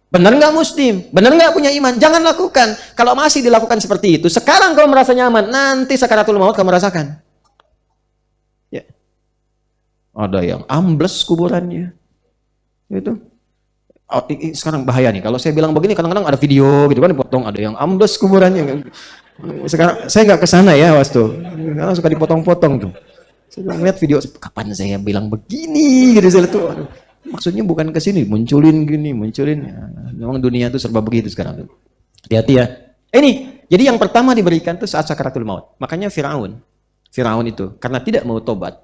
Benar nggak muslim? Benar nggak punya iman? Jangan lakukan. Kalau masih dilakukan seperti itu, sekarang kamu merasa nyaman, nanti sakaratul maut kamu rasakan. Ya. Ada yang ambles kuburannya. Itu. Oh, sekarang bahaya nih. Kalau saya bilang begini, kadang-kadang ada video gitu kan dipotong, ada yang ambles kuburannya. Sekarang saya nggak kesana ya, wastu. Karena suka dipotong-potong tuh. Saya ngeliat video, kapan saya bilang begini gitu saya tuh. Aduh. Maksudnya bukan ke sini, munculin gini, munculin. Ya, memang dunia itu serba begitu sekarang. Hati-hati ya. Ini, jadi yang pertama diberikan itu saat sakaratul maut. Makanya Firaun Firaun itu karena tidak mau tobat,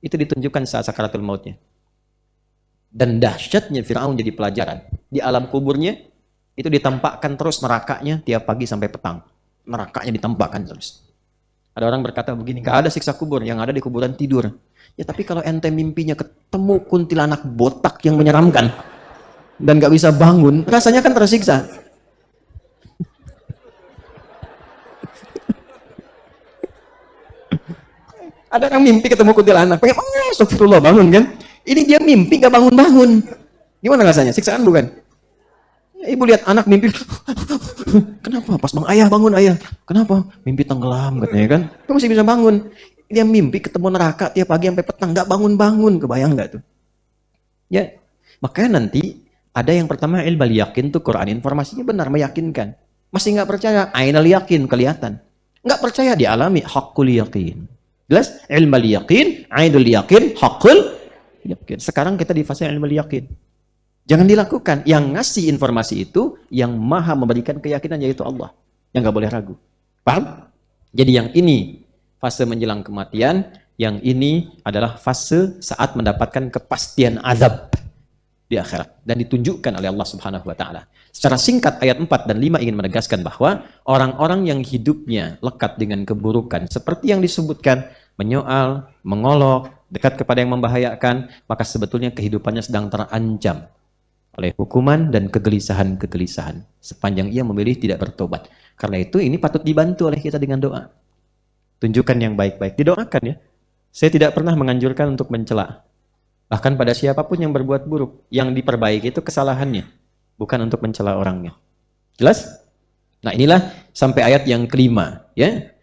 itu ditunjukkan saat sakaratul mautnya. Dan dahsyatnya Firaun jadi pelajaran. Di alam kuburnya itu ditampakkan terus nerakanya tiap pagi sampai petang. Nerakanya ditampakkan terus. Ada orang berkata begini, gak ada siksa kubur, yang ada di kuburan tidur. Ya tapi kalau ente mimpinya ketemu kuntilanak botak yang menyeramkan dan gak bisa bangun, rasanya kan tersiksa. Ada orang mimpi ketemu kuntilanak, pengen, oh astagfirullah, bangun kan? Ini dia mimpi gak bangun-bangun. Gimana rasanya? Siksaan bukan? Ya, ibu lihat anak mimpi, kenapa? Pas bang ayah bangun ayah, kenapa? Mimpi tenggelam katanya kan? Kok masih bisa bangun? Dia mimpi ketemu neraka tiap pagi sampai petang, gak bangun-bangun, kebayang gak tuh? Ya, makanya nanti ada yang pertama ilmal yakin tuh Quran, informasinya benar, meyakinkan. Masih nggak percaya, ainal yakin, kelihatan. Nggak percaya, dialami, haqqul yakin. Jelas? Ilmal yakin, ainul yakin, haqqul yakin. Sekarang kita di fase ilmal yakin. Jangan dilakukan. Yang ngasih informasi itu, yang maha memberikan keyakinan, yaitu Allah. Yang nggak boleh ragu. Paham? Jadi yang ini fase menjelang kematian, yang ini adalah fase saat mendapatkan kepastian azab di akhirat dan ditunjukkan oleh Allah Subhanahu wa taala. Secara singkat ayat 4 dan 5 ingin menegaskan bahwa orang-orang yang hidupnya lekat dengan keburukan seperti yang disebutkan, menyoal, mengolok, dekat kepada yang membahayakan, maka sebetulnya kehidupannya sedang terancam oleh hukuman dan kegelisahan-kegelisahan sepanjang ia memilih tidak bertobat. Karena itu ini patut dibantu oleh kita dengan doa. Tunjukkan yang baik-baik, didoakan ya. Saya tidak pernah menganjurkan untuk mencela. Bahkan pada siapapun yang berbuat buruk, yang diperbaiki itu kesalahannya, bukan untuk mencela orangnya. Jelas? Nah, inilah sampai ayat yang kelima, ya.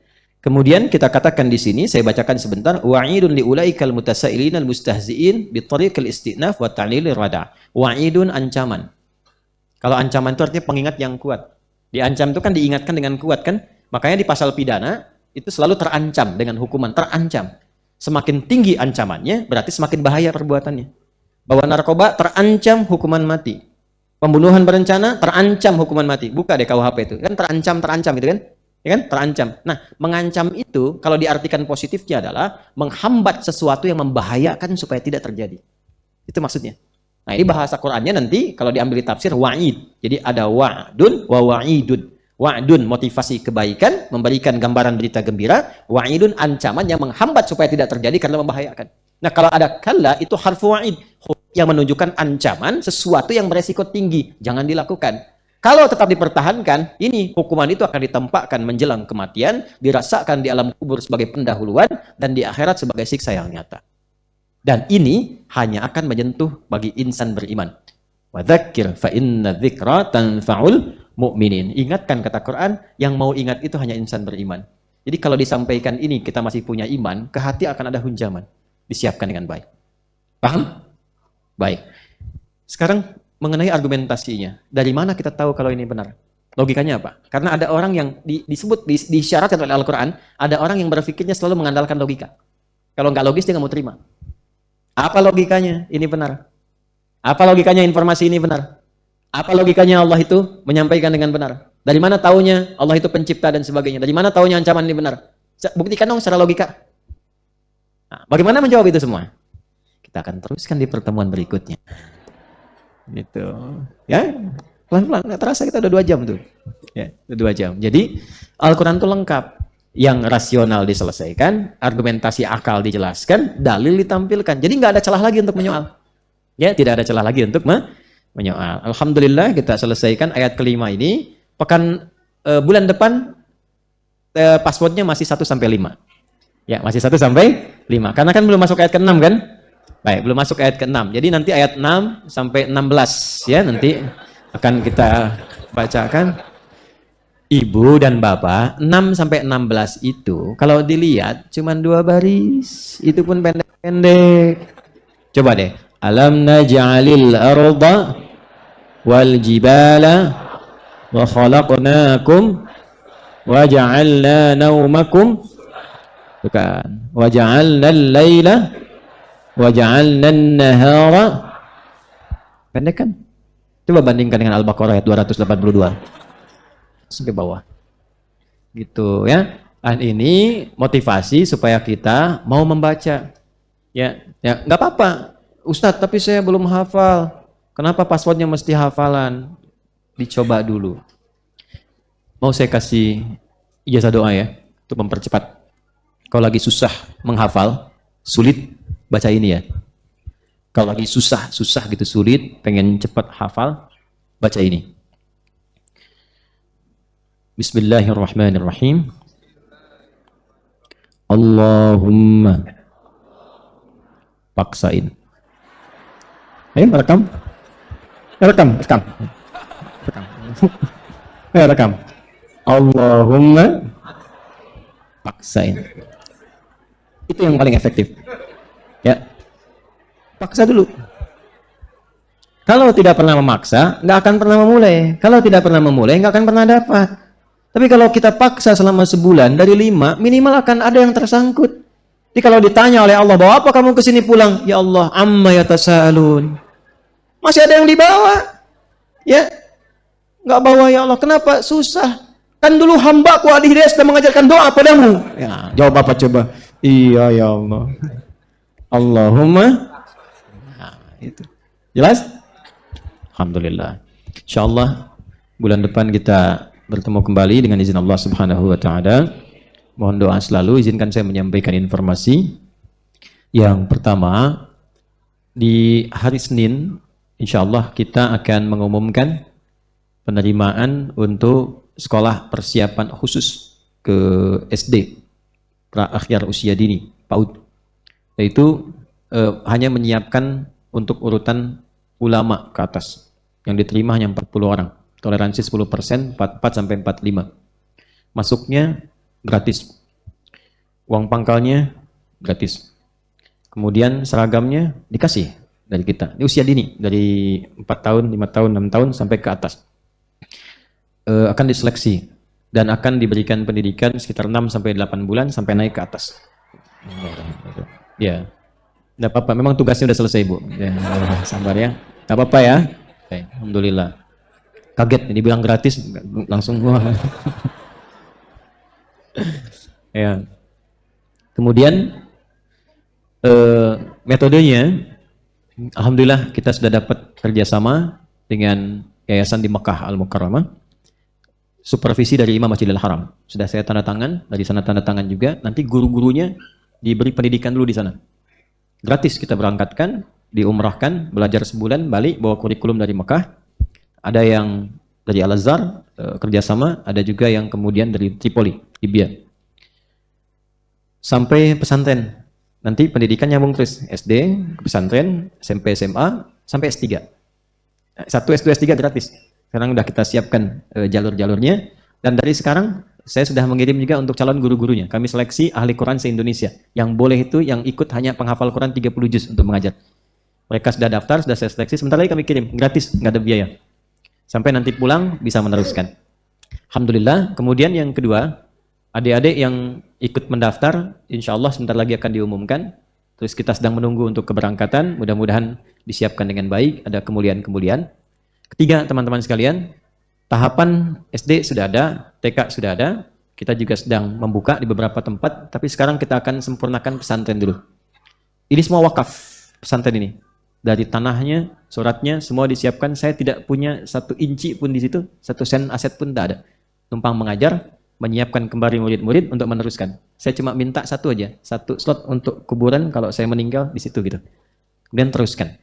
Kemudian kita katakan di sini, saya bacakan sebentar, wa'idun liulaikal mutasailin almustahziin bitariqil istinaf wa ta'lil rada'. Wa'idun ancaman. Kalau ancaman itu artinya pengingat yang kuat. Diancam itu kan diingatkan dengan kuat kan? Makanya di pasal pidana itu selalu terancam dengan hukuman, terancam. Semakin tinggi ancamannya, berarti semakin bahaya perbuatannya. Bawa narkoba, terancam hukuman mati. Pembunuhan berencana, terancam hukuman mati. Buka deh KUHP itu. Kan terancam gitu kan? Ya kan? Terancam. Nah, mengancam itu, kalau diartikan positifnya adalah menghambat sesuatu yang membahayakan supaya tidak terjadi. Itu maksudnya. Nah, ini bahasa Qur'annya nanti, kalau diambil di tafsir, wa'id. Jadi ada wa'dun wa wa'idun. Wa'dun motivasi kebaikan, memberikan gambaran berita gembira. Wa'idun ancaman yang menghambat supaya tidak terjadi karena membahayakan. Nah kalau ada kalla itu harfu wa'id yang menunjukkan ancaman sesuatu yang beresiko tinggi. Jangan dilakukan. Kalau tetap dipertahankan, ini hukuman itu akan ditempatkan menjelang kematian, dirasakan di alam kubur sebagai pendahuluan, dan di akhirat sebagai siksa yang nyata. Dan ini hanya akan menyentuh bagi insan beriman. Wa dzakir fa inna dzikra tanfa'ul mu'minin. Ingatkan kata Quran, yang mau ingat itu hanya insan beriman. Jadi kalau disampaikan ini kita masih punya iman, ke hati akan ada hunjaman. Disiapkan dengan baik. Paham? Baik. Sekarang mengenai argumentasinya. Dari mana kita tahu kalau ini benar? Logikanya apa? Karena ada orang yang disyaratkan oleh Al-Quran, ada orang yang berpikirnya selalu mengandalkan logika. Kalau nggak logis dia nggak mau terima. Apa logikanya? Ini benar. Apa logikanya informasi ini benar? Apa logikanya Allah itu menyampaikan dengan benar? Dari mana taunya Allah itu pencipta dan sebagainya? Dari mana taunya ancaman ini benar? Buktikan dong secara logika. Nah, bagaimana menjawab itu semua? Kita akan teruskan di pertemuan berikutnya. Gitu. Ya, pelan-pelan. Nggak terasa kita udah 2 jam tuh. Ya, udah 2 jam. Jadi Al-Quran itu lengkap. Yang rasional diselesaikan, argumentasi akal dijelaskan, dalil ditampilkan. Jadi nggak ada celah lagi untuk menyoal. Ya, tidak ada celah lagi untuk menyoal. Alhamdulillah kita selesaikan ayat kelima ini. Bulan depan passwordnya masih 1 sampai 5. Ya, masih 1 sampai 5. Karena kan belum masuk ayat ke-6 kan? Baik, belum masuk ayat ke-6. Jadi nanti ayat 6 sampai 16 ya nanti akan kita bacakan. Ibu dan Bapak, 6 sampai 16 itu kalau dilihat cuma 2 baris. Itu pun pendek-pendek. Coba deh. Alam naj'alil arda wal jibala wa khalaqnakum wa ja'alna naumakum, bukan, wa ja'alna al-laila wa ja'alna an-nahara. Pendek kan? Coba bandingkan dengan Al-Baqarah ayat 282 sampai bawah. Gitu ya. Dan ini motivasi supaya kita mau membaca. Ya, nggak apa-apa. Ustadz, tapi saya belum hafal. Kenapa passwordnya mesti hafalan? Dicoba dulu. Mau saya kasih ijazah doa ya, untuk mempercepat. Kalau lagi susah menghafal, sulit, baca ini ya. Kalau lagi susah gitu, sulit, pengen cepat hafal, baca ini. Bismillahirrahmanirrahim. Allahumma, paksain. Ayo rekam. Rekam. Ayo rekam. Allahumma, paksain. Itu yang paling efektif. Ya. Paksa dulu. Kalau tidak pernah memaksa, nggak akan pernah memulai. Kalau tidak pernah memulai, nggak akan pernah dapat. Tapi kalau kita paksa selama sebulan, dari 5, minimal akan ada yang tersangkut. Jadi kalau ditanya oleh Allah, bawa apa kamu ke sini pulang? Ya Allah, amma yatasaalun. Masih ada yang dibawa. Ya. Nggak bawa ya Allah. Kenapa? Susah. Kan dulu hambaku Ali Hidayat sudah mengajarkan doa padamu. Ya, jawab apa coba? Iya ya Allah. Allahumma. Nah, itu. Jelas? Alhamdulillah. Insyaallah bulan depan kita bertemu kembali dengan izin Allah Subhanahu wa taala. Mohon doa selalu. Izinkan saya menyampaikan informasi. Yang pertama, di hari Senin insyaallah kita akan mengumumkan penerimaan untuk sekolah persiapan khusus ke SD pra-akhir usia dini PAUD, yaitu hanya menyiapkan untuk urutan ulama ke atas yang diterima hanya 40 orang, toleransi 10%, 44 sampai 45. Masuknya gratis, uang pangkalnya gratis, kemudian seragamnya dikasih dari kita. Ini usia dini dari 4 tahun, 5 tahun, 6 tahun sampai ke atas. Akan diseleksi dan akan diberikan pendidikan sekitar 6 sampai 8 bulan sampai naik ke atas. Ya. Enggak apa-apa, memang tugasnya udah selesai, Bu. Ya, sabar ya. Enggak apa-apa ya. Oke, alhamdulillah. Kaget ini bilang gratis langsung wah. Ya. Kemudian metodenya alhamdulillah kita sudah dapat kerjasama dengan yayasan di Mekah Al-Mukarramah. Supervisi dari Imam Masjidil Haram. Sudah saya tanda tangan, dari sana tanda tangan juga. Nanti guru-gurunya diberi pendidikan dulu di sana. Gratis kita berangkatkan, diumrahkan, belajar sebulan, balik, bawa kurikulum dari Mekah. Ada yang dari Al-Azhar, kerjasama, ada juga yang kemudian dari Tripoli, Libya. Sampai pesantren. Nanti pendidikan nyambung terus. SD, pesantren, SMP, SMA, sampai S3. 1, S2, S3 gratis. Sekarang sudah kita siapkan jalur-jalurnya, dan dari sekarang saya sudah mengirim juga untuk calon guru-gurunya. Kami seleksi ahli Quran se-Indonesia. Yang boleh itu yang ikut hanya penghafal Quran 30 juz untuk mengajar. Mereka sudah daftar, sudah saya seleksi, sebentar lagi kami kirim, gratis, nggak ada biaya. Sampai nanti pulang bisa meneruskan. Alhamdulillah. Kemudian yang kedua, adik-adik yang ikut mendaftar, insya Allah sebentar lagi akan diumumkan. Terus kita sedang menunggu untuk keberangkatan, mudah-mudahan disiapkan dengan baik, ada kemuliaan-kemuliaan. Ketiga, teman-teman sekalian, tahapan SD sudah ada, TK sudah ada, kita juga sedang membuka di beberapa tempat, tapi sekarang kita akan sempurnakan pesantren dulu. Ini semua wakaf pesantren ini. Dari tanahnya, suratnya, semua disiapkan. Saya tidak punya 1 inci pun di situ, 1 sen aset pun tidak ada. Numpang mengajar, menyiapkan kembali murid-murid untuk meneruskan. Saya cuma minta 1 aja, 1 slot untuk kuburan kalau saya meninggal di situ gitu. Kemudian teruskan.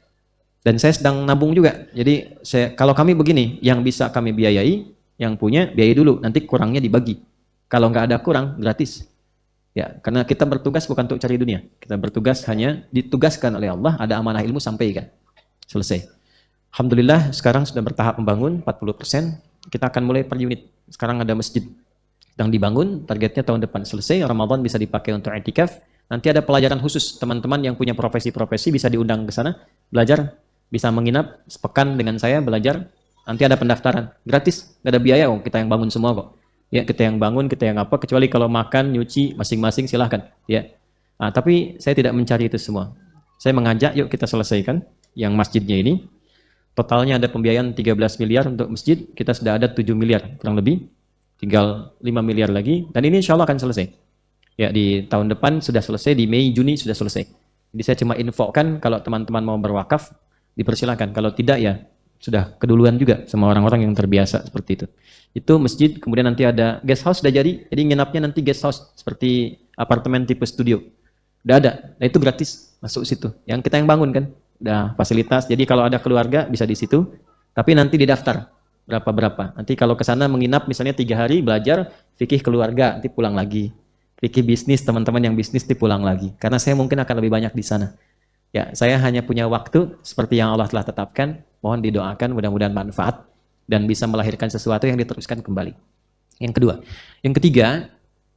Dan saya sedang nabung juga. Jadi kalau kami begini, yang bisa kami biayai, yang punya biayai dulu, nanti kurangnya dibagi. Kalau nggak ada kurang, gratis. Ya, karena kita bertugas bukan untuk cari dunia. Kita bertugas hanya ditugaskan oleh Allah, ada amanah ilmu sampaikan. Selesai. Alhamdulillah sekarang sudah bertahap membangun 40%. Kita akan mulai per unit. Sekarang ada masjid sedang dibangun, targetnya tahun depan selesai. Ramadan bisa dipakai untuk i'tikaf. Nanti ada pelajaran khusus, teman-teman yang punya profesi-profesi bisa diundang ke sana, belajar. Bisa menginap sepekan dengan saya belajar, nanti ada pendaftaran gratis, nggak ada biaya kok, kita yang bangun semua kok. Ya, kita yang bangun, kita yang apa, kecuali kalau makan, nyuci masing-masing silahkan. Ya, tapi saya tidak mencari itu semua. Saya mengajak, yuk kita selesaikan yang masjidnya ini. Totalnya ada pembiayaan 13 miliar untuk masjid, kita sudah ada 7 miliar kurang lebih. tinggal 5 miliar lagi, dan ini insya Allah akan selesai. Ya, di tahun depan sudah selesai, di Mei, Juni sudah selesai. Jadi saya cuma infokan kalau teman-teman mau berwakaf, dipersilakan. Kalau tidak ya sudah keduluan juga sama orang-orang yang terbiasa seperti itu. Itu masjid, kemudian nanti ada guest house sudah jadi nginapnya nanti guest house seperti apartemen tipe studio. Udah ada, nah itu gratis masuk situ. Yang kita yang bangun kan, udah fasilitas. Jadi kalau ada keluarga bisa di situ, tapi nanti didaftar berapa-berapa. Nanti kalau ke sana menginap misalnya 3 hari belajar fikih keluarga, nanti pulang lagi. Fikih bisnis, teman-teman yang bisnis pulang lagi. Karena saya mungkin akan lebih banyak di sana. Ya, saya hanya punya waktu seperti yang Allah telah tetapkan. Mohon didoakan mudah-mudahan manfaat dan bisa melahirkan sesuatu yang diteruskan kembali. Yang kedua. Yang ketiga,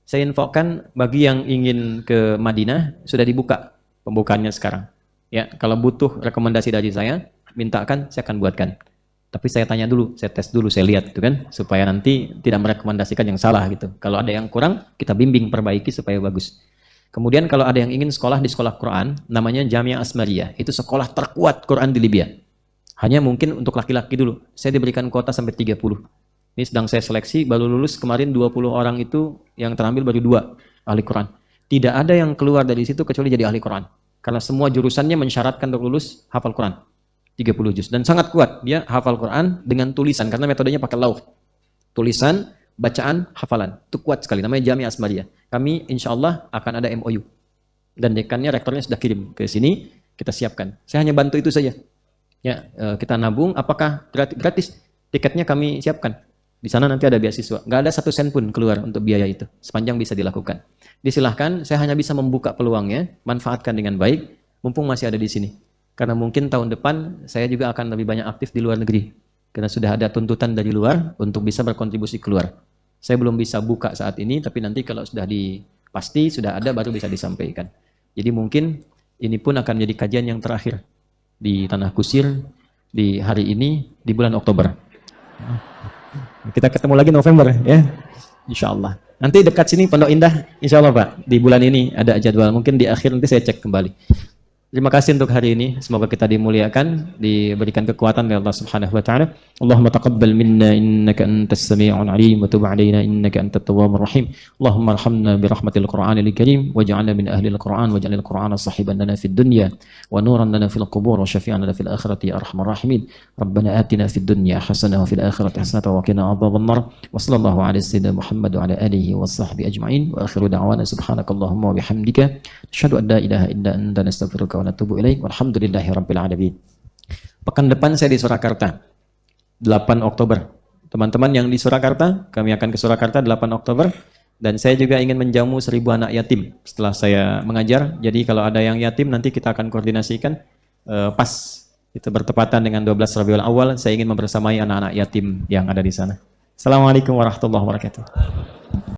saya infokan bagi yang ingin ke Madinah sudah dibuka pembukaannya sekarang. Ya, kalau butuh rekomendasi dari saya, mintakan saya akan buatkan. Tapi saya tanya dulu, saya tes dulu, saya lihat gitu kan, supaya nanti tidak merekomendasikan yang salah gitu. Kalau ada yang kurang, kita bimbing, perbaiki supaya bagus. Kemudian kalau ada yang ingin sekolah di sekolah Quran, namanya Jamiah Asmariyah, itu sekolah terkuat Quran di Libya. Hanya mungkin untuk laki-laki dulu. Saya diberikan kuota sampai 30. Ini sedang saya seleksi, baru lulus kemarin 20 orang itu, yang terambil baru 2 ahli Quran. Tidak ada yang keluar dari situ kecuali jadi ahli Quran. Karena semua jurusannya mensyaratkan untuk lulus hafal Quran. 30 juz. Dan sangat kuat. Dia hafal Quran dengan tulisan. Karena metodenya pakai lauh. Tulisan, bacaan, hafalan. Itu kuat sekali. Namanya Jamiah Asmariyah. Kami insya Allah akan ada MOU. Dan dekannya, rektornya sudah kirim ke sini. Kita siapkan. Saya hanya bantu itu saja. Ya, kita nabung. Apakah gratis? Tiketnya kami siapkan. Di sana nanti ada beasiswa. Nggak ada 1 sen pun keluar untuk biaya itu. Sepanjang bisa dilakukan. Disilahkan. Saya hanya bisa membuka peluangnya. Manfaatkan dengan baik. Mumpung masih ada di sini. Karena mungkin tahun depan saya juga akan lebih banyak aktif di luar negeri. Karena sudah ada tuntutan dari luar untuk bisa berkontribusi keluar. Saya belum bisa buka saat ini, tapi nanti kalau sudah pasti sudah ada baru bisa disampaikan. Jadi mungkin ini pun akan menjadi kajian yang terakhir di Tanah Kusir di hari ini di bulan Oktober. Kita ketemu lagi November ya. Insya Allah. Nanti dekat sini Pondok Indah, insya Allah Pak. Di bulan ini ada jadwal. Mungkin di akhir nanti saya cek kembali. Terima kasih untuk hari ini. Semoga kita dimuliakan, diberikan kekuatan oleh Allah Subhanahu wa taala. Allahumma taqabbal minna innaka antas sami'ul 'alim wa tub 'alaina innaka antat tawwabur rahim. Allahumma arhamna bi rahmatil Qur'anil karim waj'alna min ahlil Qur'an waj'alil Qur'ana sahiban lana fid dunya wa nuran lana fil qubur wa syafi'an lana fil akhirati ya arhamar rahimin. Rabbana atina fid dunya hasanah wa fil akhirati hasanah wa qina adzabannar. Wa sallallahu ala sayyidina Muhammad wa ala alihi wa sahbihi ajma'in. Wa akhiru da'wana subhanakallahumma wa bihamdika asyhadu an la ilaha illa anta nastaghfiruka wa natubu ilaik walhamdulillahi rabbil alamin. Pekan depan saya di Surakarta 8 Oktober. Teman-teman yang di Surakarta, kami akan ke Surakarta 8 Oktober dan saya juga ingin menjamu 1000 anak yatim setelah saya mengajar. Jadi kalau ada yang yatim nanti kita akan koordinasikan pas itu bertepatan dengan 12 Rabiul Awal, saya ingin membersamai anak-anak yatim yang ada di sana. Assalamualaikum warahmatullahi wabarakatuh.